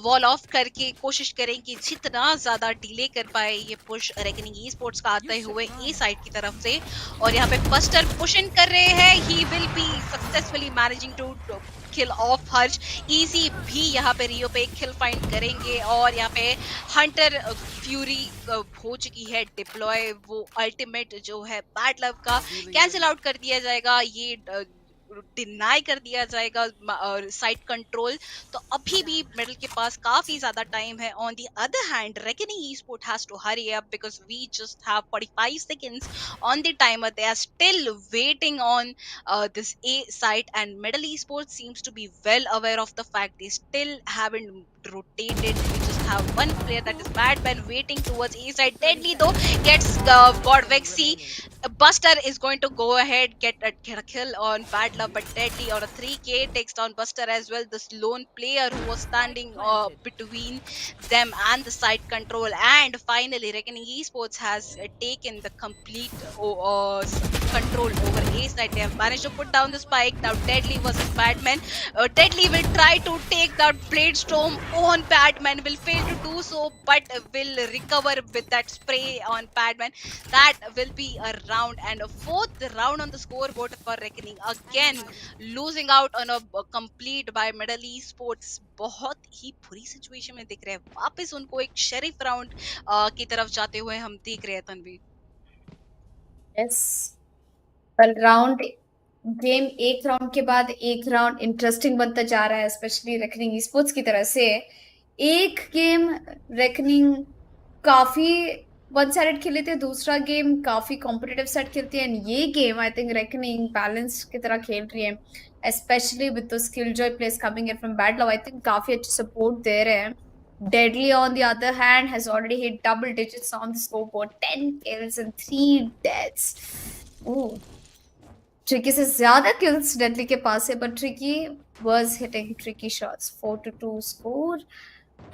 S1: wall of करके कोशिश करें कि जितना ज्यादा delay कर पाए ये पुश रेकनिंग ई स्पोर्ट्स का आते हुए ए साइड की तरफ से. और यहाँ पे बस्टर पुश इन कर रहे हैं. He will be successfully managing to kill off hers. Easy भी यहाँ पे रियो पे किल फाइंड करेंगे, और यहाँ पे हंटर फ्यूरी हो चुकी है डिप्लॉय. वो अल्टीमेट जो है बैड लव का कैंसिल आउट कर दिया जाएगा, ये डिनाई कर दिया जाएगा साइड कंट्रोल. तो अभी भी मिडल के पास काफी ज्यादा टाइम है. On the other hand Reckoning esport has to hurry up because we just have 45 seconds on the timer. They are still waiting on this A site, and middle esports seems to be well aware of the fact they still haven't rotated. We just have one player, that is Batman, waiting towards A site. Deadly though gets got Vexy. Buster is going to go ahead get a kill on Bad Love, but Deadly on a 3k takes down Buster as well. This lone player who was standing between them and the side control. And finally Reckoning Esports has taken the complete control over A side. They have managed to put down the spike. Now Deadly versus Batman. Deadly will try to take that Blade Storm on Batman, will fail to do so, but will recover with that spray on Batman. That will be a round, and a fourth round on the scoreboard for Reckoning. Again losing out on a complete by Middle East Sports. बहुत ही बुरी situation में दिख रहे हैं. वापस उनको एक sheriff round की तरफ जाते हुए हम देख रहे हैं Tanvi.
S2: Yes. Well, round game एक राउंड के बाद एक राउंड इंटरेस्टिंग बनता जा रहा है, स्पेशली रेकनिंग स्पोर्ट्स की तरह से. एक गेम रेकनिंग काफी वन साइडेड खेले थे, दूसरा गेम काफी कॉम्पिटिटिव सेट खेलती है, एंड ये game I think reckoning balance की तरह खेल रही है, specially with the skill Joy place coming in from bad love. I think काफी अच्छी सपोर्ट दे रहे हैं. Deadly, on the other hand, has already hit double digits on the scoreboard, 10 kills and 3 deaths. Ooh. Tricky से ज़्यादा kills Deadly के पास है, but Tricky was hitting tricky shots. 4-2 score.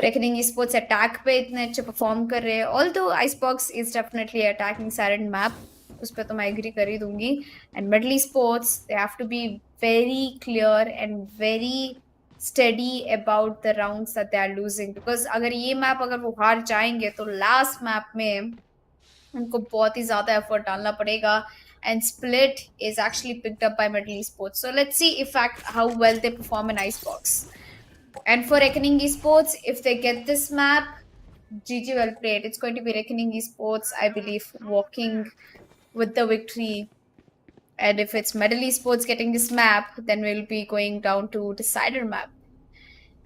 S2: Reckoning Esports attack पे इतने अच्छे perform कर रहे हैं. Although Icebox is definitely attacking silent map, उस पे तो मैं agree कर ही दूंगी. And Middle Esports, they have to be very clear and very steady about the rounds that they are losing, because अगर ये map अगर वो हार जाएंगे तो last map में उनको बहुत ही ज़्यादा effort डालना पड़ेगा. And split is actually picked up by Middle Esports. So let's see in fact how well they perform in Icebox. And for Reckoning Esports, if they get this map, GG well played. It's going to be Reckoning Esports, I believe, walking with the victory. And if it's Middle Esports getting this map, then we'll be going down to decider map.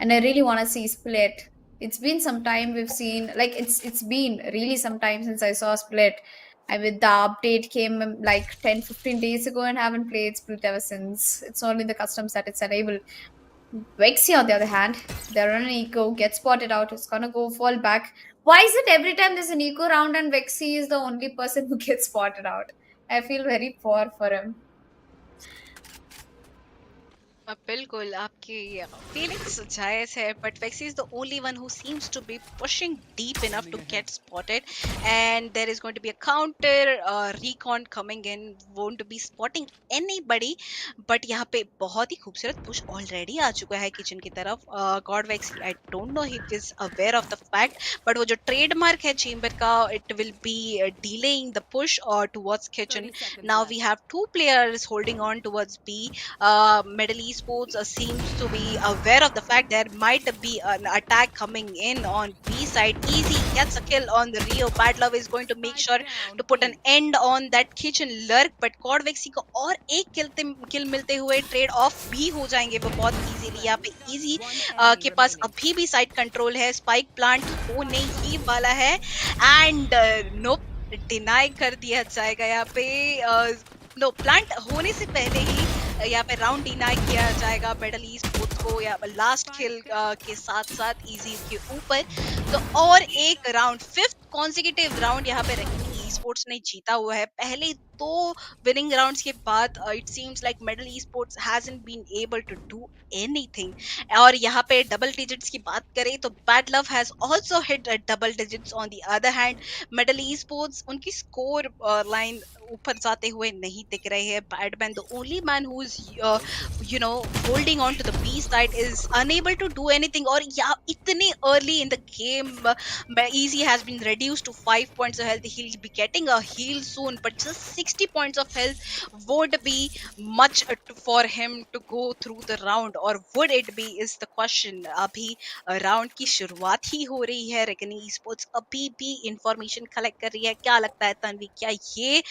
S2: And I really want to see split. It's been some time we've seen, like it's been really some time since I saw split. I mean, the update came like 10-15 days ago and haven't played Split ever since. It's only the customs that it's enabled. Vexy, on the other hand, they're on an eco, get spotted out, it's gonna go fall back. Why is it every time there's an eco round and Vexy is the only person who gets spotted out? I feel very poor for him.
S1: बिल्कुल आपकी feelings जायज़ है but Vexy is the only one who seems to be pushing deep enough to get spotted and there is going to be a counter recon coming in won't be spotting anybody but यहाँ पे बहुत ही खूबसूरत push already आ चुका है kitchen की तरफ God Vexy I don't know if he is aware of the fact but वो जो trademark है chamber का it will be delaying the push towards kitchen
S3: 30 seconds
S1: now
S3: left.
S1: we have two players holding on towards B Middle Esports seems to be aware of the fact there might be an attack coming in on B side. Easy gets a kill on the Rio. Bad Love is going to make
S3: Spike
S1: sure
S3: down
S1: to put
S3: B.
S1: an end on that kitchen lurk. But Cod Vexy को और एक किल मिलते हुए trade off भी हो जाएंगे वो बहुत इजीली यहाँ पे इजी
S3: One enemy
S1: के पास
S3: remaining.
S1: अभी भी साइड कंट्रोल है स्पाइक प्लांट होने ही वाला है एंड नोप डिनाई कर दिया जाएगा यहाँ पे नो प्लांट होने से पहले ही यहाँ पे राउंड डिनाई किया जाएगा मिडल ईस्ट स्पोर्ट्स को या लास्ट किल के साथ साथ इजी के ऊपर तो और एक राउंड फिफ्थ कॉन्जिक्यूटिव राउंड यहाँ पे रखी स्पोर्ट्स ने जीता हुआ है पहले दो विनिंग राउंड्स के बाद it seems like Middle Esports hasn't been able to do anything और यहाँ पे डबल डिजिट्स की बात करें तो Bad Love has also hit double digits on the other hand Middle Esports उनकी स्कोर लाइन ऊपर जाते हुए नहीं दिख रहे हैं Batman the only man who is holding on to the B side is unable to do anything और या इतने early in the game easy has been reduced to 5 points of health he'll be getting a heal soon but just 60 points of health would be much for him to go through the round or would it be is the question अभी round की शुरुआत ही हो रही है reckoning sports अभी भी information collect कर रही है क्या लगता है तन्वी क्या ये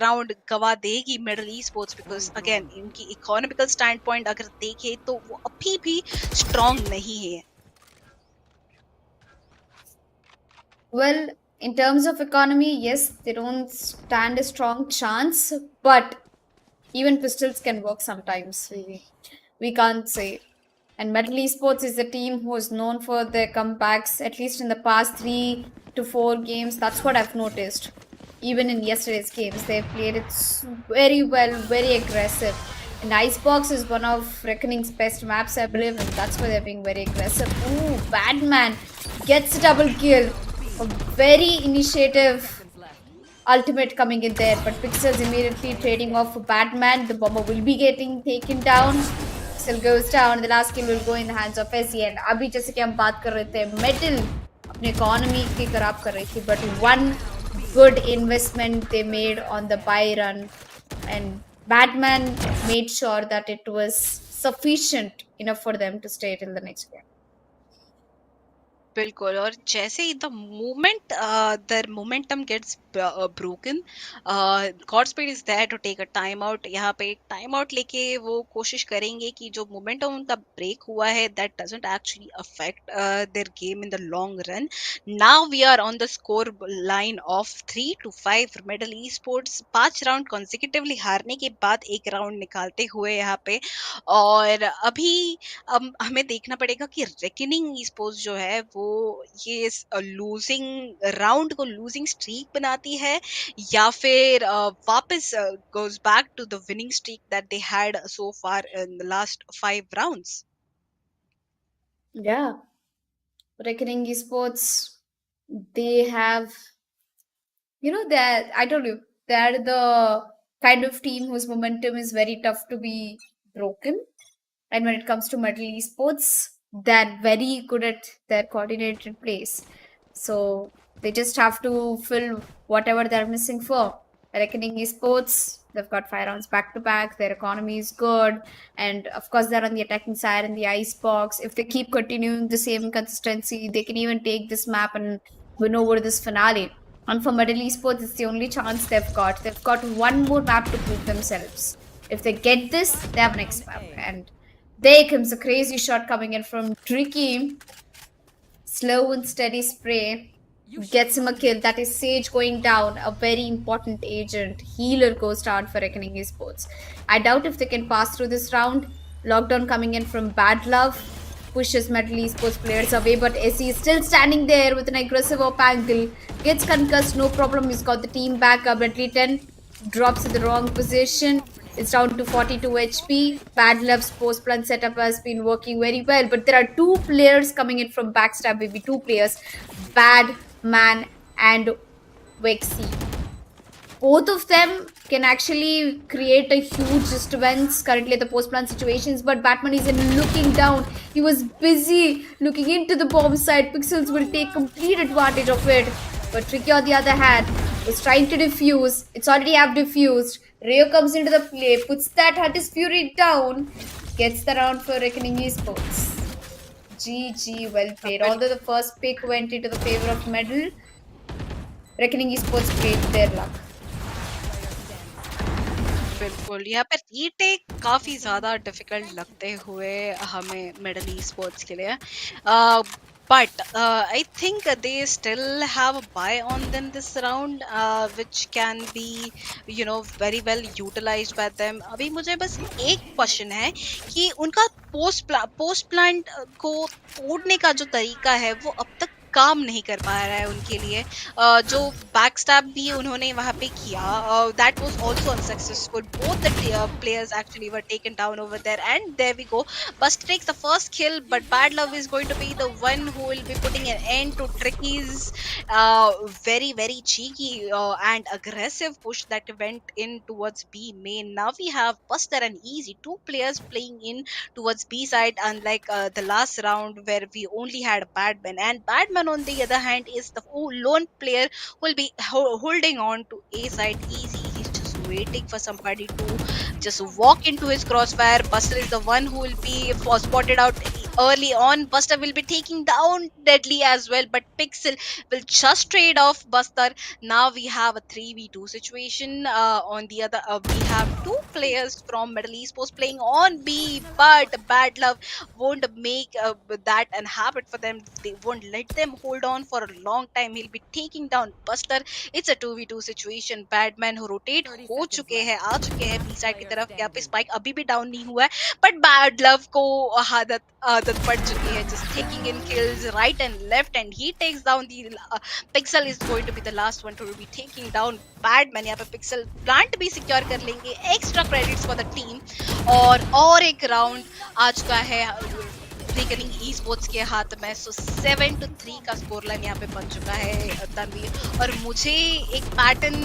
S1: राउंड गवा देगी middle e sports because again इनकी इकोनॉमिकल स्टैंड पॉइंट अगर देखें तो वो अभी भी स्ट्रांग नहीं है
S2: Well, in terms of economy, yes, they don't stand a strong chance, but even pistols can work sometimes. We can't say. And Metal Esports is a team who is known for their comebacks, at least in the past 3 to 4 games. That's what I've noticed. Even in yesterday's games, they've played it very well, very aggressive. And Icebox is one of Reckoning's best maps, I believe, and that's why they're being very aggressive. Ooh, Batman gets a double kill. A very initiative
S3: Seconds left.
S2: ultimate coming in there, but Pixels immediately trading off for Batman. The bomber will be getting taken down. Pixel goes down. The last kill will go in the hands of SE. And अभी जैसे कि हम बात कर रहे थे, Metal अपने economy की खराब कर रही थी, but one good investment they made on the buy run, and Batman made sure that it was sufficient enough for them to stay till the next game.
S1: बिल्कुल और जैसे ही the moment the momentum gets broken Godspeed is there to take a time out यहाँ पे एक time out लेके वो कोशिश करेंगे कि जो मोमेंटम उनका ब्रेक हुआ है that doesn't actually affect their game in the long run now we are on the score line of 3-5 Medal esports 5 round consecutively हारने के बाद एक राउंड निकालते हुए यहाँ पे और अभी हमें देखना पड़ेगा कि रेकनिंग स्पोर्ट्स जो है वो ये लूजिंग राउंड को लूजिंग स्ट्रीक बनाती है या फिर वापस goes back to the winning streak that they had so far in the last 5 rounds
S2: Yeah, Reckoning Esports, they have, that I told you, they're the kind of team whose momentum is very tough to be broken. And when it comes to Metal Esports, they're very good at their coordinated plays. So they just have to fill whatever they're missing for. Reckoning Esports, they've got 5 rounds back to back, their economy is good, and of course they're on the attacking side in the Icebox. If they keep continuing the same consistency, they can even take this map and win over this finale. And for Middle Esports, it's the only chance they've got. They've got one more map to prove themselves. If they get this, they have next map. And there comes a crazy shot coming in from Tricky. Slow and steady spray. gets him a kill. That is Sage going down, a very important agent. Healer goes down for Reckoning Esports. I doubt if they can pass through this round. Lockdown coming in from Bad Love pushes Metal Esports players away, but SE is still standing there with an aggressive up angle. Gets concussed, no problem. He's got the team back up. Bentley 10 drops in the wrong position. It's down to 42 HP. Bad Love's post plant setup has been working very well, but there are two players coming in from Backstab, maybe two players. Bad Man and Vexy. Both of them can actually create a huge disturbance currently at the post plant situations, but Batman isn't looking down. He was busy looking into the bomb side. Pixels will take complete advantage of it. But Tricky, on the other hand, was trying to defuse. It's already have diffused. Rio comes into the play, puts that Hunter's Fury down, gets the round for Reckoning Esports. GG, well played. Although the first pick went into the favor of Medal, Reckoning Esports played their luck.
S1: बिल्कुल यहाँ पे retake काफी ज्यादा difficult लगते हुए हमें middle sports के लिए but I think they still have a buy on them this round which can be very well utilized by them. अभी मुझे बस एक क्वेश्चन है कि उनका पोस्ट प्लांट को तोड़ने का जो तरीका है वो अब तक काम नहीं कर पा रहा है उनके लिए जो बैकस्टैब भी उन्होंने वहां पे किया that was also unsuccessful both the players actually were taken down over there and there we go. Bust takes the first kill but Bad Love is going to be the one who will be putting an end to Tricky's very cheeky and aggressive push that went in towards B main. Now we have Buster and Easy, two players playing in towards B side, unlike the last round where we only had Badman. And Badman, on the other hand, is the lone player who will be holding on to A side. Easy, he's just waiting for somebody to just walk into his crossfire. Buster is the one who will be spotted out early on. Buster will be taking down Deadly as well, but Pixel will just trade off Buster. Now we have a 3v2 situation. On the other, we have two players from Middle Esports playing on B, but Bad Love won't make that an habit for them. They won't let them hold on for a long time. He'll be taking down Buster. It's a 2v2 situation. Badman who rotate हो चुके हैं, आ चुके हैं B side की तरफ. यहाँ पे spike अभी भी डाउन नहीं हुआ है, बट बैड लव को आदत पड़ चुकी है just taking in kills right and left, and he takes down the Pixel is going to be the last one to be taking down Badman. यहाँ पे Pixel प्लांट भी सिक्योर कर लेंगे. Extra credits for the team. और एक round आ चुका है रेकनिंग ई-स्पोर्ट्स के हाथ में. सो 7-3 का स्कोर लाइन यहाँ पे बन चुका है तनवीर. और मुझे एक पैटर्न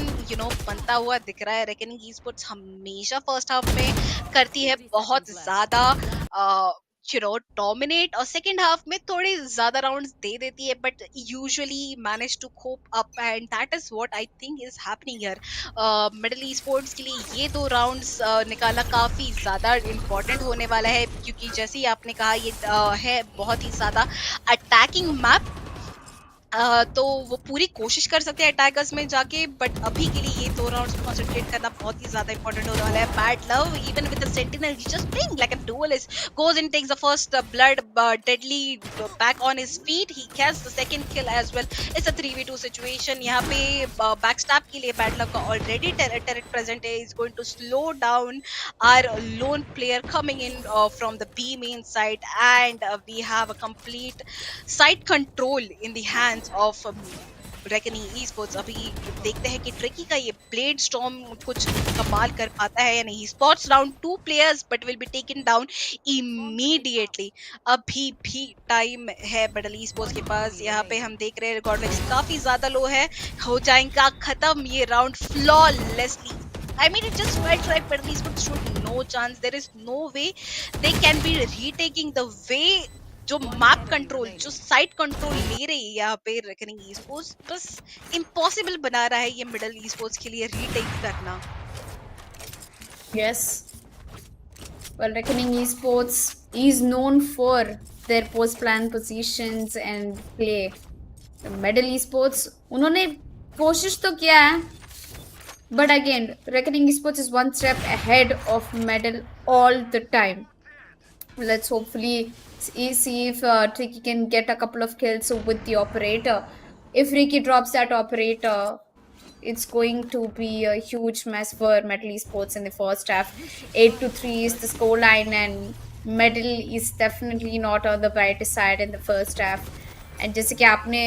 S1: बनता हुआ दिख रहा है. रेकनिंग ई-स्पोर्ट्स हमेशा फर्स्ट हाफ में करती है बहुत ज्यादा डोमिनेट, और सेकंड हाफ में थोड़े ज्यादा राउंड्स दे देती है, but usually manage to cope up, and that is what I think is happening here. Middle Esports के लिए ये दो राउंड्स निकालना काफी ज्यादा इम्पोर्टेंट होने वाला है, क्योंकि जैसे ही आपने कहा ये है बहुत ही ज्यादा अटैकिंग मैप. तो वो पूरी कोशिश कर सकते हैं अटैकर्स में जाके, बट अभी के लिए ये दो राउंड्स कंसंट्रेट करना बहुत ही ज्यादा इंपॉर्टेंट होने वाला है. Bad love even with the sentinel he just playing like a duelist, goes and takes the first blood, deadly back on his feet. He gets the second kill as well. It's a 3v2 situation. यहाँ पे backstab के लिए bad love का already turret present है. Is going to slow down our lone player coming in from the B main side, and we have a complete side control in the hands of Reckoning Esports. अभी देखते हैं कि tricky का ये blade storm कुछ कमाल कर पाता है या नहीं. Spots round 2 players but will be taken down immediately. अभी भी टाइम है मिडल ईस्पोर्ट्स के पास. यहाँ पे हम देख रहे हैं रिकॉर्ड काफी ज्यादा लो है. हो जाएगा खत्म ये round flawlessly. I mean, it just felt like Middle Esports stood no chance. There is no way they can be retaking the way जो मैप कंट्रोल, जो साइट कंट्रोल ले रही है यहाँ पे रेकनिंग ई-स्पोर्ट्स. बस इम्पॉसिबल बना रहा है ये मिडल ई-स्पोर्ट्स के लिए रीटेक करना.
S2: Yes. Well, Reckoning Esports is known for their post-plan positions and play. The Medal Esports, उन्होंने कोशिश तो किया है, but again, Reckoning Esports is one step ahead of Medal all the time. Let's hopefully see if Tricky can get a couple of kills with the operator. If Ricky drops that operator, it's going to be a huge mess for Metal Esports in the first half. 8-3 is the scoreline, and Metal is definitely not on the brighter side in the first half. And जैसे कि आपने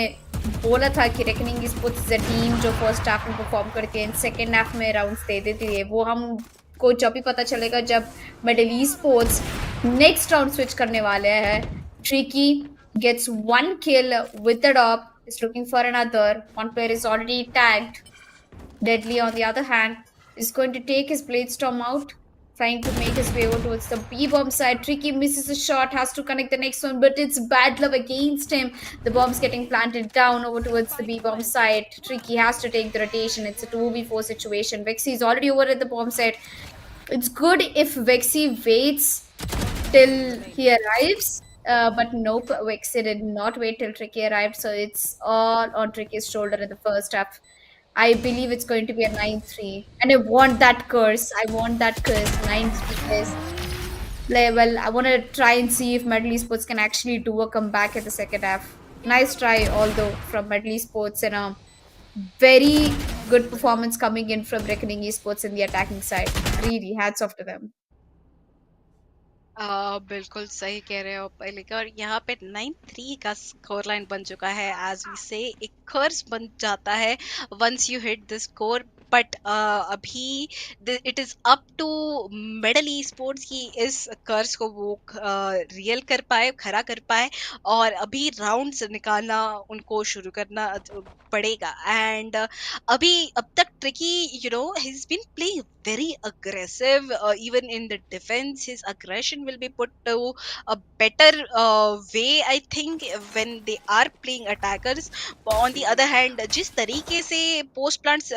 S2: बोला था कि Reckoning Esports is a team जो first half में perform करती है, second half में rounds दे देती है, वो हमको जब भी पता चलेगा जब Metal Esports next round switch करने वाले हैं. Tricky gets one kill with the top, is looking for another. One player is already tagged. Deadly, on the other hand, is going to take his Blade Storm out, trying to make his way over towards the B bomb side. Tricky misses a shot, has to connect the next one, but it's bad luck against him. The bomb's getting planted down over towards the B bomb side. Tricky has to take the rotation. It's a 2v4 situation. Vexy is already over at the bomb side. It's good if Vexy waits till he arrives. But nope, Vexy did not wait till Tricky arrived, so it's all on Tricky's shoulder in the first half. I believe it's going to be a 9-3. And I want that curse. I want that curse. 9-3 is. Well, I want to try and see if Medley Sports can actually do a comeback in the second half. Nice try, although, from Medley Sports, and a very good performance coming in from Reckoning Esports in the attacking side. Really, hats off to them.
S1: बिल्कुल सही कह रहे हो पहले का, और यहाँ पे 9-3 का स्कोर लाइन बन चुका है. एज वी से एक कर्स बन जाता है once you hit the score. But अभी it is up to Medal e sports की इस कर्स को वो रियल कर पाए, खरा कर पाए, और अभी राउंड्स निकालना उनको शुरू करना पड़ेगा. एंड अभी अब तक tricky he's been playing very aggressive, even in the defense his aggression will be put to a better way, I think, when they are playing attackers. On the other hand, जिस तरीके से post plants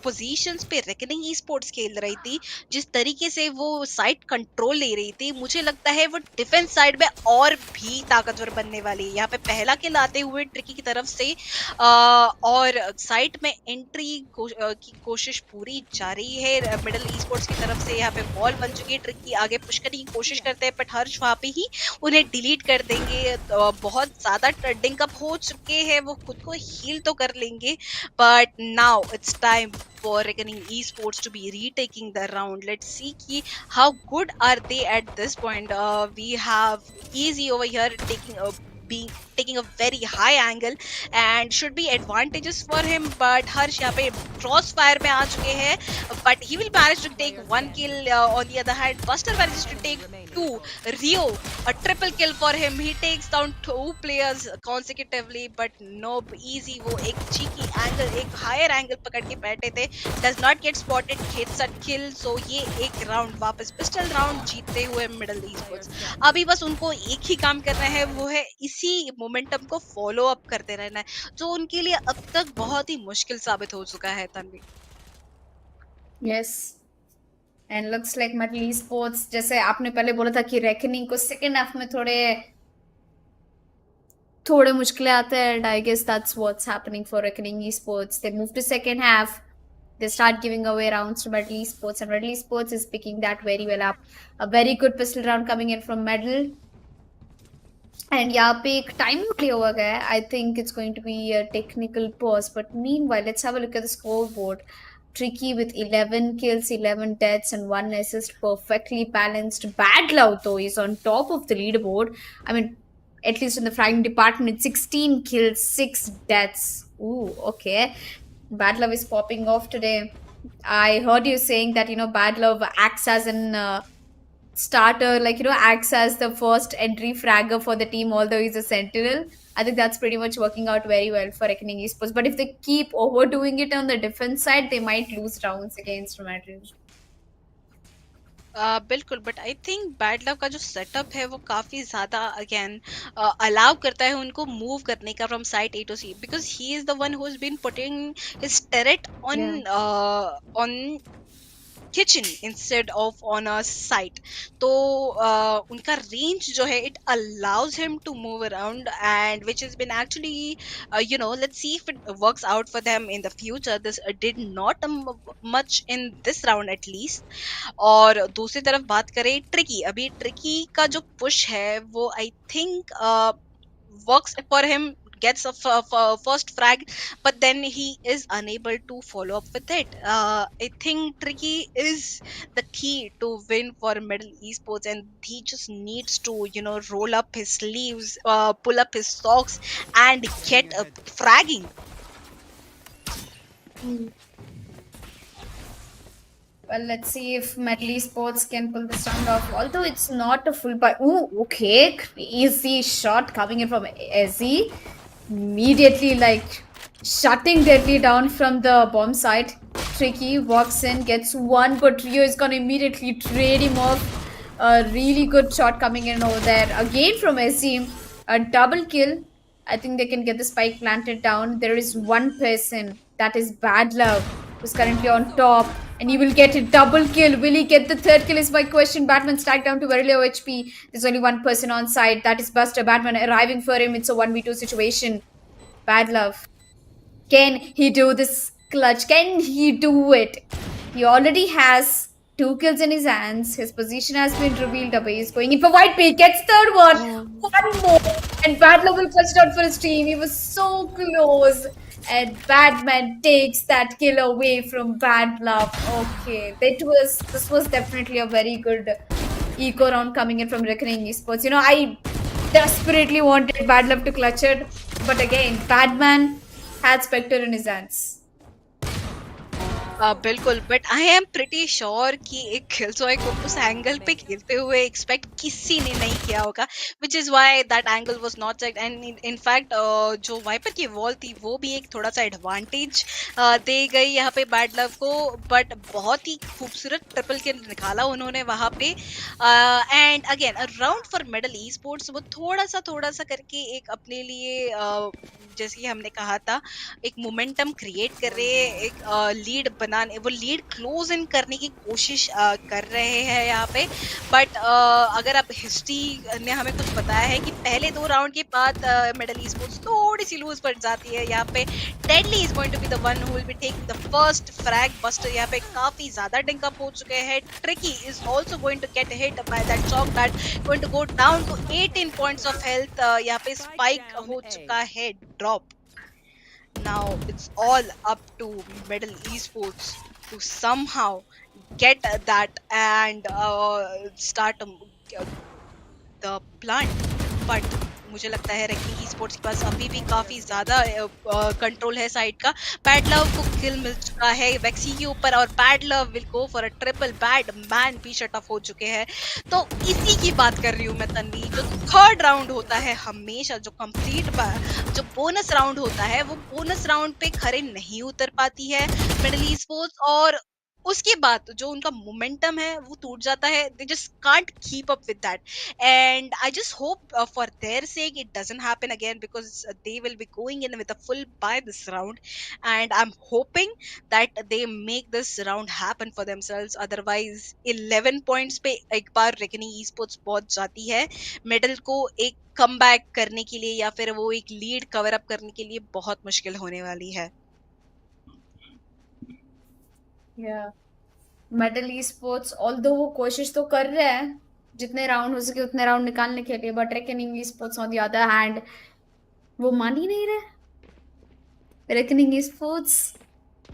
S1: positions पे reckoning e sports खेल रही थी, जिस तरीके से वो साइड कंट्रोल ले रही थी, मुझे लगता है वो डिफेंस साइड में और भी ताकतवर बनने वाली है. यहाँ पे पहला किल आते हुए ट्रिकी की तरफ से, और साइट में एंट्री की कोशिश पूरी जारी है मिडल ई स्पोर्ट्स की तरफ से. यहाँ पे बॉल बन चुकी है, ट्रिकी आगे पुश करने की कोशिश करते हैं, बट हर्ष वहाँ पे ही उन्हें डिलीट कर देंगे. बहुत ज्यादा ट्रेडिंग अप हो चुके हैं, वो खुद को हील तो कर लेंगे, but now it's time for Reckoning Esports to be retaking the round. Let's see ki how good are they at this point. We have Easy over here taking a very high angle and should be advantageous for him, but Harsh यहाँ पे crossfire में आ चुके हैं, but he will manage to take one kill. On the other hand, Buster manages to take two. Rio, a triple kill for him. He takes down two players consecutively, but nope, Easy वो एक cheeky angle, एक higher angle पकड़ के बैठे थे, does not get spotted, hits a kill. So ये एक round वापस pistol round जीतते हुए मिडल ईस्पोर्ट्स. अभी बस उनको एक ही काम करना है, वो है इसी मोमेंटम को फॉलो अप करते रहना है, जो उनके लिए अब तक बहुत ही मुश्किल साबित हो चुका है. Tanvi,
S2: Yes. And looks like Metal Esports, जैसे आपने पहले बोला था कि Reckoning को second half में थोड़े मुश्किलें आते हैं, and I guess that's what's happening for Reckoning Esports. They move to second half. They start giving away rounds to Metal Esports, and Metal Esports is picking that very well up. A very good pistol round coming in from Metal. And यहाँ पे एक time play हुआ गया है. I think it's going to be a technical pause. But meanwhile, let's have a look at the scoreboard. Tricky with 11 kills, 11 deaths, and 1 assist, perfectly balanced. Bad Love, though, is on top of the leaderboard. I mean, at least in the fragging department, 16 kills, 6 deaths. Ooh, okay. Bad Love is popping off today. I heard you saying that, Bad Love acts as an starter, acts as the first entry fragger for the team, although he's a sentinel. I think that's pretty much working out very well for Reckoning Esports. But if they keep overdoing it on the defense side, they might lose rounds against Madrid.
S1: बिल्कुल, but I think bad love का जो setup है वो काफी ज्यादा again allow करता है उनको मूव करने का from site A to C, because he is the one who has been putting his turret on kitchen instead of on a site. तो उनका range जो है, it allows him to move around, and which has been actually let's see if it works out for them in the future. This did not much in this round at least. और दूसरी तरफ बात करें tricky, अभी tricky का जो push है वो I think works for him gets a first frag, but then he is unable to follow up with it. I think Tricky is the key to win for Middle Esports, and he just needs to, roll up his sleeves, pull up his socks, and get a fragging.
S2: Well, let's see if Medley Sports can pull this round off. Although it's not a full buy. Ooh, okay. Crazy shot coming in from Ezzy. Immediately, like, shutting Deadly down from the bomb side. Tricky walks in, gets one, but Rio is gonna immediately trade him off. A really good shot coming in over there. Again from Ezzy. A double kill. I think they can get the spike planted down. There is one person, that is Bad Love, who's currently on top, and he will get a double kill. Will he get the third kill is my question. Batman stacked down to very low HP. There's only one person on side, that is Buster. Batman arriving for him. It's a 1v2 situation. Bad Love, can he do this clutch? Can he do it? He already has two kills in his hands. His position has been revealed away. He's going in for white pick. Gets third one.
S1: Oh.
S2: One more. And Bad Love will clutch out for his team. He was so close. And Batman takes that kill away from Bad Love. Okay. This was definitely a very good eco round coming in from Reckoning Esports. I desperately wanted Bad Love to clutch it. But again, Batman had Spectre in his hands.
S1: बिल्कुल, but I am pretty sure कि एक killjoy को उस angle पे खेलते हुए expect किसी ने नहीं किया होगा, which is why that angle was not checked. And in fact जो वाइपर की वॉल थी वो भी एक थोड़ा सा एडवांटेज दे गई यहाँ पे बैड लव को, बट बहुत ही खूबसूरत ट्रिपल किल निकाला उन्होंने वहाँ पे। And again round for middle e sports, वो थोड़ा सा करके एक अपने लिए जैसे कि हमने कहा था एक मोमेंटम क्रिएट कर रहे हैं, एक लीड बनाने, वो लीड क्लोज इन करने की कोशिश कर रहे हैं यहाँ पे। बट अगर अब हिस्ट्री ने हमें कुछ बताया है कि पहले 2 राउंड के बाद मिडल ई स्पोर्ट्स थोड़ी सी लूज पड़ जाती है यहाँ पे। Deadly is going to be the one who will be taking the first frag. Buster यहाँ पे काफी ज्यादा डिंक अप हो चुके हैं। Tricky is also going to get hit by that shock that going to go down to 18 points of health. यहाँ पे spike हो चुका है drop. Now it's all up to Middle Esports to somehow get that and start the plant. But मुझे लगता है reckoning sports के पास अभी भी काफी ज्यादा कंट्रोल है साइड का। बैड लव को किल मिल चुका है वैक्सी के ऊपर, और bad Love will go for a triple. Bad man भी शट ऑफ हो चुके हैं। तो इसी की बात कर रही हूँ मैं तन्वी। जो थर्ड राउंड होता है हमेशा, जो कंप्लीट जो बोनस राउंड होता है, वो बोनस राउंड पे खरे नहीं उतर पाती है मिडिल ई स्पोर्ट्स, और उसके बाद जो उनका मोमेंटम है वो टूट जाता है। They just can't keep up with that, and I just hope for their sake it doesn't happen again, because they will be going in with a full buy this round, and I am hoping that they make this round happen for themselves. Otherwise 11 points पे एक बार reckoning esports पहुंच जाती है। Middle को एक come back करने के लिए या फिर वो एक लीड कवर अप करने के लिए बहुत मुश्किल होने वाली है।
S2: मेडल ई स्पोर्ट्स ऑल्दो वो कोशिश तो कर रहे हैं जितने राउंड हो सके उतने राउंड निकालने के लिए, but reckoning esports on the other hand वो मान ही नहीं रहे। Reckoning e sports,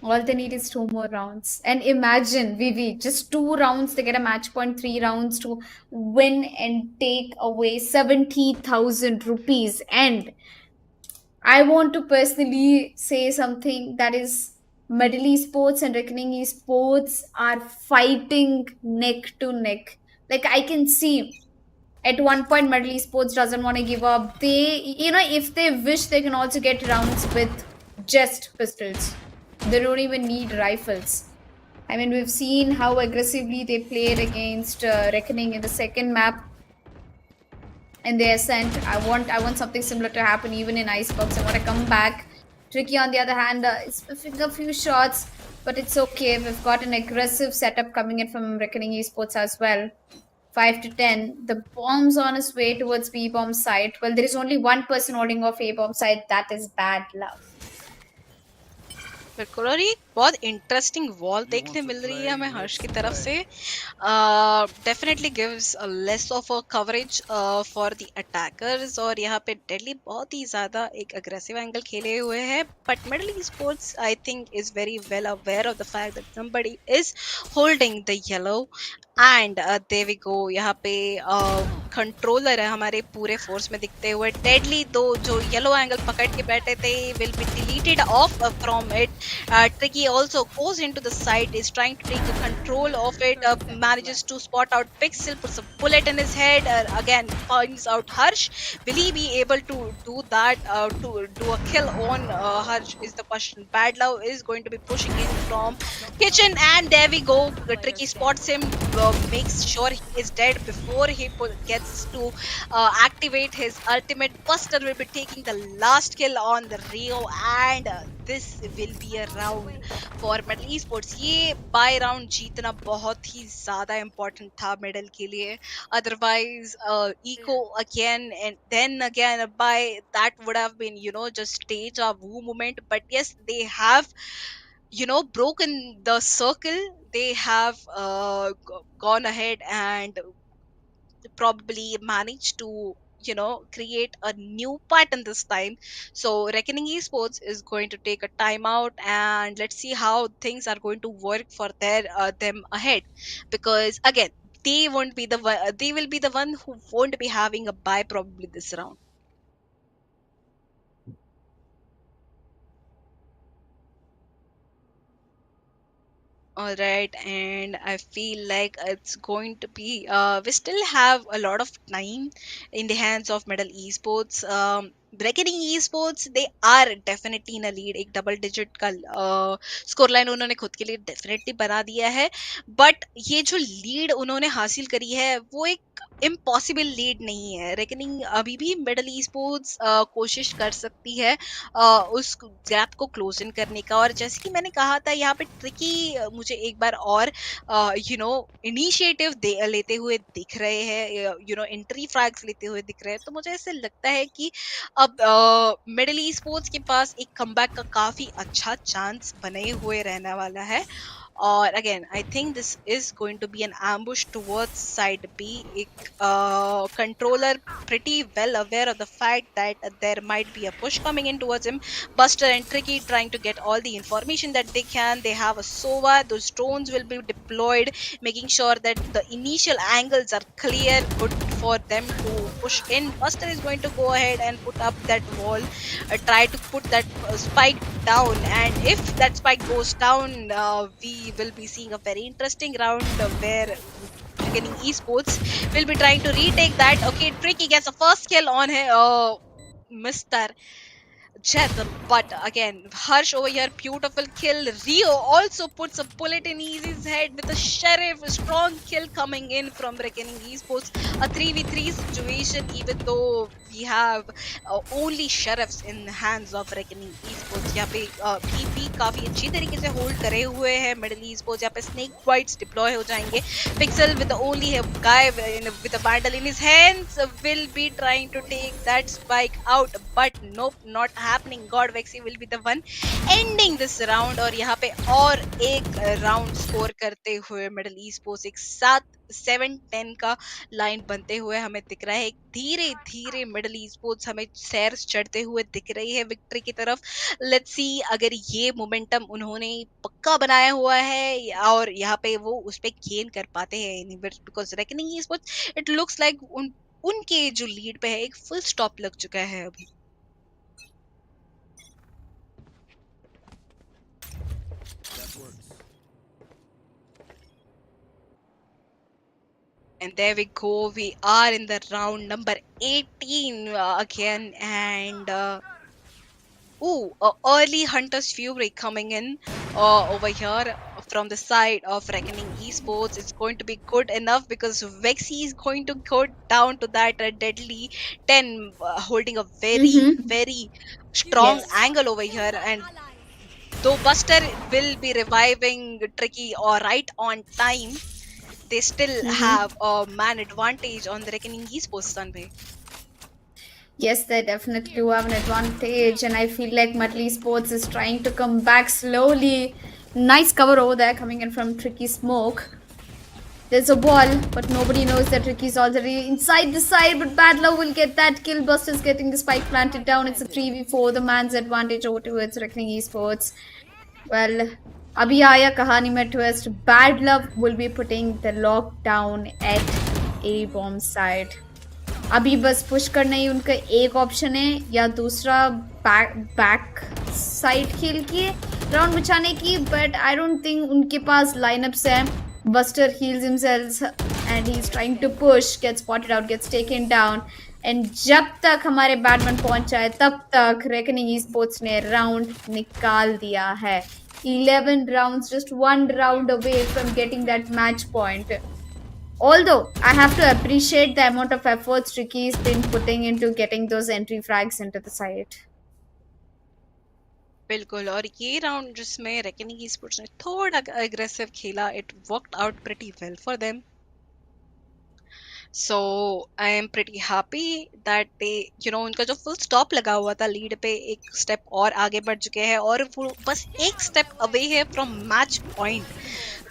S2: all they need is 2 more rounds. And imagine, VV, just 2 rounds, they get a match point, 3 rounds to win and take away 70,000 rupees. And I want to personally say something, that is Medal Esports and Reckoning Esports are fighting neck to neck. Like, I can see at one point Medal Esports doesn't want to give up. They, if they wish, they can also get rounds with just pistols. They don't even need rifles. I mean, we've seen how aggressively they played against Reckoning in the second map in the Ascent. I want something similar to happen even in Icebox. I want to come back. Tricky, on the other hand, is whiffing a few shots, but it's okay. We've got an aggressive setup coming in from Reckoning Esports as well. 5 to 10. The bomb's on its way towards B bomb site. Well, there is only one person holding off A bomb site. That is Bad Love.
S1: बिल्कुल, और ये बहुत interesting wall
S4: You want
S1: देखने
S4: to
S1: मिल रही है
S4: play?
S1: हमें हर्ष
S4: Let's
S1: की तरफ
S4: play.
S1: से. Definitely gives a less of a coverage for the attackers, और यहाँ पे डेडली बहुत ही ज्यादा एक अग्रेसिव एंगल खेले हुए हैं. But Middle Esports I think is very well aware of the fact that somebody is holding the yellow, and there we go. यहाँ पे कंट्रोलर है हमारे पूरे फोर्स में दिखते हुए. डेडली दो जो येलो एंगल पकड़ के बैठे थे will be deleted off from it. Tricky also goes into the side, is trying to take a control of it,
S3: 30 seconds
S1: manages
S3: left.
S1: to spot out Pixel, puts a bullet in his head, again finds out Harsh. Will he be able to do that, to do a kill on Harsh is the question. Bad Love is going to be pushing in from kitchen, and there we go.
S3: Player
S1: Tricky spots
S3: standing.
S1: him, makes sure he is dead before he gets to activate his ultimate. Buster will be taking the last kill on the Rio, and this will be a round for medal esports. ये bye round जीतना बहुत ही ज्यादा important था medal के लिए. Otherwise eco again and then again by that would have been, just stage of woo moment. But yes, they have, broken the circle. They have gone ahead and probably managed to, create a new pattern this time. So reckoning esports is going to take a timeout, and let's see how things are going to work for them ahead. Because again, they will be the one who won't be having a bye probably this round. All right, and I feel like it's going to be. We still have a lot of time in the hands of Medal Esports. Reckoning Esports, they are definitely in a lead. एक double digit का score line उन्होंने खुद के लिए definitely बना दिया है. But ये जो लीड उन्होंने हासिल करी है वो एक इम्पॉसिबल लीड नहीं है. रेकनिंग अभी भी मिडल ईस्पोर्ट्स कोशिश कर सकती है उस गैप को क्लोज इन करने का. और जैसे कि मैंने कहा था, यहाँ पे ट्रिकी मुझे एक बार और इनिशिएटिव लेते हुए दिख रहे हैं, एंट्री फ्रैग्स लेते हुए दिख रहे हैं. तो मुझे ऐसे लगता है कि अब मिडिल ई स्पोर्ट्स के पास एक कमबैक का काफी अच्छा चांस बने हुए रहने वाला है. और again I think this is going to be an ambush towards side B. एक controller pretty well aware of the fact that there might be a push coming in towards him. Buster and Tricky trying to get all the information that they can. They have a Sova. Those drones will be deployed, making sure that the initial angles are clear, good for them to push in. Buster is going to go ahead and put up that wall, try to put that spike down. And if that spike goes down, we will be seeing a very interesting round where beginning esports will be trying to retake that. Okay, Tricky gets a first kill on him. Mr. Jet, but again, Harsh over here, beautiful kill. Rio also puts a bullet in Easy's head with a sheriff. A strong kill coming in from Reckoning Esports. A 3v3 situation, even though we have only sheriffs in the hands of Reckoning Esports. यहाँ पे BP काफी अच्छी तरीके से hold करे हुए हैं Middle Esports. यहाँ पे snake bites deploy हो जाएंगे. Pixel with the only guy with a bundle in his hands will be trying to take that spike out, but nope, not happening. God Vexy will be the one ending this round. और यहाँ पे और एक round score करते हुए middle esports एक 7-10 का line बनते हुए हमें दिख रहा है. एक धीरे धीरे मिडल ईस्पोर्ट्स हमें सैर चढ़ते हुए दिख रही है विक्ट्री की तरफ. लेट्स सी अगर ये मोमेंटम उन्होंने पक्का बनाया हुआ है और यहाँ पे वो उस पे गेन कर पाते हैं. Because reckoning esports it looks like उनके जो लीड पे है एक फुल स्टॉप लग चुका है अभी.
S4: That works.
S1: And there we go. We are in the round number 18 again. And early Hunter's Fury coming in over here from the side of Reckoning Esports. It's going to be good enough because Vexy is going to go down to that deadly 10, holding a very,
S2: Mm-hmm.
S1: very strong
S2: Yes.
S1: angle over here. And though Buster will be reviving Tricky or right on time, they still
S2: Mm-hmm.
S1: have a man advantage on the Reckoning Esports, Sunway.
S2: Yes, they definitely do have an advantage, and I feel like Mudley Sports is trying to come back slowly. Nice cover over there coming in from Tricky Smoke. There's a wall, but nobody knows that Ricky's already inside the side. But Bad Love will get that kill. Buster's getting the spike planted down. It's a 3v4. The man's advantage over towards Reckoning Esports. Well, अभी आया कहानी में twist. Bad Love will be putting the lockdown at A bomb side. अभी बस push करना ही उनका एक option है या दूसरा बैक साइड खेल के राउंड बचाने की, बट आई डोंट थिंक उनके पास लाइनअप्स है. Buster heals himself and he is trying to push, gets spotted out, gets taken down. And जब तक हमारे बैटमैन पहुंचा है तब तक रेकनिंग ई-स्पोर्ट्स ने राउंड निकाल दिया है. 11 rounds, just one round away from getting that match point. Although I have to appreciate the amount of efforts Ricky's been putting into getting those entry frags into the site.
S1: बिल्कुल, और ये round जिसमें reckoning sports ने थोड़ा aggressive खेला, it worked out pretty well for them. So I am pretty happy that they उनका जो full stop लगा हुआ था लीड पे, एक स्टेप और आगे बढ़ चुके हैं और वो बस एक स्टेप अवे है from match point.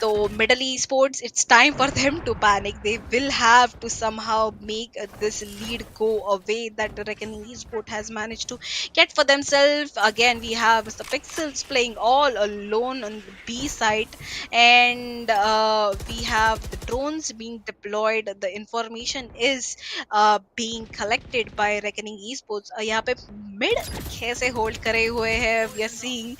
S1: So Middle Esports, it's time for them to panic. They will have to somehow make this lead go away that Reckoning Esport has managed to get for themselves. Again, we have the Pixels playing all alone on the B side, and we have the drones being deployed. The information is being collected by Reckoning Esports. यहाँ पे mid कैसे hold करे हुए हैं, we are seeing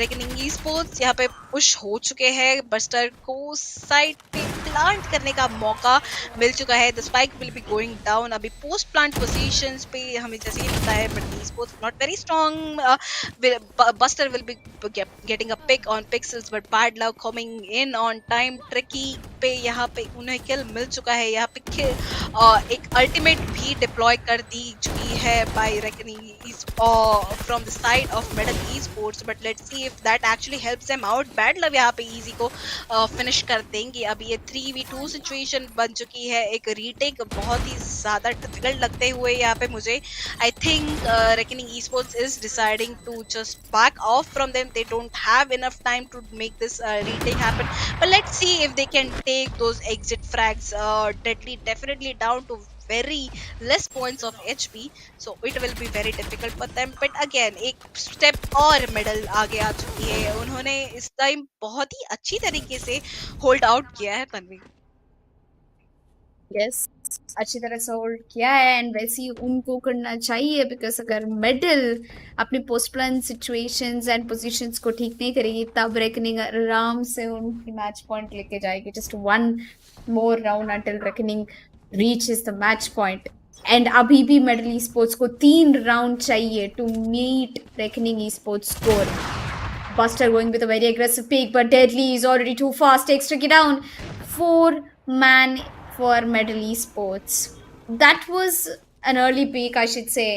S1: reckoning esports यहाँ पे push हो चुके हैं. बस्टर को साइड पे प्लांट करने का मौका मिल चुका है. The spike will be going down. अभी पोस्ट प्लांट पोजीशंस पे हमें जैसे ही पता है but esports not very strong. Buster will be getting a pick on Pixels but bad luck coming in on time. Tricky पे यहाँ पे उन्हें किल मिल चुका है. यहाँ पे एक अल्टीमेट भी डिप्लॉय कर दी चुकी है by Reckoning from the side of Middle Esports, but let's see if that actually helps them out. Bad Love यहाँ पे easy को finish कर देंगे. अभी ये 3v2 situation बन चुकी है. एक retake बहुत ही ज़्यादा difficult लगते हुए यहाँ पे मुझे. I think Reckoning Esports is deciding to just back off from them. They don't have enough time to make this retake happen. But let's see if they can take those exit frags. Deadly definitely down to very less points of HP, so it will be very difficult for them. But again, एक step और medal आगे आ चुकी है. उन्होंने इस time बहुत ही अच्छी तरीके से होल्ड आउट किया है तन्वी.
S2: Yes, अच्छी तरह से होल्ड किया है एंड वैसे ही उनको करना चाहिए, बिकॉज अगर मेडल अपनी post plan situations and positions को ठीक नहीं करेगी तब रेकनिंग आराम से उनकी मैच पॉइंट लेके जाएगी. Just one more round until Reckoning reaches the match point. And अभी भी मेडल ई स्पोर्ट्स को 3 राउंड चाहिए to meet Reckoning Esports score. Buster going with a very aggressive pick, but Deadly is already too fast, takes Tricky down. 4-man for Medal Esports. That was an early peak, I should say,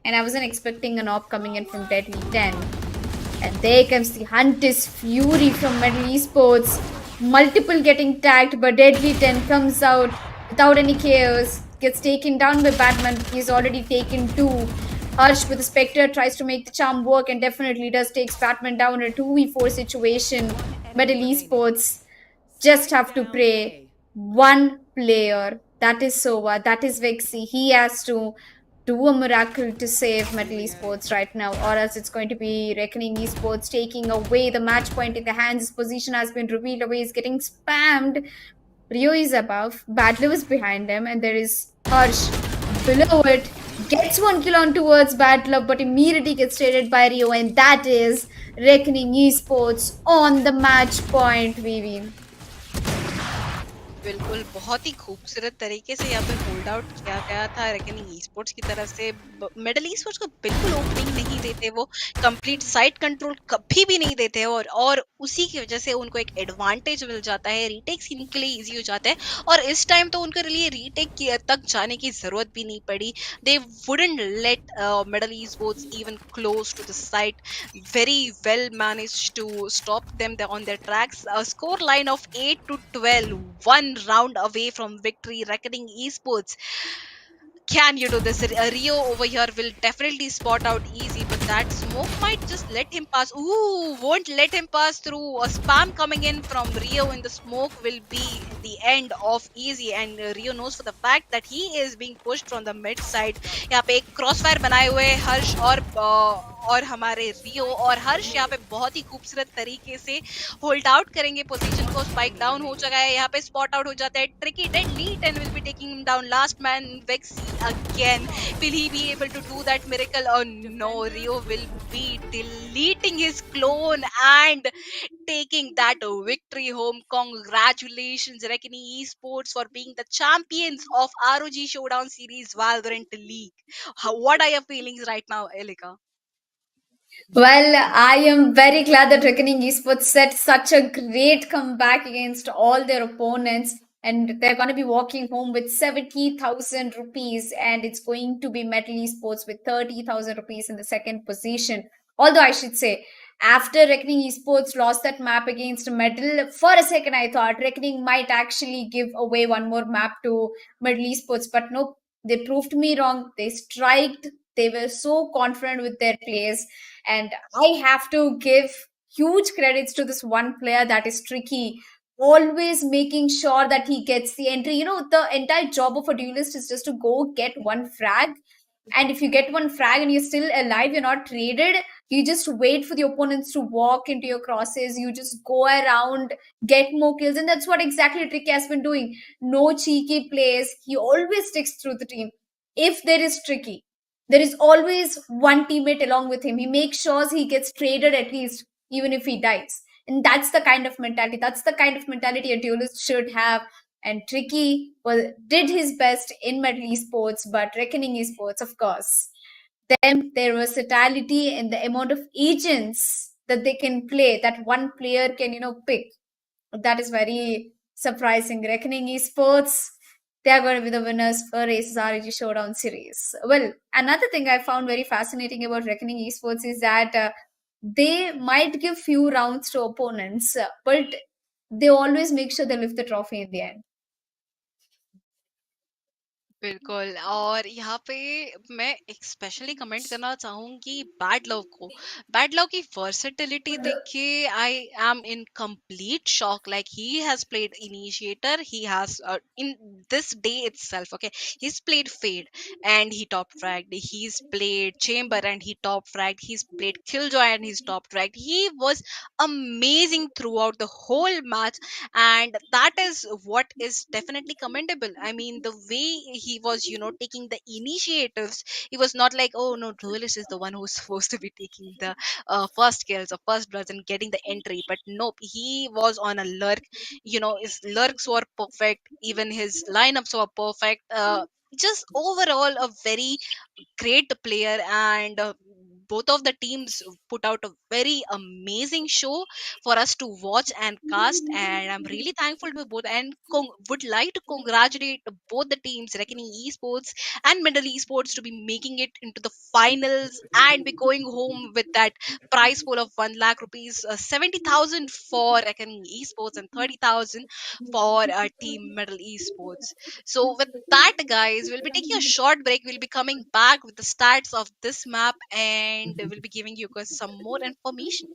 S2: and I wasn't expecting an op coming in from Deadly 10. And there comes the Hunter's Fury from Medal Esports. Multiple getting tagged, but Deadly 10 comes out without any chaos. Gets taken down by Batman. He's already taken 2. Harsh with the Spectre tries to make the charm work and definitely does, takes Batman down in a 2v4 situation. Medal Esports just have to pray. One player, that is Sova, that is Vexy. He has to do a miracle to save Medal Esports right now, or else it's going to be Reckoning Esports taking away the match point in the hands. His position has been revealed away, he's getting spammed. Rio is above, Badlu is behind him, and there is Harsh below it. Gets one kill on towards Bad Luck, but immediately gets traded by Rio, and that is Reckoning Esports on the match point, Vivi.
S1: बिल्कुल बहुत ही खूबसूरत तरीके से यहाँ पे hold out किया गया था रेकनिंग ई-स्पोर्ट्स की तरफ से. मिडल ई-स्पोर्ट्स को बिल्कुल ओपनिंग नहीं देते, वो कंप्लीट साइड कंट्रोल कभी भी नहीं देते और उसी की वजह से उनको एक एडवांटेज मिल जाता है. रीटेक्स इनके लिए इजी हो जाता है और इस टाइम तो उनके लिए रीटेक तक जाने की जरूरत भी नहीं पड़ी. They wouldn't let Middle Esports even close to the site. Very well managed to stop them on their tracks. Score line of 8-12, one round away from victory. Reckoning Esports Can you do this? Rio over here will definitely spot out easy, but that smoke might just let him pass. Ooh, won't let him pass through. A spam coming in from Rio in the smoke will be the end of easy, and Rio knows for the fact that he is being pushed from the mid side. यहाँ पे एक crossfire बनाए हुए हैं हर्ष और हमारे रियो, और हर्ष यहाँ पे बहुत ही खूबसूरत तरीके से होल्ड आउट करेंगे पोजीशन को. स्पाइक डाउन हो चुका है, यहाँ पे स्पॉट आउट हो जाता है. Tricky dead lead and will be taking him down. Last man वेक्सी again. Will he be able to do that miracle? Oh no, Rio will be deleting his clone and taking that victory home. Congratulations, Reckoning Esports, for being the champions of ROG Showdown Series Valorant League. What are your feelings right now, Elika?
S2: Well, I am very glad that Reckoning Esports set such a great comeback against all their opponents, and they're going to be walking home with 70,000 rupees, and it's going to be Metal Esports with 30,000 rupees in the second position. Although I should say, after Reckoning Esports lost that map against Metal, for a second I thought Reckoning might actually give away one more map to Metal Esports, but nope, they proved me wrong. They striked. They were so confident with their plays, and I have to give huge credits to this one player, that is Tricky, always making sure that he gets the entry. You know, the entire job of a duelist is just to go get one frag. And if you get one frag and you're still alive, you're not traded, you just wait for the opponents to walk into your crosses. You just go around, get more kills. And that's what exactly Tricky has been doing. No cheeky plays. He always sticks through the team. If there is Tricky, there is always one teammate along with him. He makes sure he gets traded at least, even if he dies. And that's the kind of mentality. That's the kind of mentality a duelist should have. And Tricky did his best in Metal Esports, but Reckoning Esports, of course, their versatility and the amount of agents that they can play, that one player can, pick. That is very surprising. Reckoning Esports, they are going to be the winners for ASUS ROG Showdown series. Well, another thing I found very fascinating about Reckoning Esports is that they might give few rounds to opponents, but they always make sure they lift the trophy in the end.
S1: बिल्कुल, और यहाँ पे मैं एक specially comment करना चाहूंगी bad love की versatility देख के I am in complete shock. Like he has played initiator, he has in this day itself, okay, he's played Fade and he top fragged, he's played Chamber and he top fragged, he's played Killjoy and he's top fragged. He was amazing throughout the whole match, and that is what is definitely commendable. I mean, the way he was, taking the initiatives, he was not like, oh no, duelist is the one who's supposed to be taking the first kills or first bloods and getting the entry, but nope, he was on a lurk. His lurks were perfect, even his lineups were perfect. Just overall a very great player, and both of the teams put out a very amazing show for us to watch and cast, and I'm really thankful to both, and would like to congratulate both the teams, Reckoning Esports and Middle Esports, to be making it into the finals and be going home with that prize pool of 1 lakh rupees, 70,000 for Reckoning Esports and 30,000 for team Middle Esports. So, with that, guys, we'll be taking a short break. We'll be coming back with the stats of this map, and we'll be giving you guys some more information.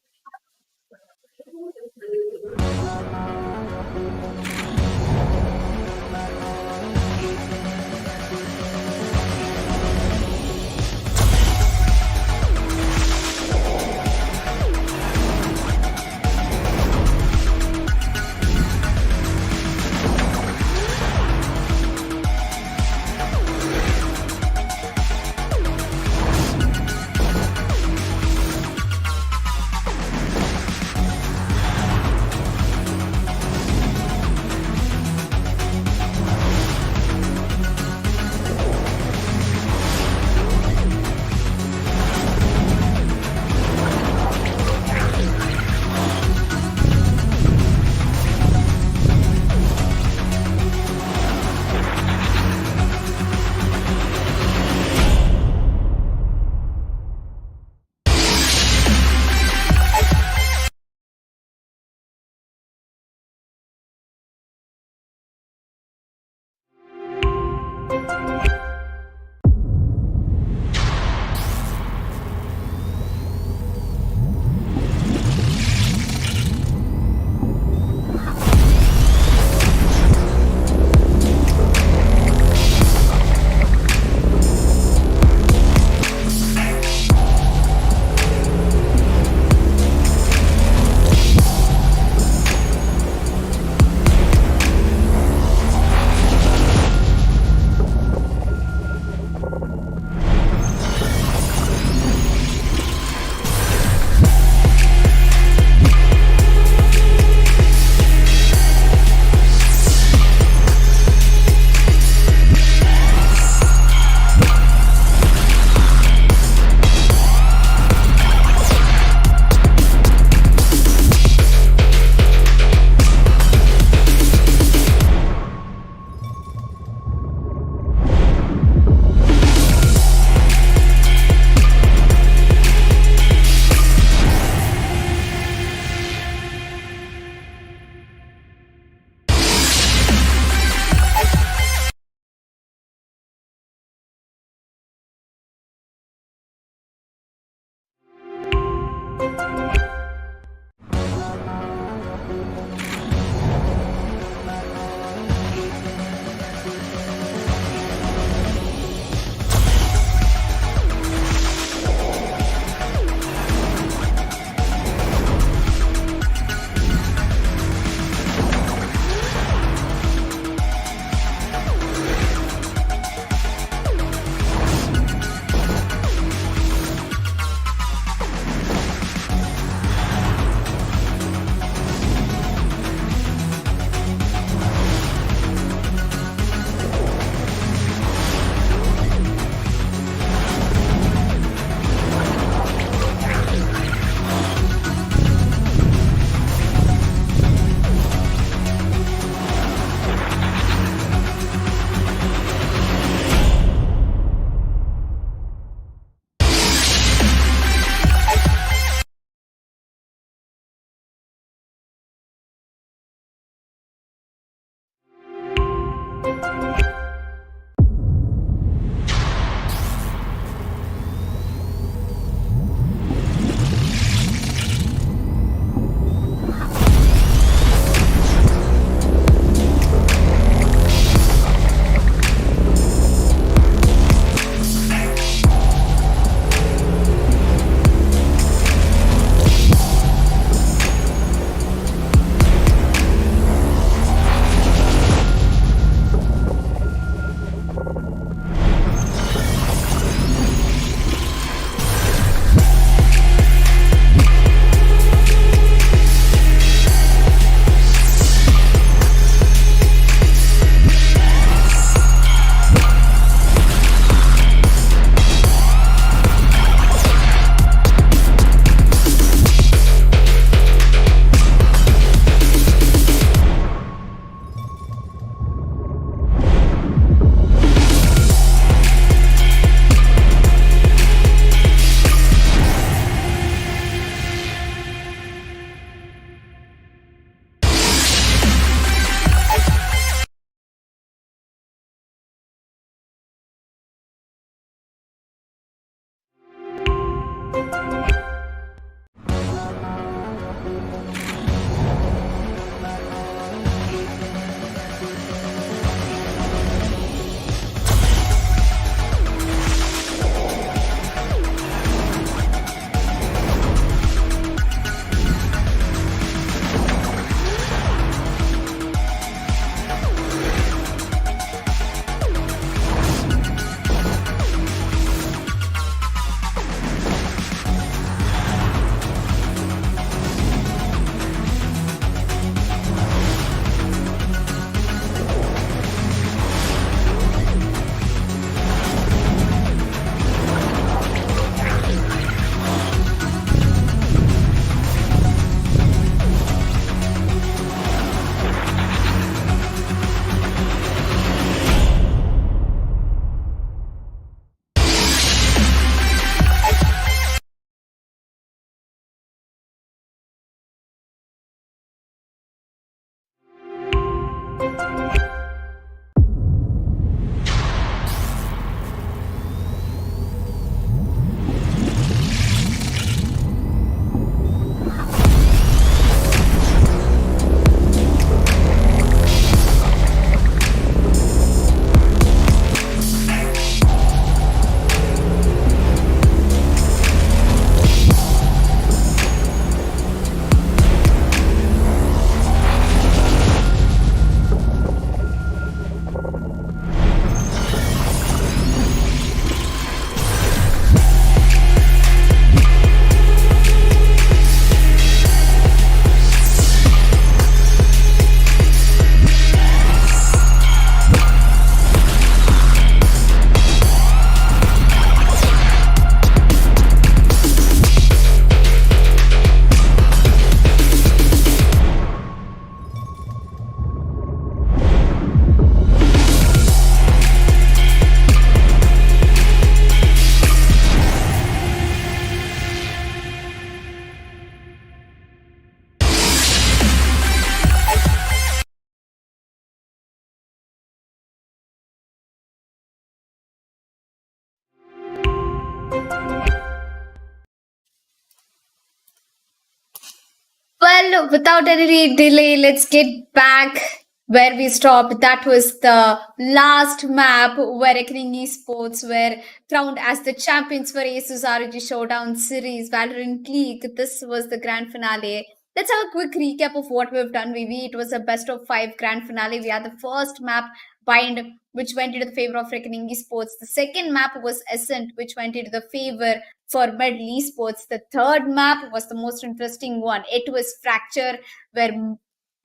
S2: Well, without any delay, let's get back where we stopped. That was the last map where Reckoning Esports were crowned as the champions for ASUS ROG Showdown Series Valorant League. This was the grand finale. Let's have a quick recap of what we've done, Vivi. It was a best of five grand finale. We had the first map, Bind, which went into the favor of Reckoning Esports. The second map was Ascent, which went into the favor for Med Esports. The third map was the most interesting one. It was Fracture, where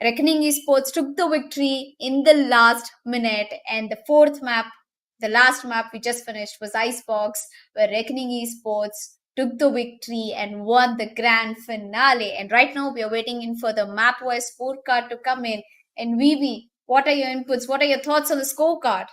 S2: Reckoning Esports took the victory in the last minute. And the fourth map, the last map we just finished, was Icebox, where Reckoning Esports took the victory and won the grand finale. And right now we are waiting in for the map wise scorecard to come in. And Vivi, what are your inputs? What are your thoughts on the scorecard?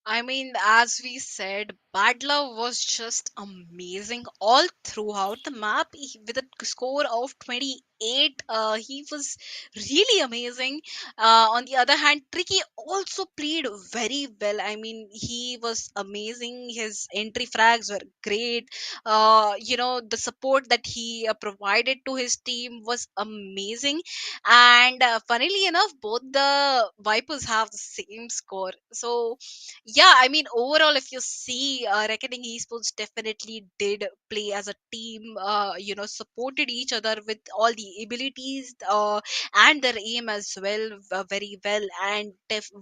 S1: I mean, as we said, Bad Love was just amazing all throughout the map. With a score of 28, he was really amazing. On the other hand, Tricky also played very well. I mean, he was amazing. His entry frags were great. The support that he provided to his team was amazing. And funnily enough, both the Vipers have the same score. So yeah, I mean, overall, if you see, Reckoning Esports definitely did play as a team, supported each other with all the abilities and their aim as well, very well, and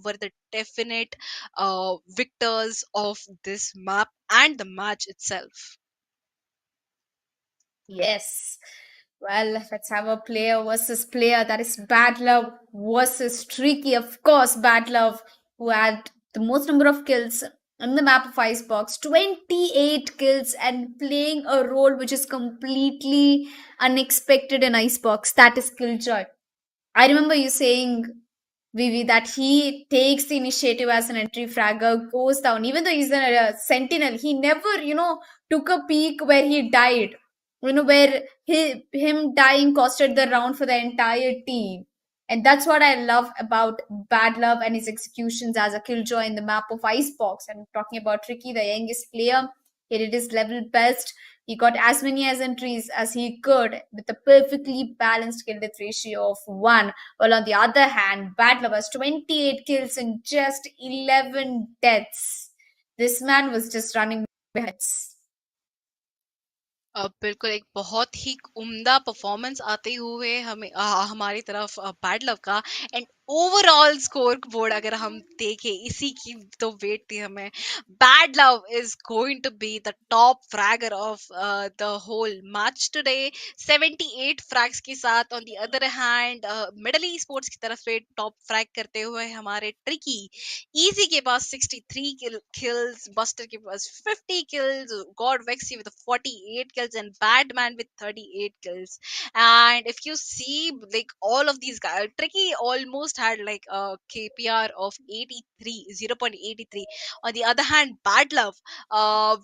S1: were the definite victors of this map and the match itself.
S2: Yes. Well, let's have a player versus player. That is Bad Love versus Tricky. Of course, Bad Love, who had the most number of kills on the map of Icebox, 28 kills, and playing a role which is completely unexpected in Icebox. That is Killjoy. I remember you saying, Vivi, that he takes the initiative as an entry fragger, goes down. Even though he's a sentinel, he never, took a peek where he died. Where him dying costed the round for the entire team. And that's what I love about Bad Love and his executions as a killjoy in the map of Icebox. And talking about Tricky, the youngest player, he did his level best. He got as many as entries as he could with a perfectly balanced kill death ratio of 1. While on the other hand, Battler was 28 kills and just 11 deaths. This man was just running behind.
S1: बिल्कुल एक बहुत ही उम्दा performance आते हुए हमें हमारी तरफ bad love का एंड ओवरऑल स्कोर बोर्ड अगर हम देखें इसी की तो वेट थी हमें bad love is going to be the top fragger of the whole match today 78 frags के साथ on the other hand Middle e sports की तरफ से टॉप फ्रैग करते हुए हमारे ट्रिकी Easy के पास 63 kills, Buster के पास 50 kills, God Vexy with 48 kills, and Batman with 38 kills. And if you see, like all of these guys, Tricky almost had like a KPR of 83, 0.83. On the other hand, Bad Love,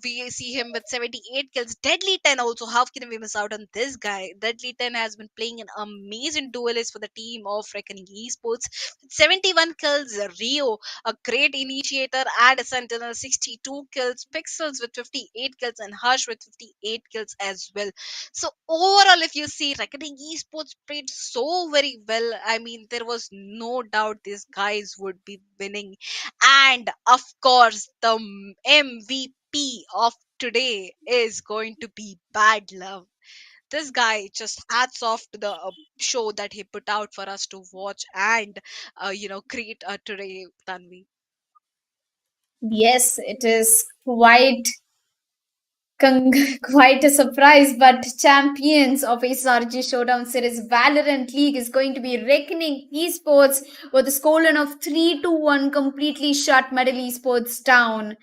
S1: we see him with 78 kills. Deadly 10 also. How can we miss out on this guy? Deadly 10 has been playing an amazing duelist for the team of Reckoning Esports. 71 kills, Rio a great initiator and a sentinel 62 kills, Pixels with 58 kills, and Harsh with 58 kills as well. So overall, if you see, Reckoning Esports played so very well. I mean, there was no doubt these guys would be winning. And of course, the MVP of today is going to be Bad Love. This guy, just hats off to the show that he put out for us to watch and create today, Tanvi.
S2: Yes, it is quite a surprise, but champions of ASRG Showdown Series Valorant League is going to be Reckoning Esports with a scoreline of 3-1, completely shut Medal Esports down.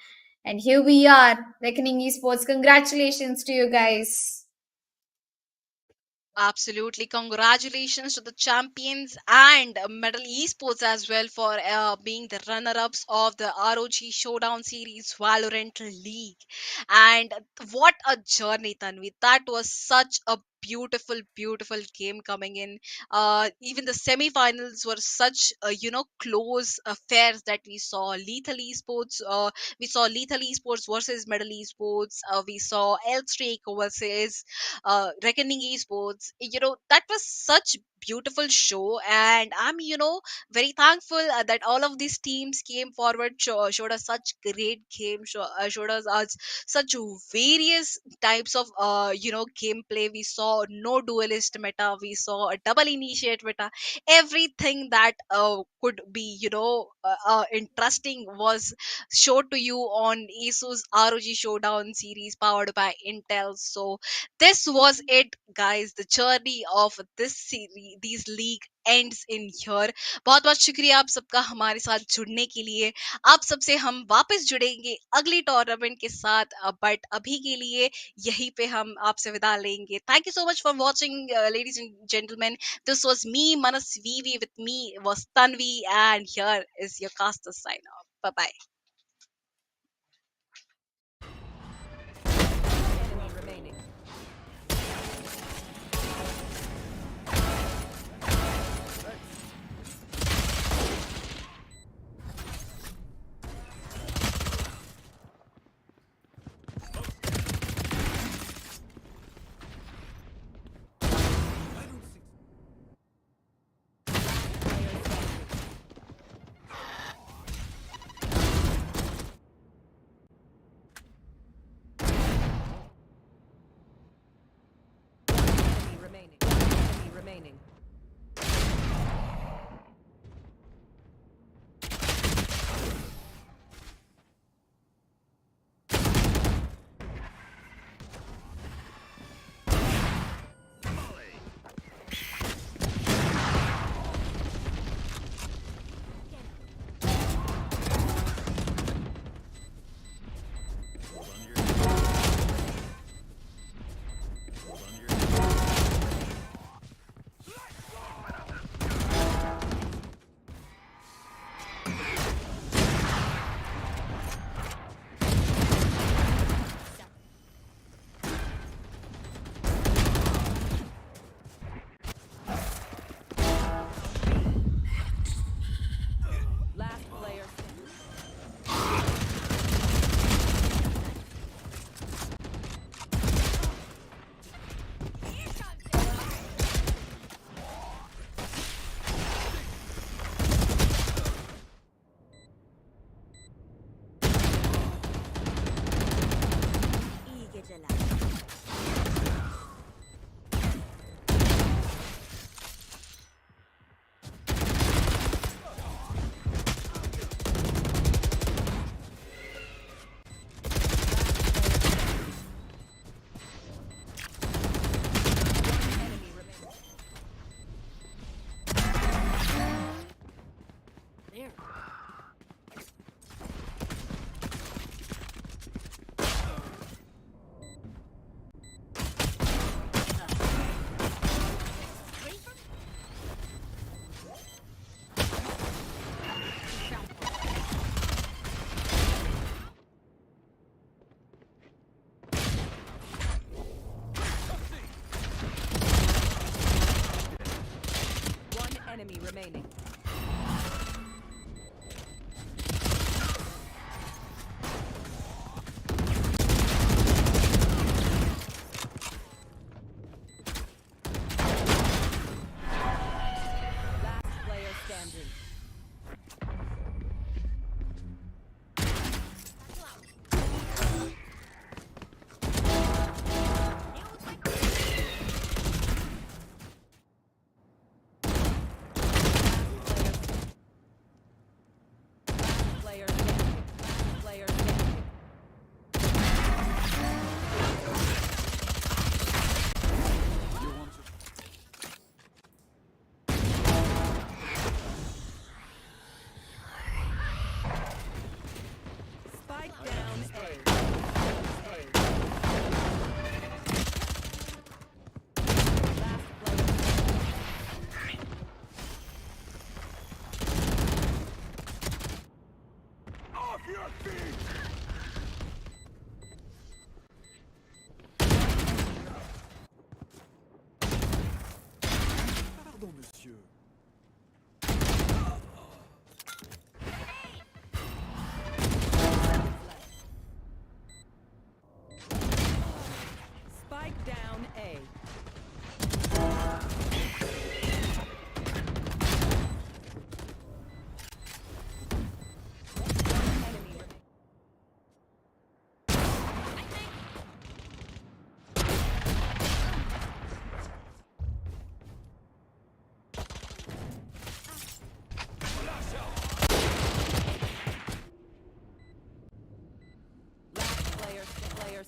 S2: And here we are, Reckoning Esports. Congratulations to you guys.
S1: Absolutely. Congratulations to the champions and Medal Esports as well for being the runner ups of the ROG Showdown Series Valorant League. And what a journey, Tanvi. That was such a beautiful game coming in. Even the semi-finals were such close affairs that we saw. Lethal Esports versus Medal Esports. We saw L-Streak versus Reckoning Esports. That was such beautiful show, and I'm very thankful that all of these teams came forward, showed us such great game, showed us such various types of gameplay. We saw no duelist meta, we saw a double initiate meta. Everything that could be interesting was showed to you on ASUS ROG Showdown series powered by Intel. So this was it, guys. The journey of this series, these league ends in here. बहुत बहुत शुक्रिया आप सबका हमारे साथ जुड़ने के लिए. आप सबसे हम वापस जुड़ेंगे अगली टूर्नामेंट के साथ, बट अभी के लिए यहीं पे हम आपसे विदा लेंगे. Thank you so much for watching, ladies and gentlemen. This was me, Manas Vivi. With me was Tanvi, and here is your caster sign off. Bye bye.
S3: Enemy remaining. Enemy remaining. Enemy remaining.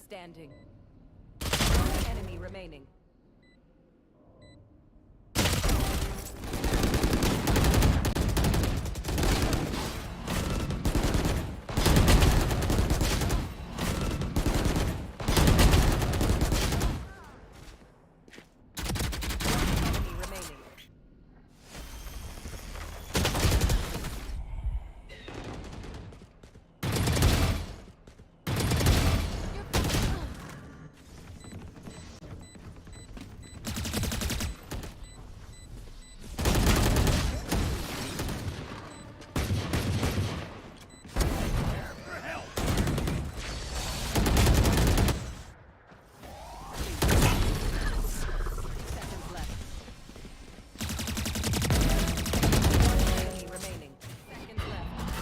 S3: standing. One enemy remaining. Enemy remaining. Seconds left. Enemy remaining. Seconds left.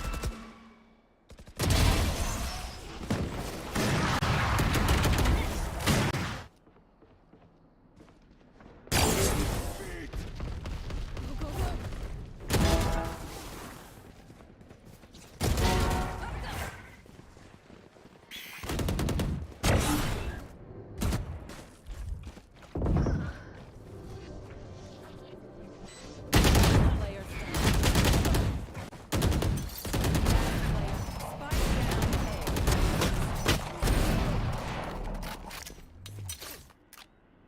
S3: Player standing. Spike down A.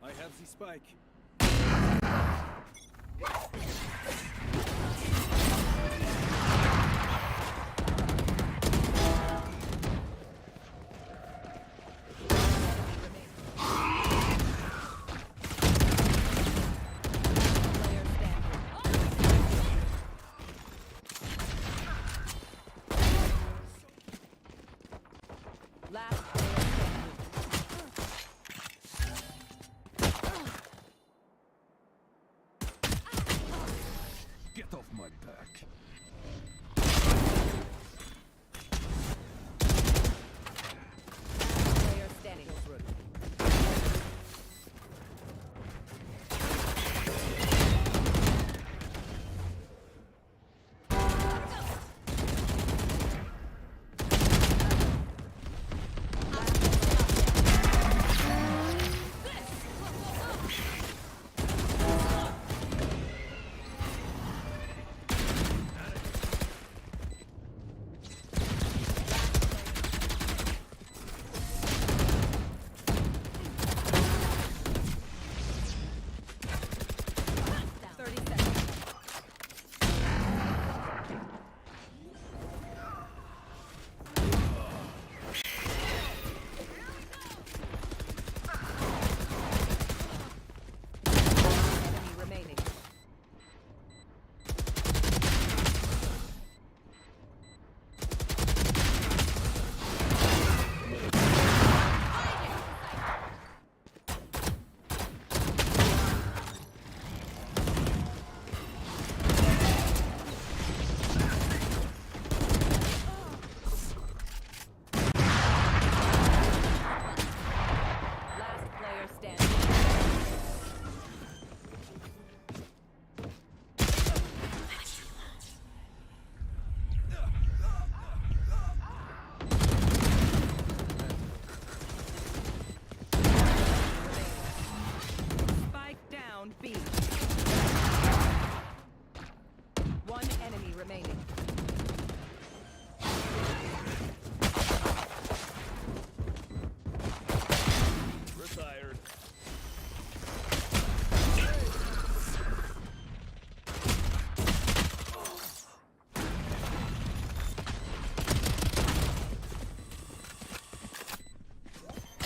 S4: I have the spike.
S3: Player standing. Last player standing.
S4: Get off my back.
S3: Player standing.
S4: Ready.
S3: Down. 30 seconds. Enemy remaining. Last player standing. Spike down B. One enemy remaining.
S4: Retired.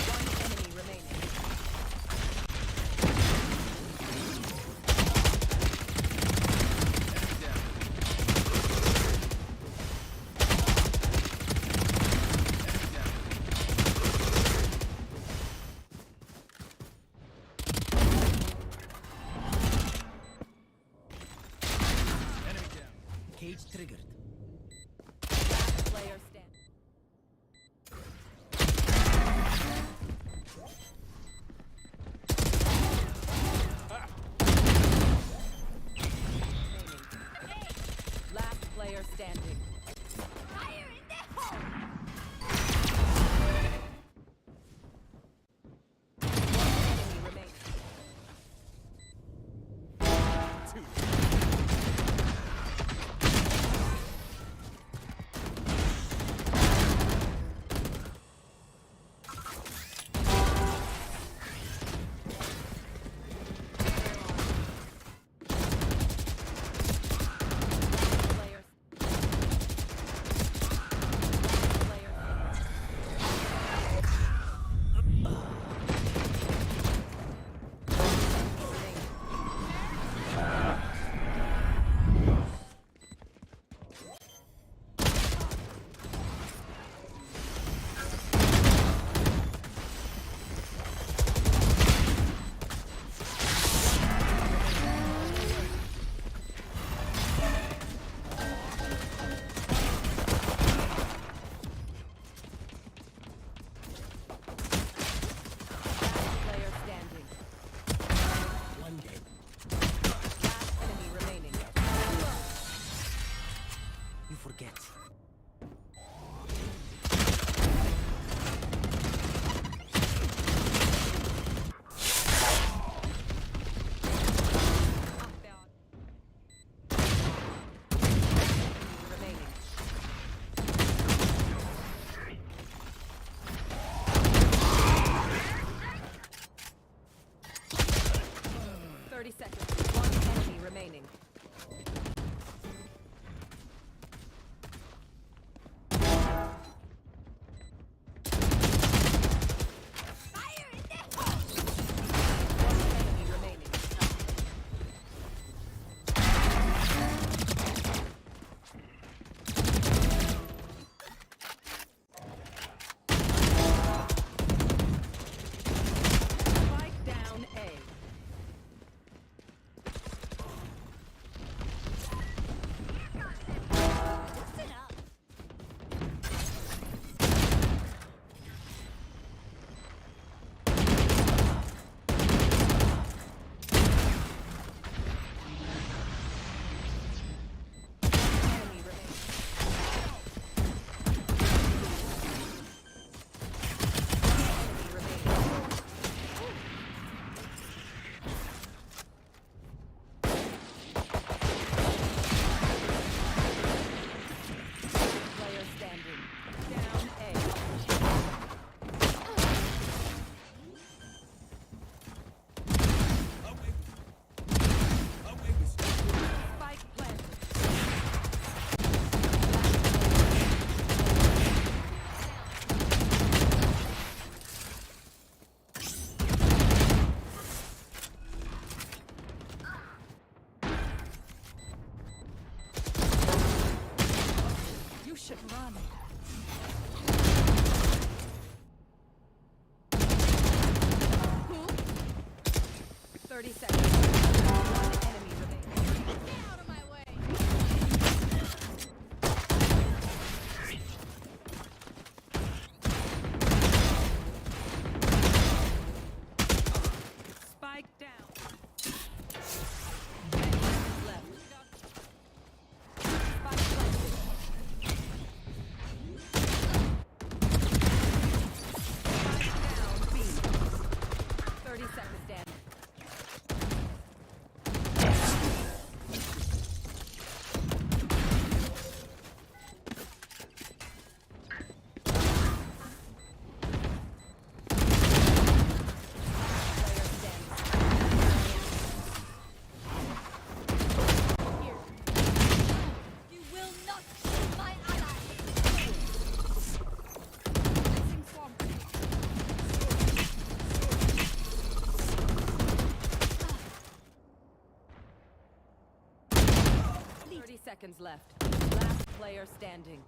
S3: One enemy remaining.
S4: Enemy down. Cage triggered.
S3: Last player standing. Last player standing. 30 seconds. One enemy remaining. One enemy remaining. Spike down A. Enemy remaining. Enemy remaining. Player standing. Down A.
S4: Away. Away with
S3: Spike planted. You should run. Who? 30 seconds. One enemy remaining.
S5: Get out of my way.
S3: Spike down. Left. Spike planted. Spike down B. 30 seconds standing. Player standing.
S5: Here. You will not kill my ally. Placing swarm grenade.
S3: 30 seconds left. Last player standing.